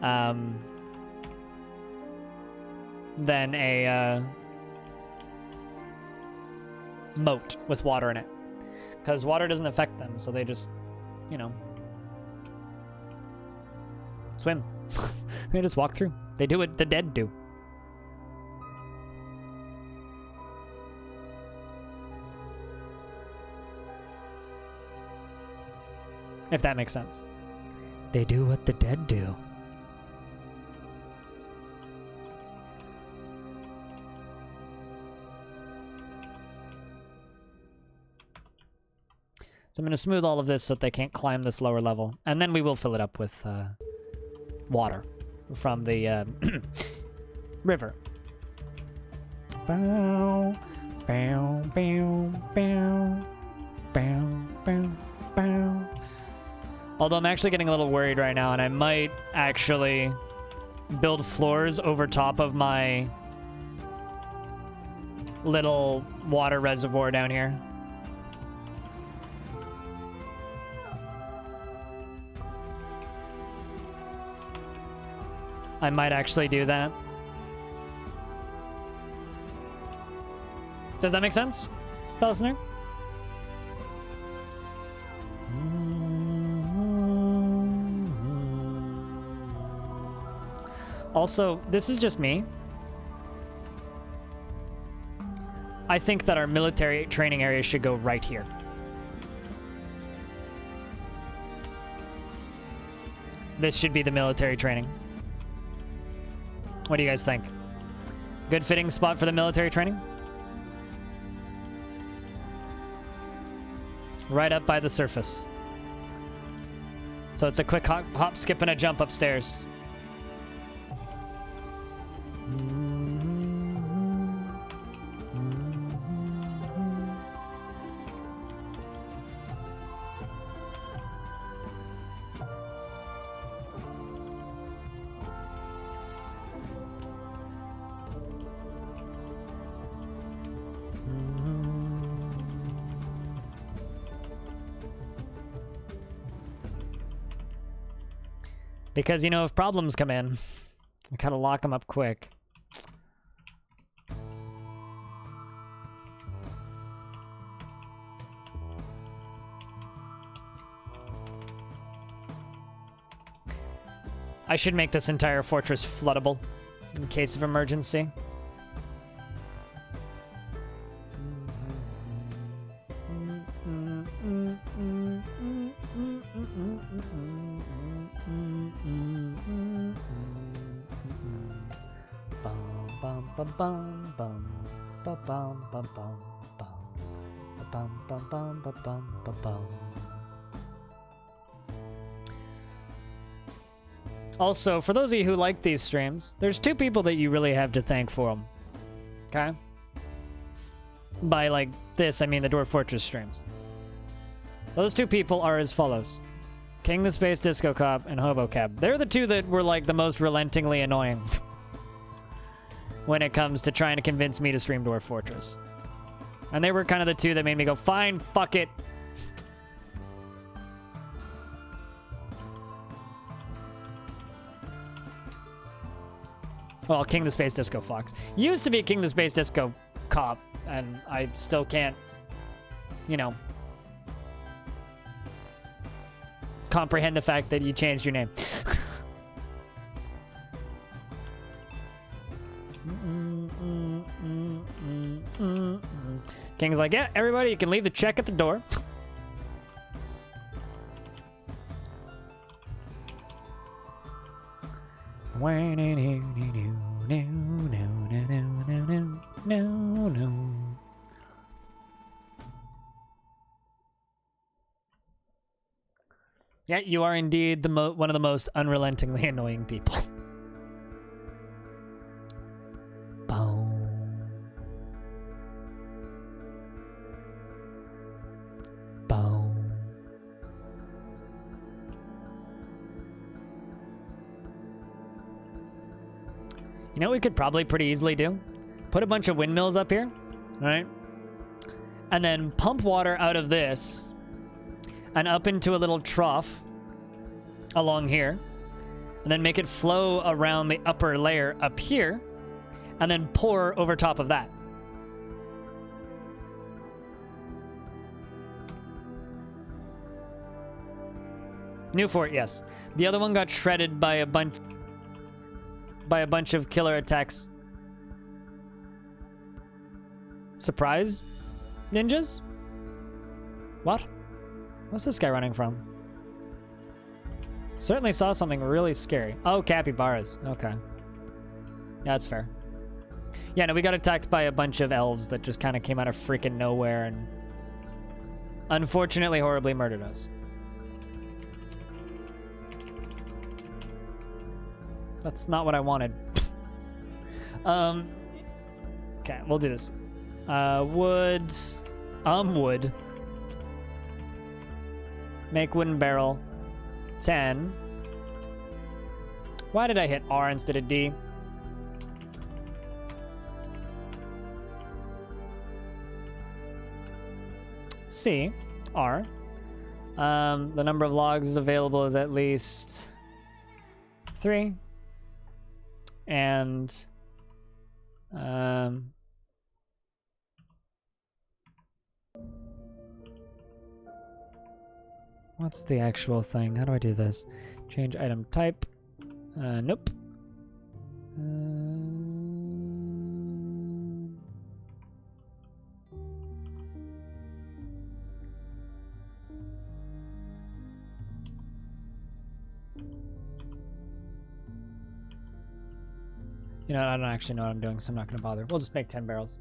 a moat with water in it. Because water doesn't affect them, so they just, you know, swim. They just walk through. They do what the dead do. If that makes sense. They do what the dead do. So I'm going to smooth all of this so that they can't climb this lower level. And then we will fill it up with water from the river. Bow, bow, bow, bow, bow, bow, bow. Although I'm actually getting a little worried right now, and I might actually build floors over top of my little water reservoir down here. I might actually do that. Does that make sense, listener? Also, this is just me. I think that our military training area should go right here. This should be the military training. What do you guys think? Good fitting spot for the military training? Right up by the surface. So it's a quick hop, skip, and a jump upstairs. Because, you know, if problems come in, we gotta lock them up quick. I should make this entire fortress floodable in case of emergency. Also, for those of you who like these streams, there's two people that you really have to thank for them. Okay? By, like, this, I mean the Dwarf Fortress streams. Those two people are as follows. King the Space Disco Cop and Hobo Cab. They're the two that were, like, the most relentingly annoying when it comes to trying to convince me to stream Dwarf Fortress. And they were kind of the two that made me go, fine, fuck it. Well, King the Space Disco Fox. Used to be King the Space Disco Cop, and I still can't, you know, comprehend the fact that you changed your name. King's like, yeah, everybody, you can leave the check at the door. No. Yeah, you are indeed one of the most unrelentingly annoying people. Boom. Boom. You know what we could probably pretty easily do? Put a bunch of windmills up here, right? And then pump water out of this and up into a little trough along here. And then make it flow around the upper layer up here. And then pour over top of that. New fort, yes. The other one got shredded by a bunch of killer attacks. Surprise ninjas? What? What's this guy running from? Certainly saw something really scary. Oh, capybaras. Okay. Yeah, that's fair. Yeah, no, we got attacked by a bunch of elves that just kind of came out of freaking nowhere and unfortunately horribly murdered us. That's not what I wanted. Okay, we'll do this. Wood. Wood. Make wooden barrel. 10. Why did I hit R instead of D? C. R. The number of logs available is at least 3. And what's the actual thing? How do I do this? Change item type. Nope. You know, I don't actually know what I'm doing, so I'm not going to bother. We'll just make 10 barrels.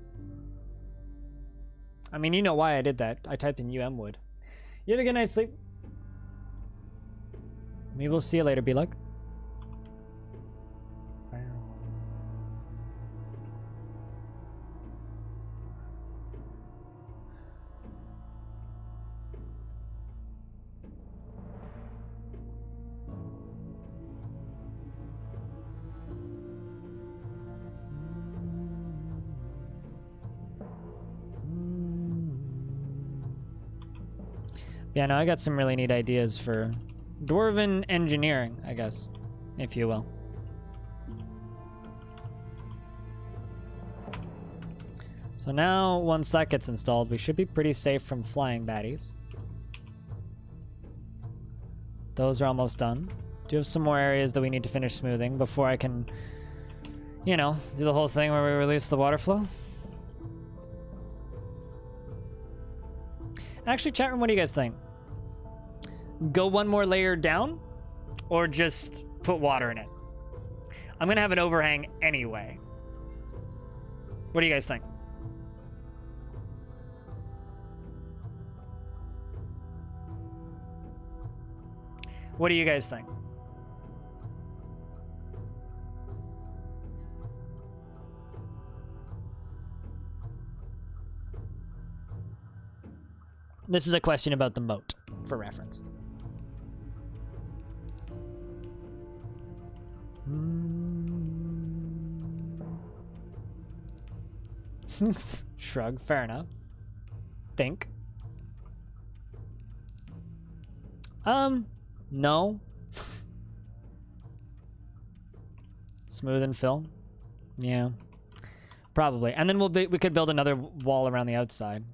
I mean, you know why I did that. I typed in UM wood. You have a good night's sleep. Maybe we'll see you later, B-Luck. Yeah, no, I got some really neat ideas for dwarven engineering, I guess, if you will. So now, once that gets installed, we should be pretty safe from flying baddies. Those are almost done. Do have some more areas that we need to finish smoothing before I can, you know, do the whole thing where we release the water flow. Actually, chat room, what do you guys think? Go one more layer down, or just put water in it? I'm gonna have an overhang anyway. What do you guys think? What do you guys think? This is a question about the moat, for reference. Shrug, fair enough. Think. No. Smooth and fill? Yeah. Probably. And then we could build another wall around the outside.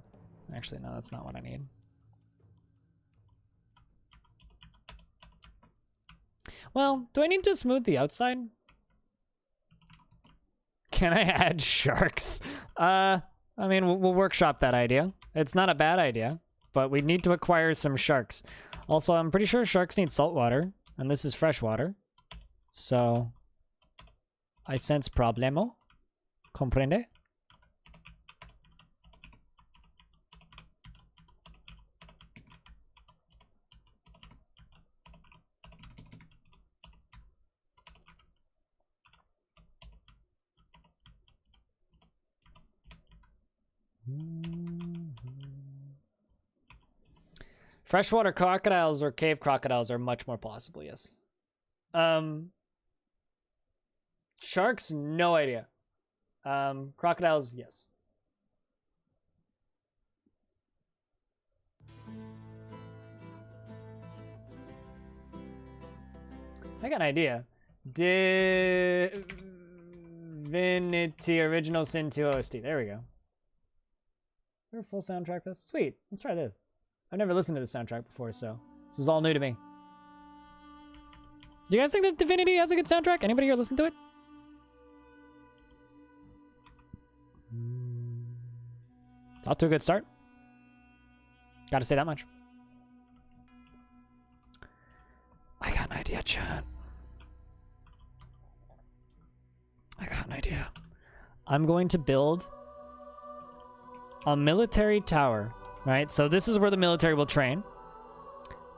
Actually, no, that's not what I need. Well, do I need to smooth the outside? Can I add sharks? I mean, we'll workshop that idea. It's not a bad idea, but we need to acquire some sharks. Also, I'm pretty sure sharks need salt water, and this is fresh water. So, I sense problemo. Comprende? Freshwater crocodiles or cave crocodiles are much more possible, yes. Sharks, no idea. Crocodiles, yes. I got an idea. Divinity Original Sin 2 OST. There we go. Is there a full soundtrack for this? Sweet. Let's try this. I've never listened to this soundtrack before, so this is all new to me. Do you guys think that Divinity has a good soundtrack? Anybody here listen to it? It's off to a good start. Gotta say that much. I got an idea, chat. I got an idea. I'm going to build a military tower, right? So this is where the military will train.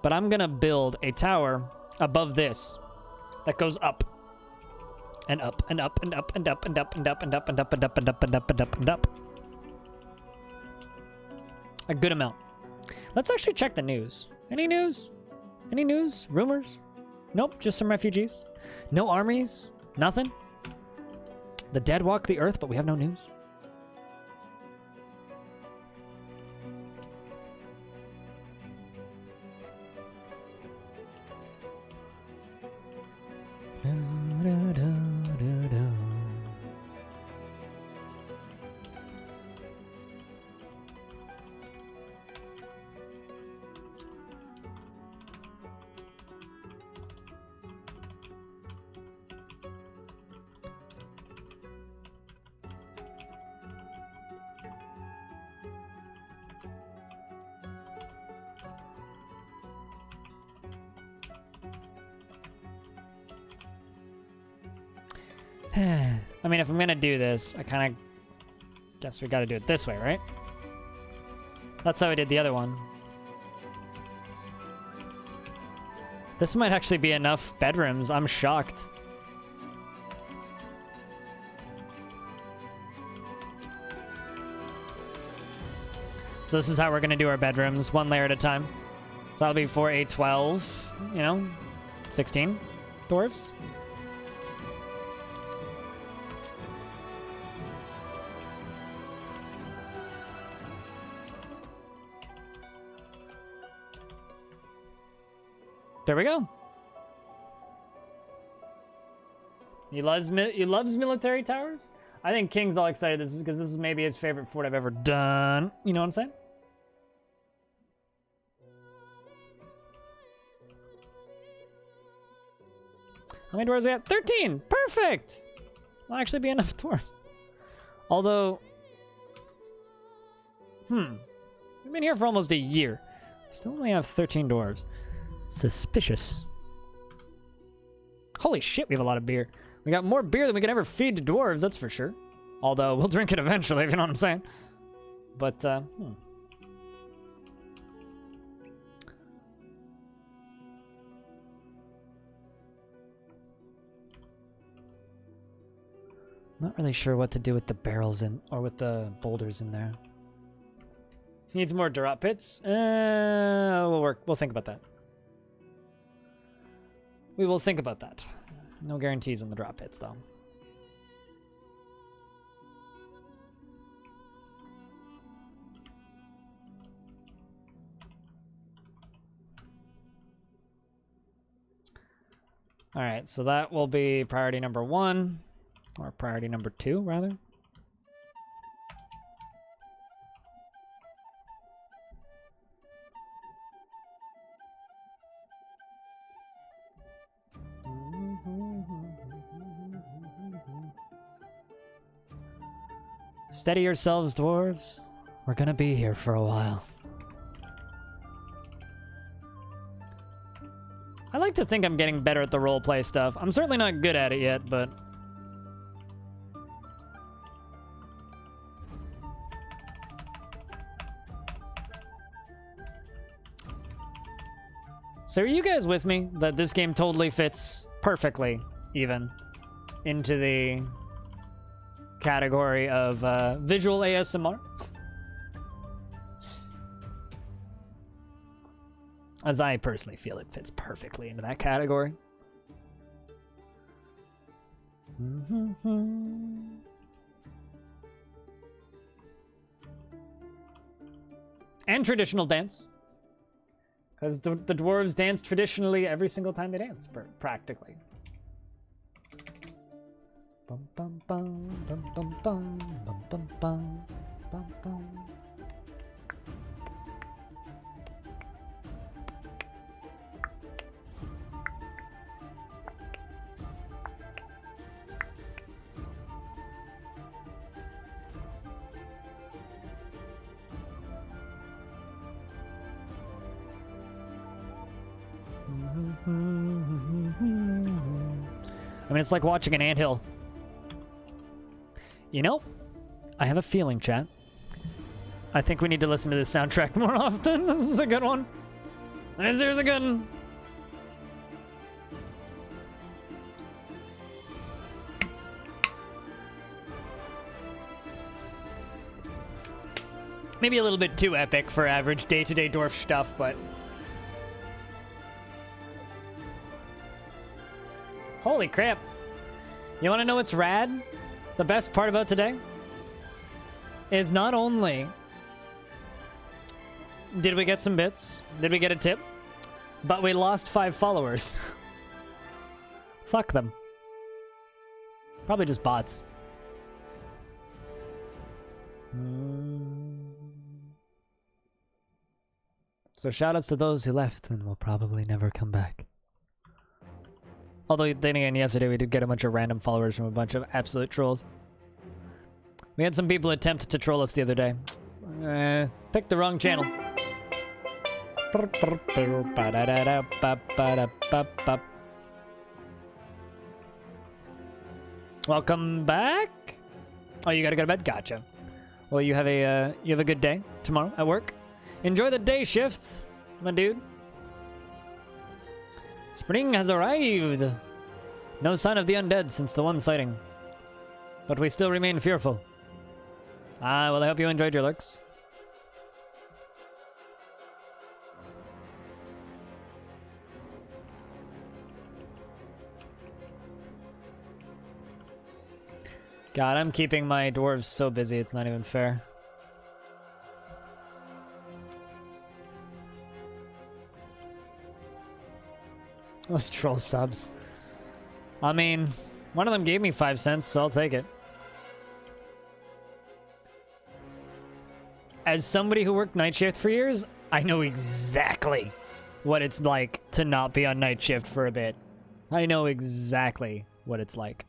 But I'm gonna build a tower above this that goes up. And up and up and up and up and up and up and up and up and up and up and up and up and up. A good amount. Let's actually check the news. Any news? Any news? Rumors? Nope, just some refugees. No armies? Nothing? The dead walk the earth, but we have no news. I mean, if I'm gonna do this, I kind of guess we gotta do it this way, right? That's how we did the other one. This might actually be enough bedrooms. I'm shocked. So this is how we're gonna do our bedrooms, one layer at a time. So that'll be for a 12, 16 dwarves. There we go. He loves military towers? I think King's all excited this is because this is maybe his favorite fort I've ever done. You know what I'm saying? How many dwarves we got? 13! Perfect! Will actually be enough dwarves. Although... we've been here for almost a year. Still only have 13 dwarves. Suspicious. Holy shit, we have a lot of beer. We got more beer than we could ever feed to dwarves, that's for sure. Although, we'll drink it eventually, if you know what I'm saying. But, Not really sure what to do with the barrels or with the boulders in there. Needs more drop pits? We'll think about that. We will think about that. No guarantees on the drop hits, though. All right, so that will be priority number 1, or priority number 2, rather. Steady yourselves, dwarves. We're gonna be here for a while. I like to think I'm getting better at the roleplay stuff. I'm certainly not good at it yet, but... So are you guys with me that this game totally fits perfectly, even, into the category of visual ASMR? as I personally feel it fits perfectly into that category. And traditional dance. Because the dwarves dance traditionally every single time they dance, practically. Bum, bum, bum, bum, bum, bum, bum, bum, bum, bum, bum. I mean, it's like watching an anthill. You know, I have a feeling, chat. I think we need to listen to this soundtrack more often. This is a good one. This is a good one. Maybe a little bit too epic for average day-to-day dwarf stuff, but... Holy crap. You want to know what's rad? The best part about today is not only did we get some bits, did we get a tip, but we lost 5 followers. Fuck them. Probably just bots. So shoutouts to those who left and will probably never come back. Although, then again, yesterday we did get a bunch of random followers from a bunch of absolute trolls. We had some people attempt to troll us the other day. Picked the wrong channel. Welcome back. Oh, you gotta go to bed? Gotcha. Well, you have a good day tomorrow at work. Enjoy the day shift, my dude. Spring has arrived. No sign of the undead since the one sighting. But we still remain fearful. Well, I hope you enjoyed your lurks. God, I'm keeping my dwarves so busy, it's not even fair. Those troll subs. I mean, one of them gave me 5 cents, so I'll take it. As somebody who worked night shift for years, I know exactly what it's like to not be on night shift for a bit. I know exactly what it's like.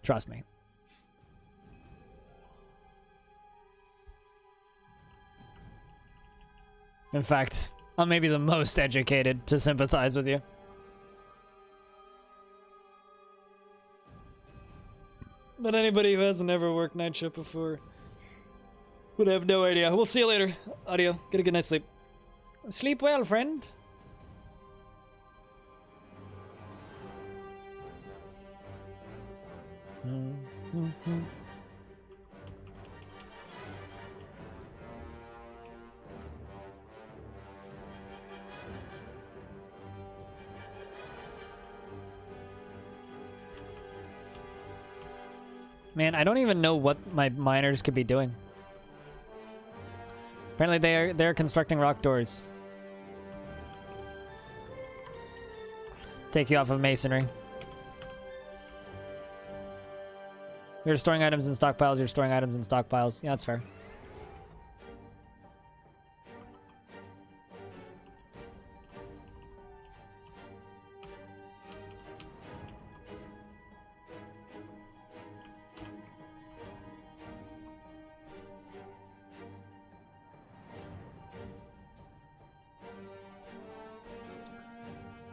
Trust me. In fact, I'm maybe the most educated to sympathize with you. But anybody who hasn't ever worked night shift before would have no idea. We'll see you later. Audio. Get a good night's sleep. Sleep well, friend. Man, I don't even know what my miners could be doing. Apparently they're constructing rock doors. Take you off of masonry. You're storing items in stockpiles, you're storing items in stockpiles. Yeah, that's fair.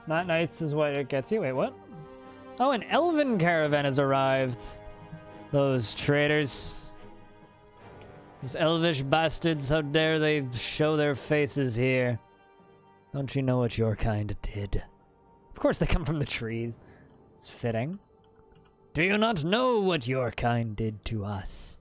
Not nights is what it gets you. Wait, what? Oh, an elven caravan has arrived. Those traitors. Those elvish bastards, how dare they show their faces here. Don't you know what your kind did? Of course they come from the trees. It's fitting. Do you not know what your kind did to us?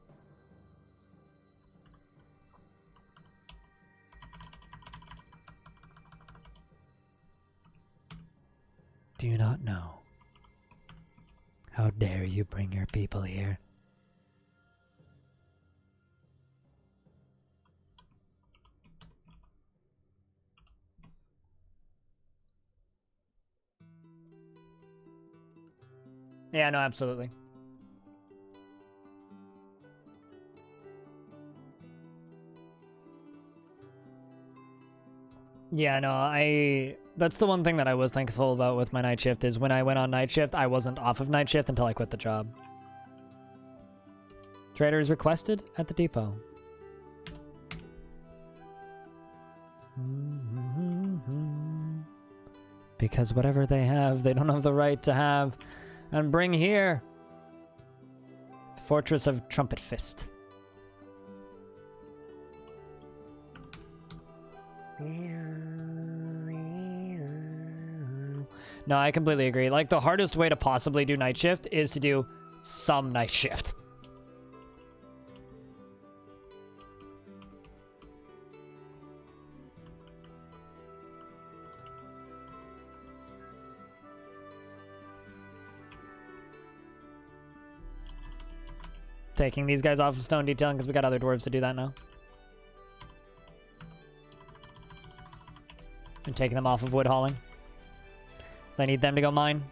Do you not know? How dare you bring your people here? Yeah, no, absolutely. Yeah, no, that's the one thing that I was thankful about with my night shift is when I went on night shift, I wasn't off of night shift until I quit the job. Traders requested at the depot. Because whatever they have, they don't have the right to have. And bring here. The Fortress of Trumpet Fist. No, I completely agree. Like, the hardest way to possibly do night shift is to do some night shift. Taking these guys off of stone detailing because we got other dwarves to do that now. And taking them off of wood hauling. So I need them to go mine.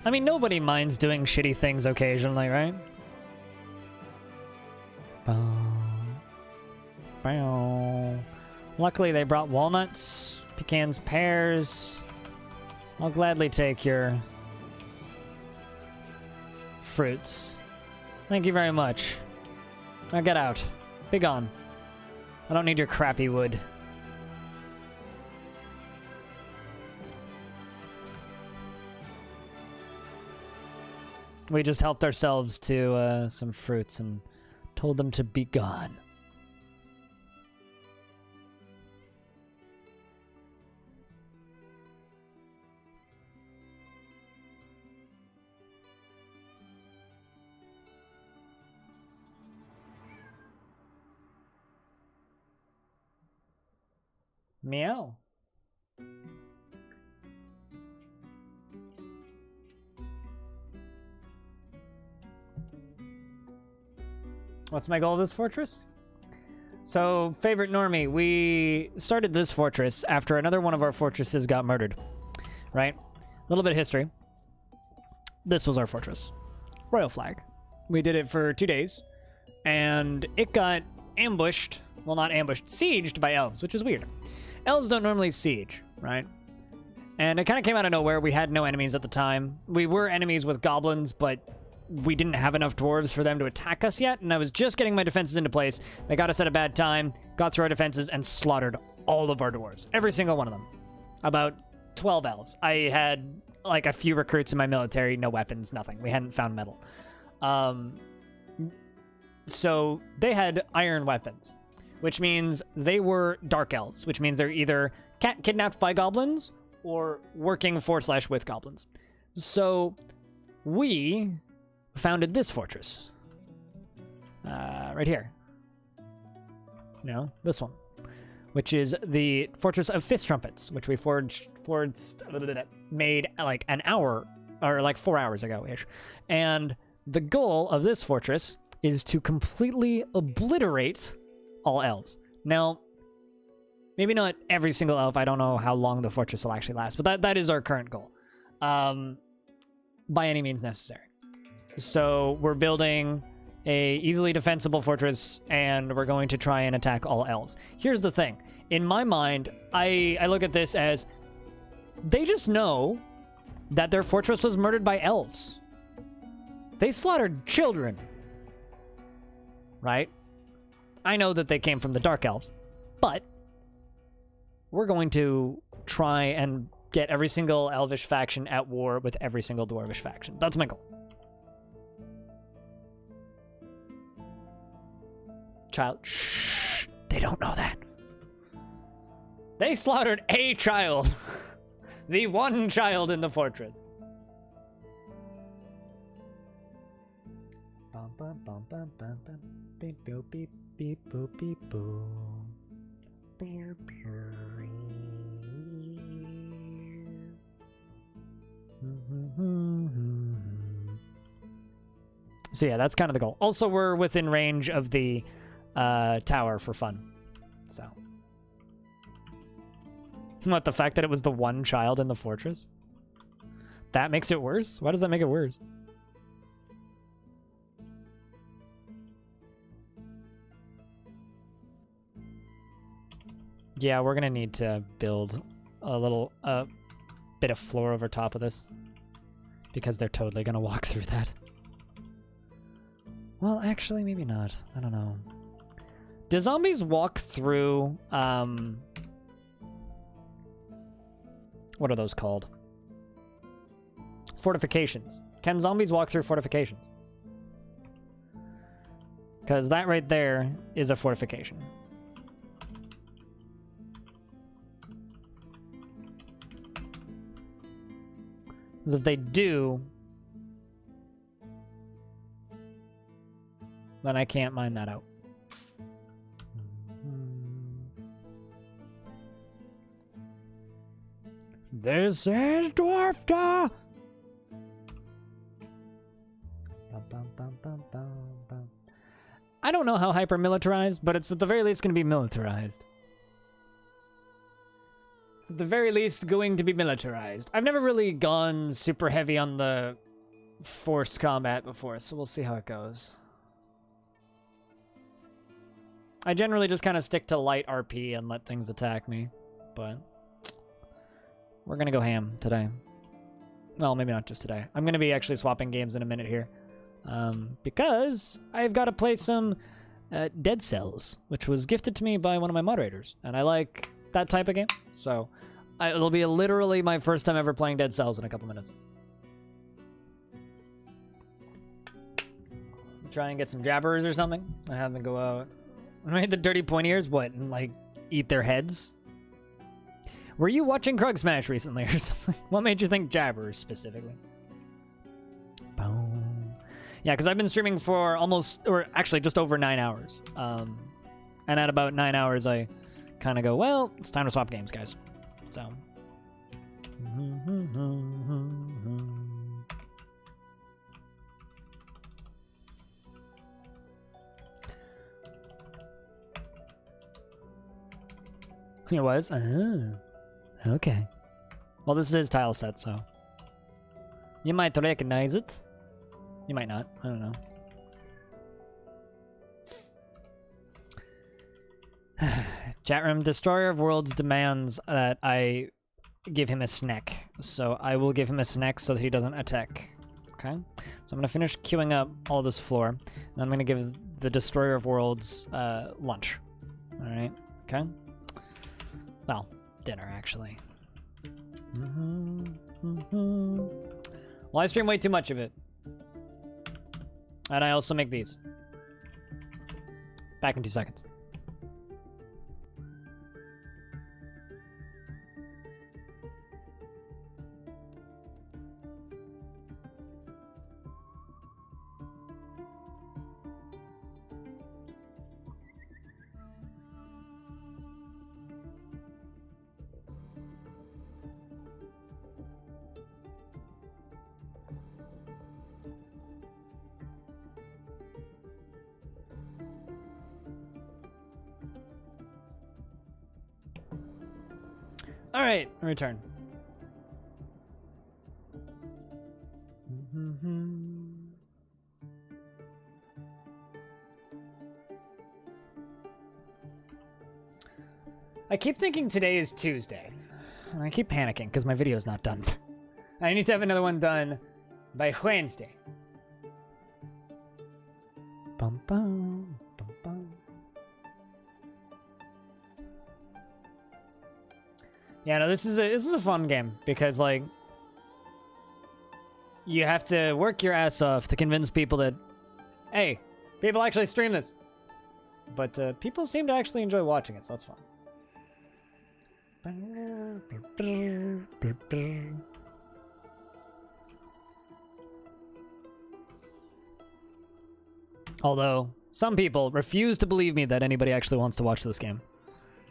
I mean, nobody minds doing shitty things occasionally, right? Luckily, they brought walnuts, pecans, pears. I'll gladly take your fruits. Thank you very much. Now get out. Be gone. I don't need your crappy wood. We just helped ourselves to some fruits and told them to be gone. Meow. What's my goal of this fortress? So, favorite normie, we started this fortress after another one of our fortresses got murdered, right? A little bit of history. This was our fortress. Royal Flag. We did it for 2 days, and it got ambushed, well, not ambushed, sieged by elves, which is weird. Elves don't normally siege, right? And it kind of came out of nowhere. We had no enemies at the time. We were enemies with goblins, but we didn't have enough dwarves for them to attack us yet, and I was just getting my defenses into place. They got us at a bad time, got through our defenses, and slaughtered all of our dwarves. Every single one of them. About 12 elves. I had, like, a few recruits in my military, no weapons, nothing. We hadn't found metal. So they had iron weapons, which means they were dark elves, which means they're either kidnapped by goblins or working for/with goblins. So we founded this fortress. Right here. No, this one. Which is the Fortress of Fisttrumpets, which we made like an hour, or like 4 hours ago-ish. And the goal of this fortress is to completely obliterate all elves. Now, maybe not every single elf. I don't know how long the fortress will actually last, but that is our current goal. By any means necessary. So we're building a easily defensible fortress, and we're going to try and attack all elves. Here's the thing. In my mind, I look at this as they just know that their fortress was murdered by elves. They slaughtered children. Right? I know that they came from the Dark Elves, but we're going to try and get every single Elvish faction at war with every single Dwarvish faction. That's my goal. Child. Shh. They don't know that. They slaughtered a child. The one child in the fortress. Bum, bum, bum, bum, bum, bum. Beep, boop, beep, beep, boop, beep, boop. So yeah, that's kind of the goal. Also, we're within range of the tower for fun. So. What, the fact that it was the one child in the fortress? That makes it worse? Why does that make it worse? Yeah, we're gonna need to build a little bit of floor over top of this. Because they're totally gonna walk through that. Well, actually, maybe not. I don't know. Do zombies walk through, what are those called? Fortifications. Can zombies walk through fortifications? Because that right there is a fortification. Because if they do, then I can't mine that out. This is Dwarf Da! I don't know how hyper-militarized, but it's at the very least going to be militarized. It's at the very least going to be militarized. I've never really gone super heavy on the forced combat before, so we'll see how it goes. I generally just kind of stick to light RP and let things attack me, but we're going to go ham today. Well, maybe not just today. I'm going to be actually swapping games in a minute here. Because I've got to play some Dead Cells, which was gifted to me by one of my moderators, and I like that type of game, so it'll be literally my first time ever playing Dead Cells in a couple minutes. Try and get some jabbers or something. I have them go out. Right, the dirty pointy ears? What, and like eat their heads? Were you watching Krug Smash recently or something? What made you think jabbers specifically? Boom. Yeah, because I've been streaming for almost, or actually just over 9 hours. And at about 9 hours, I kind of go, well, it's time to swap games, guys. So. It was? Okay. Well, this is his tile set, so. You might recognize it. You might not. I don't know. Chat room, Destroyer of Worlds demands that I give him a snack. So I will give him a snack so that he doesn't attack. Okay? So I'm going to finish queuing up all this floor. And I'm going to give the Destroyer of Worlds lunch. Alright? Okay? Well, dinner, actually. Well, I stream way too much of it. And I also make these. Back in 2 seconds. All right, return. I keep thinking today is Tuesday. And I keep panicking because my video is not done. I need to have another one done by Wednesday. Bum, bum, bum, bum. Yeah, no, this is a fun game because like you have to work your ass off to convince people that, hey, people actually stream this. But people seem to actually enjoy watching it, so that's fun. Although some people refuse to believe me that anybody actually wants to watch this game.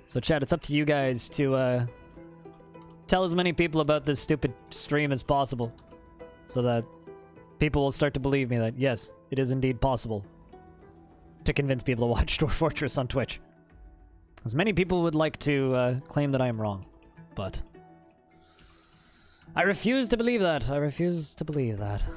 So chat, it's up to you guys to tell as many people about this stupid stream as possible, so that people will start to believe me that, yes, it is indeed possible to convince people to watch Dwarf Fortress on Twitch. As many people would like to claim that I am wrong, but I refuse to believe that. I refuse to believe that.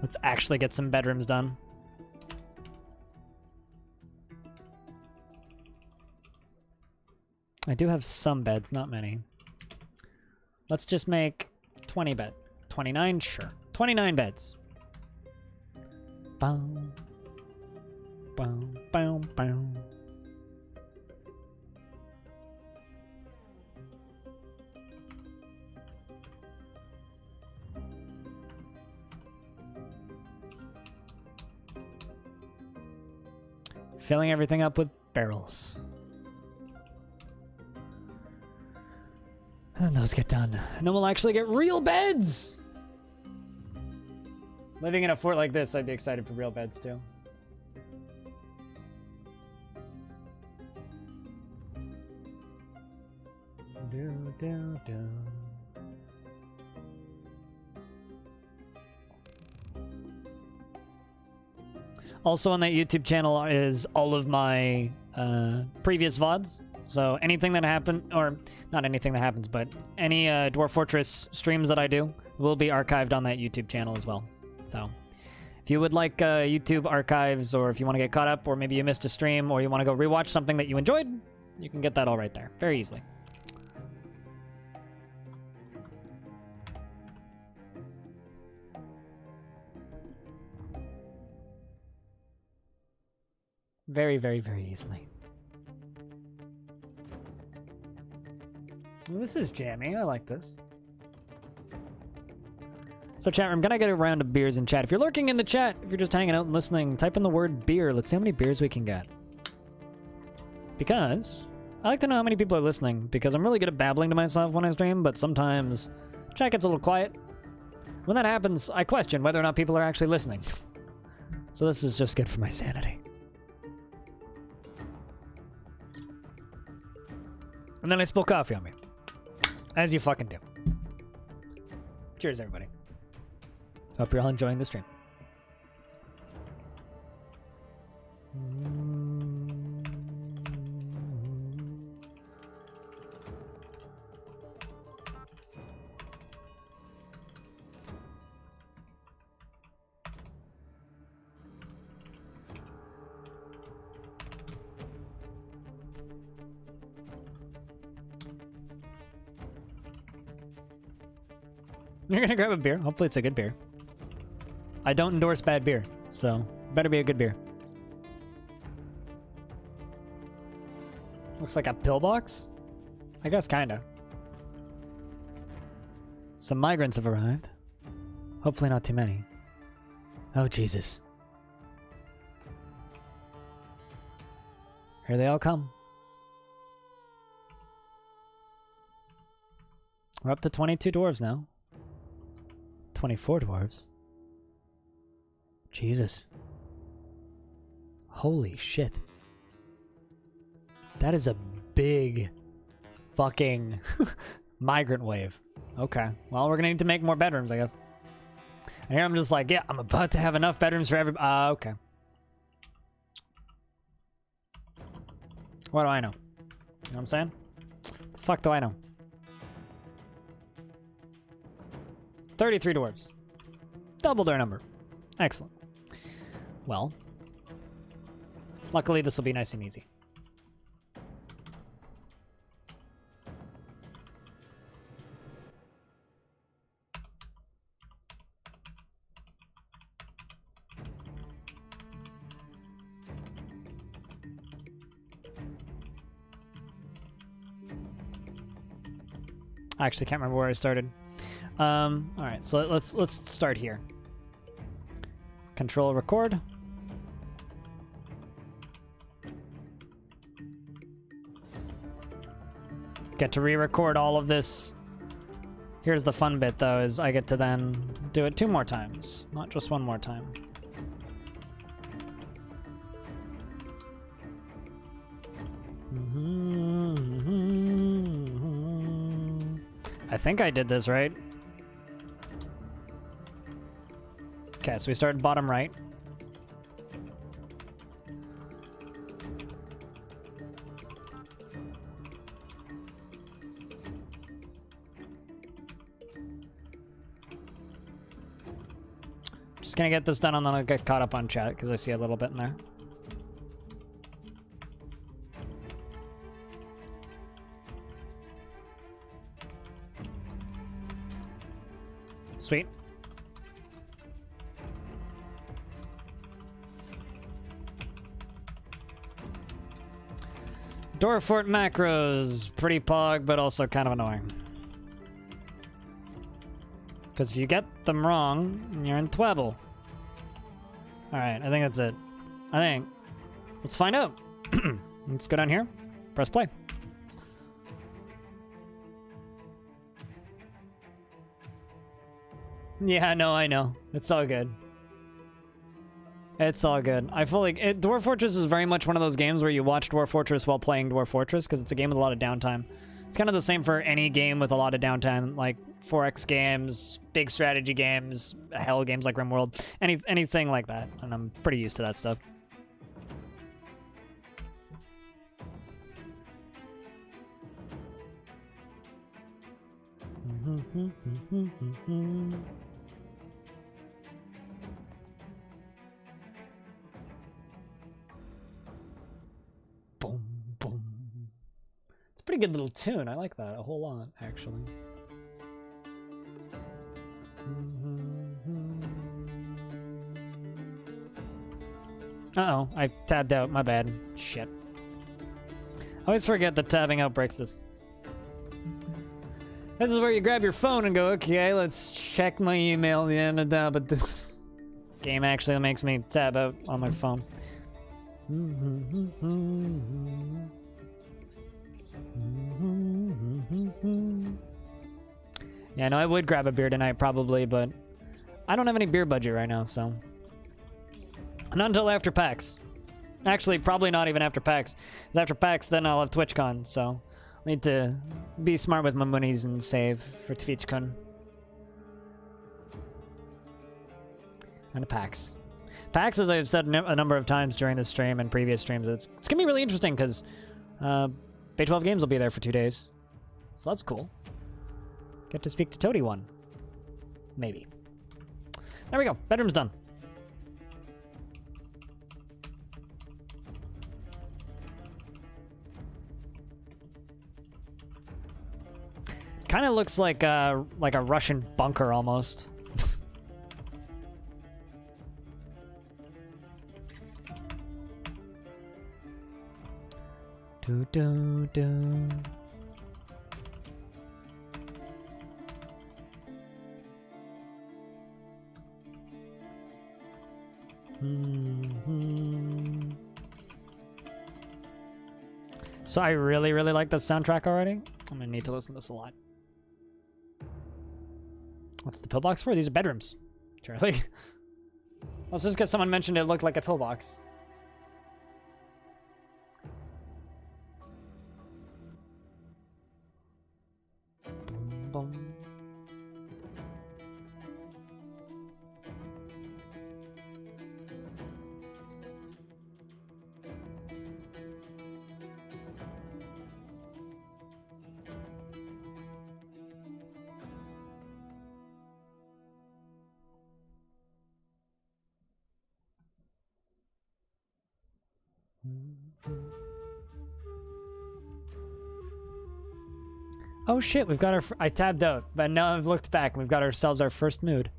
Let's actually get some bedrooms done. I do have some beds, not many. Let's just make 20 bed. 29, sure. 29 beds. Boom. Boom, boom, boom. Filling everything up with barrels. And then those get done. And then we'll actually get real beds! Living in a fort like this, I'd be excited for real beds too. Do, do, do. Also on that YouTube channel is all of my previous VODs. So anything that happened, or not anything that happens, but any Dwarf Fortress streams that I do will be archived on that YouTube channel as well. So if you would like YouTube archives, or if you want to get caught up, or maybe you missed a stream, or you want to go rewatch something that you enjoyed, you can get that all right there very easily. Very, very, very easily. Well, this is jammy. I like this. So chat, I'm gonna get a round of beers in chat. If you're lurking in the chat, if you're just hanging out and listening, type in the word beer. Let's see how many beers we can get. Because I like to know how many people are listening, because I'm really good at babbling to myself when I stream, but sometimes chat gets a little quiet. When that happens, I question whether or not people are actually listening. So this is just good for my sanity. And then I spill coffee on me. As you fucking do. Cheers, everybody. Hope you're all enjoying the stream. You're gonna grab a beer. Hopefully it's a good beer. I don't endorse bad beer, so better be a good beer. Looks like a pillbox? I guess kinda. Some migrants have arrived. Hopefully not too many. Oh, Jesus. Here they all come. We're up to 22 dwarves now. 24 dwarves. Jesus. Holy shit. That is a big fucking migrant wave. Okay. Well, we're gonna need to make more bedrooms, I guess. And here I'm just like, yeah, I'm about to have enough bedrooms for everybody. Okay. What do I know? You know what I'm saying? The fuck do I know? 33 dwarves. Doubled our number. Excellent. Well, luckily this will be nice and easy. I actually can't remember where I started. All right, so let's start here. Control record. Get to re-record all of this. Here's the fun bit, though, is I get to then do it 2 more times, not just 1 more time. I think I did this right. Okay, so we started bottom right. Just gonna get this done and then I'll get caught up on chat because I see a little bit in there. Sweet. Dwarf Fort macros, pretty pog, but also kind of annoying. Because if you get them wrong, you're in trouble. Alright, I think that's it. I think. Let's find out. Let's go down here. Press play. Yeah, no, I know. It's all good. It's all good. I feel like Dwarf Fortress is very much one of those games where you watch Dwarf Fortress while playing Dwarf Fortress because it's a game with a lot of downtime. It's kind of the same for any game with a lot of downtime, like 4X games, big strategy games, hell games like RimWorld, anything like that. And I'm pretty used to that stuff. Boom, boom. It's a pretty good little tune. I like that a whole lot, actually. Uh-oh, I tabbed out. My bad. Shit. I always forget that tabbing out breaks this. This is where you grab your phone and go, okay, let's check my email. Yeah, but this game actually makes me tab out on my phone. Yeah, no, I would grab a beer tonight probably, but I don't have any beer budget right now, so. Not until after PAX. Actually, probably not even after PAX. Because after PAX, then I'll have TwitchCon, so I need to be smart with my monies and save for TwitchCon. And a PAX. PAX, as I've said a number of times during this stream and previous streams, it's going to be really interesting because Bay 12 Games will be there for 2 days. So that's cool. Get to speak to Toady one. Maybe. There we go. Bedroom's done. Kind of looks like a Russian bunker almost. Do do do. So I really like the soundtrack already. I'm gonna need to listen to this a lot. What's the pillbox for? These are bedrooms, Charlie. Let's just because someone mentioned it looked like a pillbox. Boom, boom. Oh shit, we've got our... I tabbed out, but now I've looked back and we've got ourselves our first mood.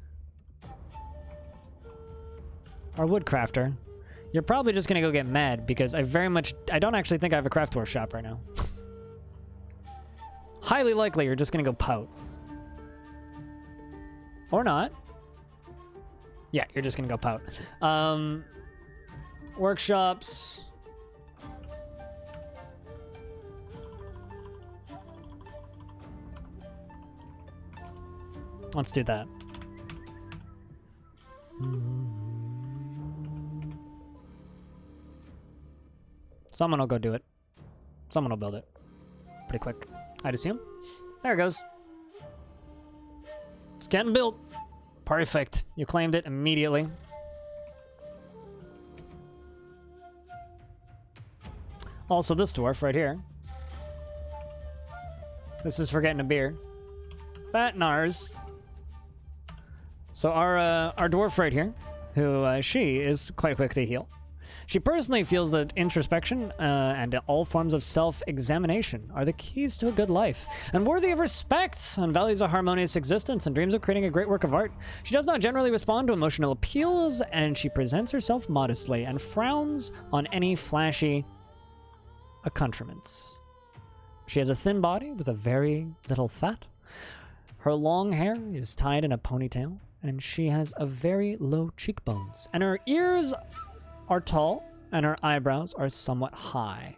Our woodcrafter. You're probably just gonna go get mad because I don't actually think I have a craft workshop right now. Highly likely you're just gonna go pout. Or not. Yeah, you're just gonna go pout. Workshops... Let's do that. Someone will go do it. Someone will build it. Pretty quick, I'd assume. There it goes. It's getting built. Perfect. You claimed it immediately. Also, this dwarf right here. This is for getting a beer. Batnars. So our dwarf right here, who she is quite quick to heal. She personally feels that introspection and all forms of self-examination are the keys to a good life, and worthy of respect, and values a harmonious existence and dreams of creating a great work of art. She does not generally respond to emotional appeals, and she presents herself modestly and frowns on any flashy accoutrements. She has a thin body with a very little fat. Her long hair is tied in a ponytail, and she has a very low cheekbones, and her ears are tall, and her eyebrows are somewhat high.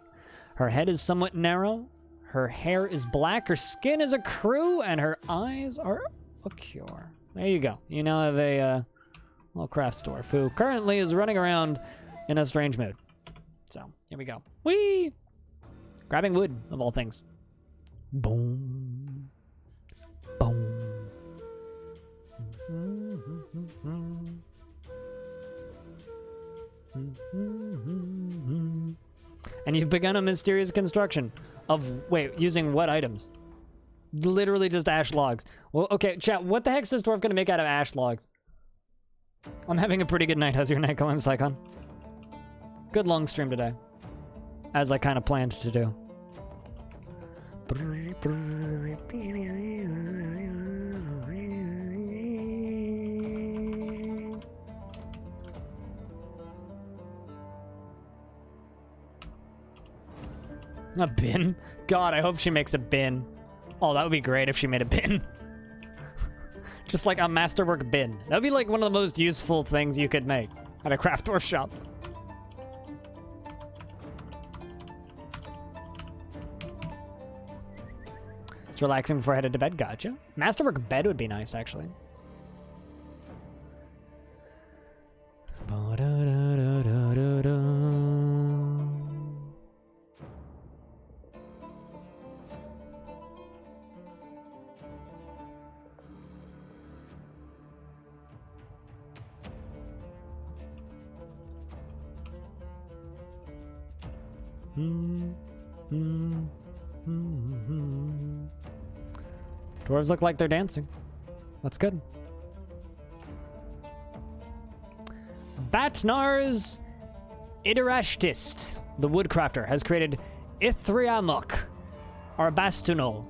Her head is somewhat narrow, her hair is black, her skin is a crew, and her eyes are ocure. There you go. You now have a little craft dwarf who currently is running around in a strange mood. So, here we go. Whee! Grabbing wood, of all things. Boom. Boom. And you've begun a mysterious construction of, wait, using what items? Literally just ash logs. Well, okay, chat, what the heck is this dwarf gonna make out of ash logs? I'm having a pretty good night. How's your night going, Psychon? Good long stream today. As I kind of planned to do. A bin? God, I hope she makes a bin. Oh, that would be great if she made a bin. Just like a masterwork bin. That would be like one of the most useful things you could make at a craft dwarf shop. Just relaxing before I headed to bed. Gotcha. Masterwork bed would be nice, actually. Dwarves look like they're dancing. That's good. Batnars Iderashtist, the woodcrafter, has created Ithriamuk Arbastunal,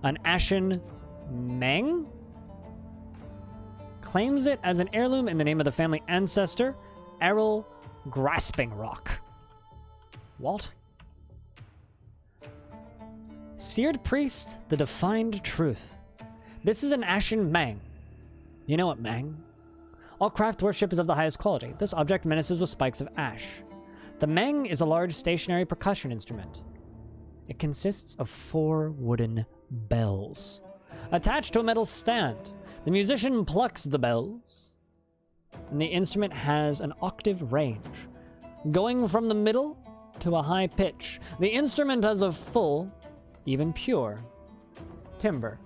an ashen meng? Claims it as an heirloom in the name of the family ancestor, Errol Grasping Rock. What? Seared Priest, the Defined Truth. This is an ashen mang. You know what mang? All craft worship is of the highest quality. This object menaces with spikes of ash. The mang is a large stationary percussion instrument. It consists of 4 wooden bells attached to a metal stand. The musician plucks the bells, and the instrument has an octave range, going from the middle to a high pitch. The instrument has a full, even pure, timbre.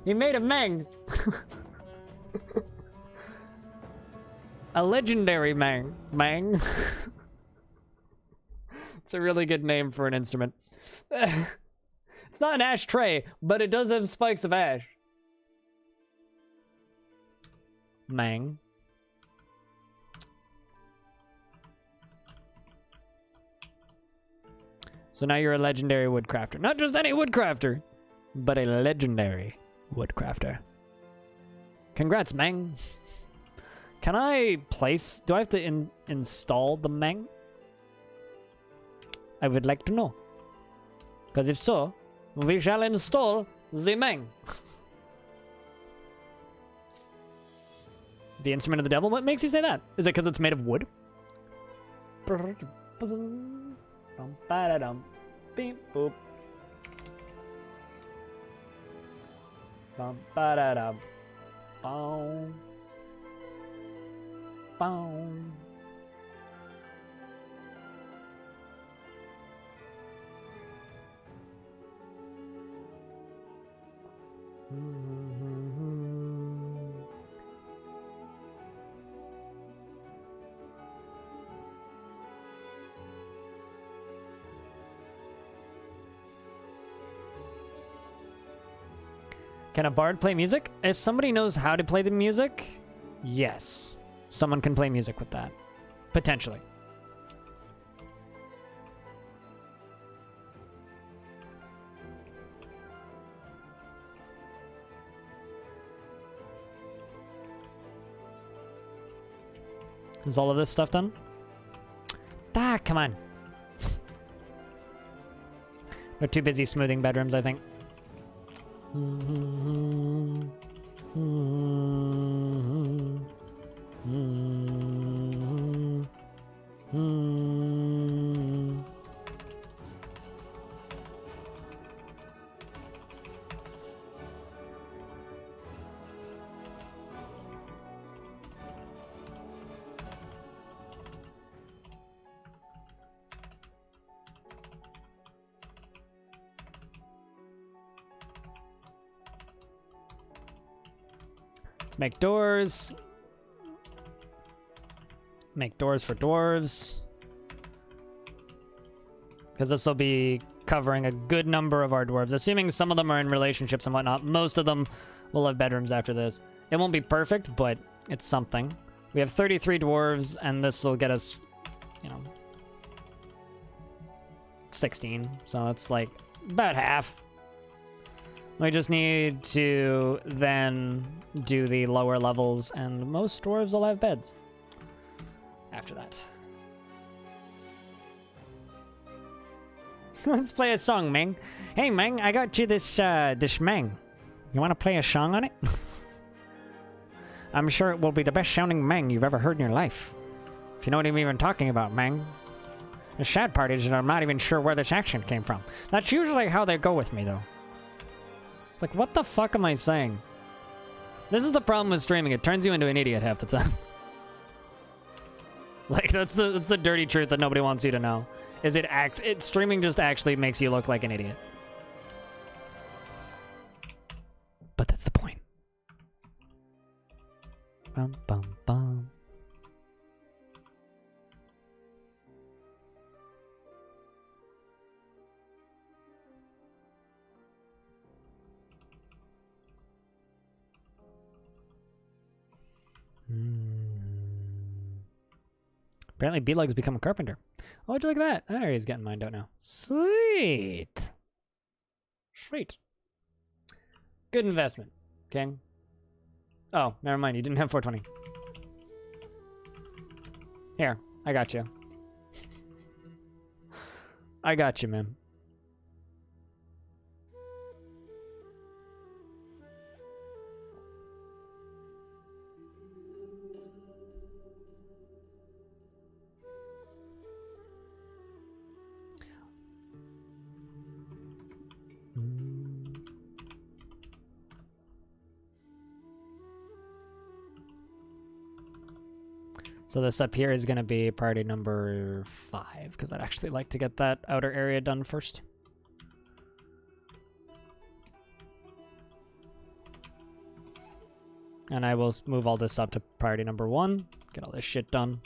He made a mang. A legendary mang. Mang. It's a really good name for an instrument. It's not an ashtray, but it does have spikes of ash. Mang. So now you're a legendary woodcrafter. Not just any woodcrafter, but a legendary woodcrafter. Congrats, Mang. Can I place... Do I have to install the Mang? I would like to know. Because if so, we shall install the Mang. The instrument of the devil? What makes you say that? Is it because it's made of wood? Beep, boop. Bum ba da da. Boom. Boom. Can a bard play music? If somebody knows how to play the music, yes. Someone can play music with that. Potentially. Is all of this stuff done? Ah, come on. We're too busy smoothing bedrooms, I think. Make doors. Make doors for dwarves. Because this will be covering a good number of our dwarves. Assuming some of them are in relationships and whatnot. Most of them will have bedrooms after this. It won't be perfect, but it's something. We have 33 dwarves, and this will get us, you know, 16. So it's like about half. We just need to then do the lower levels, and most dwarves will have beds after that. Let's play a song, Meng. Hey, Meng, I got you this Meng. You want to play a song on it? I'm sure it will be the best sounding Meng you've ever heard in your life. If you know what I'm even talking about, Meng. The sad part is that I'm not even sure where this accent came from. That's usually how they go with me, though. It's like, what the fuck am I saying? This is the problem with streaming. It turns you into an idiot half the time. Like, that's the dirty truth that nobody wants you to know. Is streaming just actually makes you look like an idiot. But that's the point. Bum, bum, bum. Apparently, B-Leg's become a carpenter. Oh, would you look at that? Oh, he's getting mine, don't know. Sweet. Sweet. Good investment, King. Oh, never mind. You didn't have 420. Here, I got you. I got you, man. So this up here is going to be priority number 5, because I'd actually like to get that outer area done first. And I will move all this up to priority number 1, get all this shit done.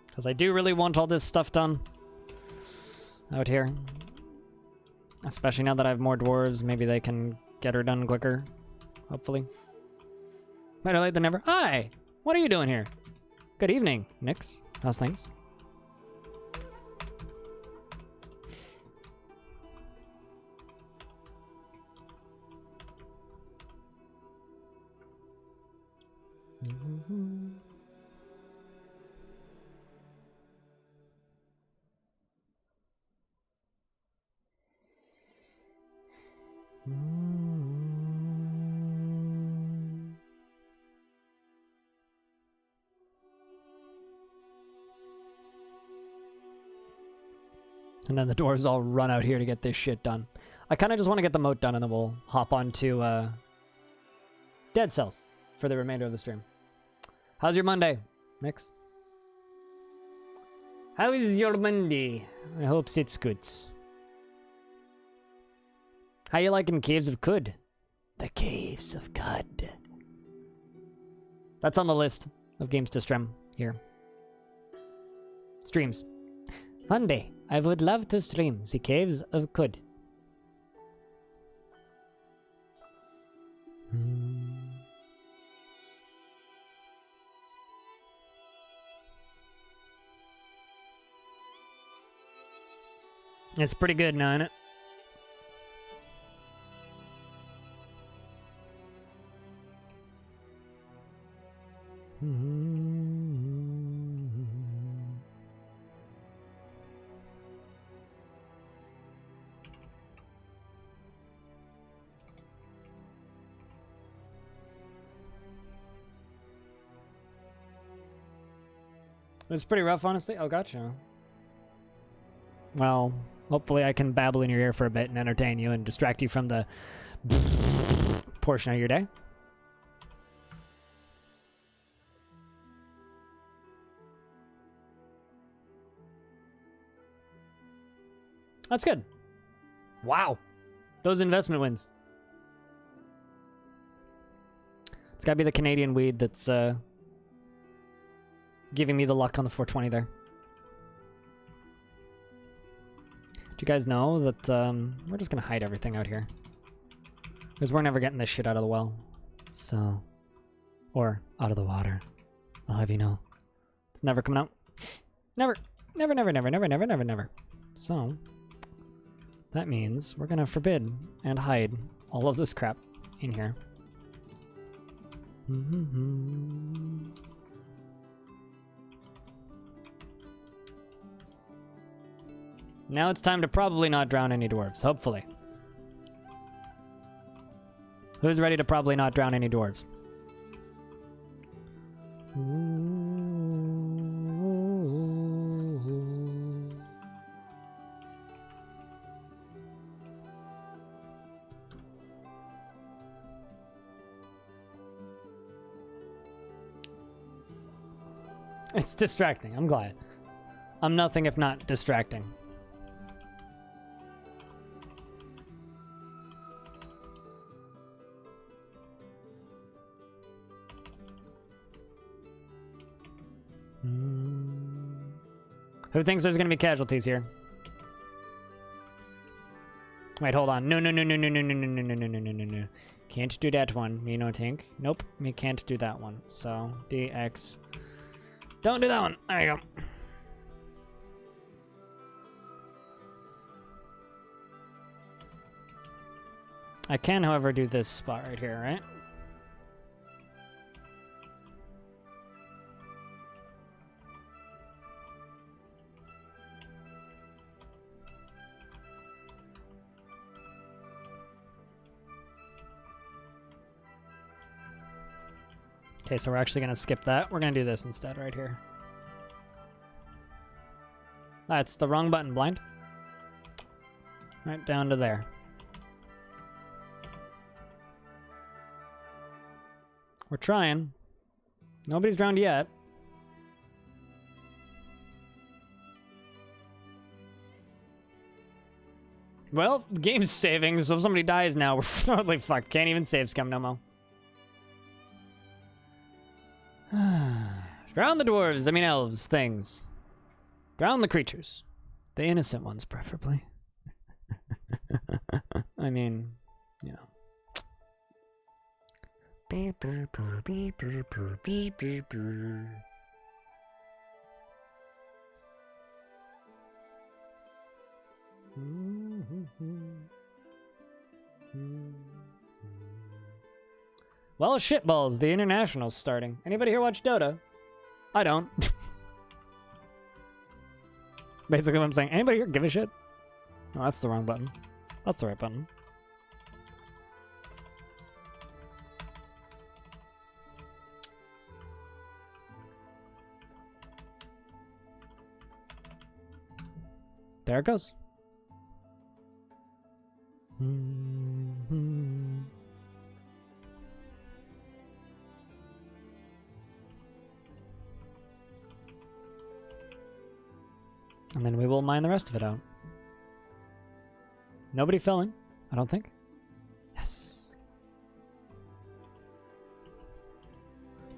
Because I do really want all this stuff done out here. Especially now that I have more dwarves, maybe they can get her done quicker, hopefully. Better late than never. Hi! What are you doing here? Good evening, Nix. How's things? And then the dwarves all run out here to get this shit done. I kind of just want to get the moat done, and then we'll hop on to Dead Cells for the remainder of the stream. How's your Monday, Nix? How is your Monday? I hope it's good. How you liking Caves of Cud? The Caves of Cud. That's on the list of games to stream here. Streams. Monday, I would love to stream the Caves of Cud. It's pretty good now, isn't it? It was pretty rough, honestly. Oh, gotcha. Well, hopefully I can babble in your ear for a bit and entertain you and distract you from the portion of your day. That's good. Wow. Those investment wins. It's gotta be the Canadian weed that's giving me the luck on the 420 there. Do you guys know that we're just gonna hide everything out here? Because we're never getting this shit out of the well. So, or out of the water. I'll have you know. It's never coming out. Never. Never, never, never, never, never, never, never. So, that means we're gonna forbid and hide all of this crap in here. Now it's time to probably not drown any dwarves, hopefully. Who's ready to probably not drown any dwarves? It's distracting, I'm glad. I'm nothing if not distracting. Who thinks there's gonna be casualties here? Wait, hold on. No, no, no, no, no, no, no, no, no, no, no, no, no, no. Can't do that one. Me no think. Nope, me can't do that one. So, DX. Don't do that one. There you go. I can, however, do this spot right here, right? Okay, so we're actually going to skip that. We're going to do this instead right here. That's the wrong button, blind. Right down to there. We're trying. Nobody's drowned yet. Well, the game's saving, so if somebody dies now, we're totally fucked. Can't even save scum no more. Drown the dwarves, I mean elves, things. Drown the creatures. The innocent ones, preferably. I mean, you know. Well, shitballs, the international's starting. Anybody here watch Dota? I don't. Basically what I'm saying. Anybody here give a shit? Oh, that's the wrong button. That's the right button. There it goes. And then we will mine the rest of it out. Nobody fell in, I don't think. Yes.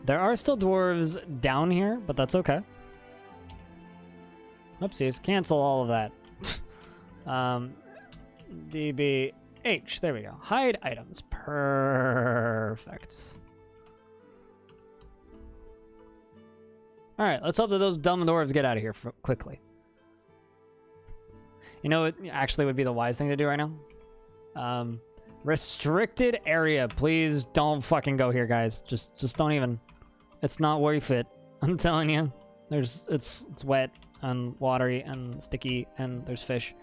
There are still dwarves down here, but that's okay. Oopsies, cancel all of that. DBH, there we go. Hide items, perfect. All right, let's hope that those dumb dwarves get out of here quickly. You know what actually would be the wise thing to do right now? Restricted area. Please don't fucking go here, guys. Just don't even. It's not worth it. I'm telling you. It's wet and watery and sticky and there's fish.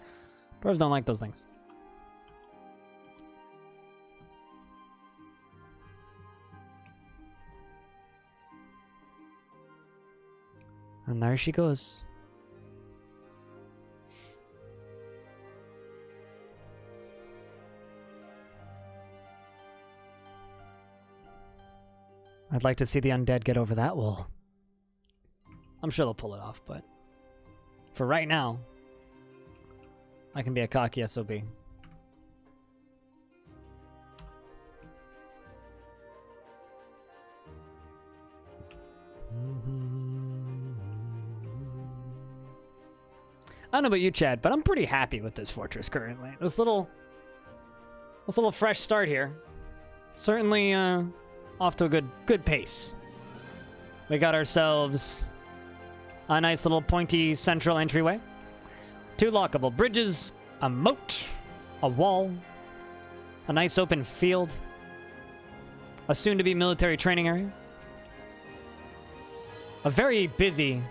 Dwarves don't like those things. And there she goes. I'd like to see the undead get over that wall. I'm sure they'll pull it off, but for right now, I can be a cocky SOB. I don't know about you, Chad, but I'm pretty happy with this fortress currently. This little fresh start here. Certainly off to a good pace. We got ourselves a nice little pointy central entryway. 2 lockable bridges, a moat, a wall, a nice open field, a soon-to-be military training area, a very busy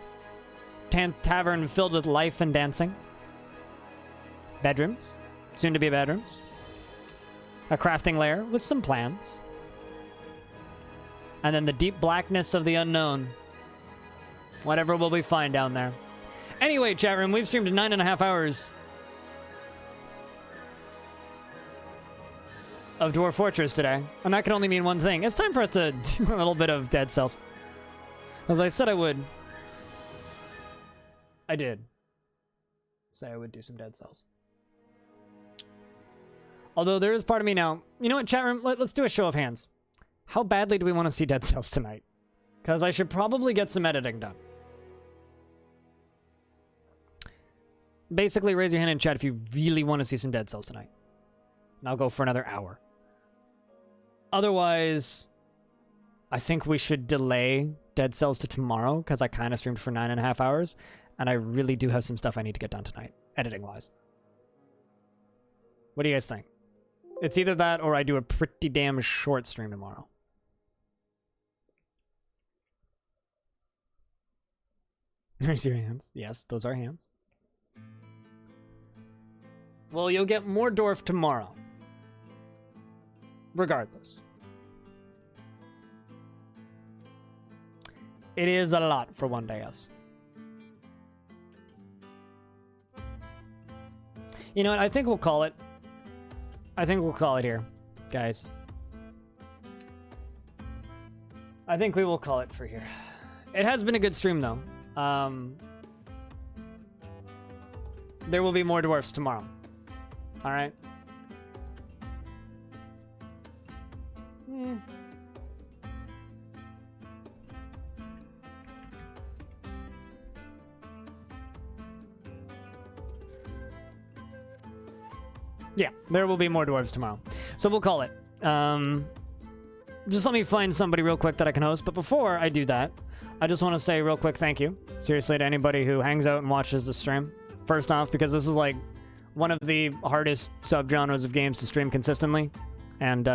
tavern filled with life and dancing, bedrooms, soon-to-be bedrooms, a crafting lair with some plans, and then the deep blackness of the unknown. Whatever will we find down there. Anyway, chat room, we've streamed 9.5 hours of Dwarf Fortress today, and that can only mean one thing. It's time for us to do a little bit of Dead Cells. As I said I would. I did say I would do some Dead Cells. Although there is part of me now. You know what, chat room? Let's do a show of hands. How badly do we want to see Dead Cells tonight? Because I should probably get some editing done. Basically, raise your hand in chat if you really want to see some Dead Cells tonight. And I'll go for another hour. Otherwise, I think we should delay Dead Cells to tomorrow, because I kind of streamed for 9.5 hours, and I really do have some stuff I need to get done tonight, editing-wise. What do you guys think? It's either that or I do a pretty damn short stream tomorrow. Raise your hands. Yes, those are hands. Well, you'll get more Dwarf tomorrow. Regardless. It is a lot for one day, yes. You know what? I think we'll call it. I think we'll call it here, guys. I think we will call it for here. It has been a good stream, though. There will be more dwarfs tomorrow. All right. Yeah, there will be more dwarves tomorrow. So we'll call it. Just let me find somebody real quick that I can host. But before I do that, I just want to say real quick thank you. Seriously, to anybody who hangs out and watches the stream. First off, because this is like one of the hardest subgenres of games to stream consistently. And,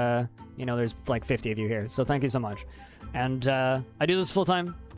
you know, there's like 50 of you here. So thank you so much. And I do this full time.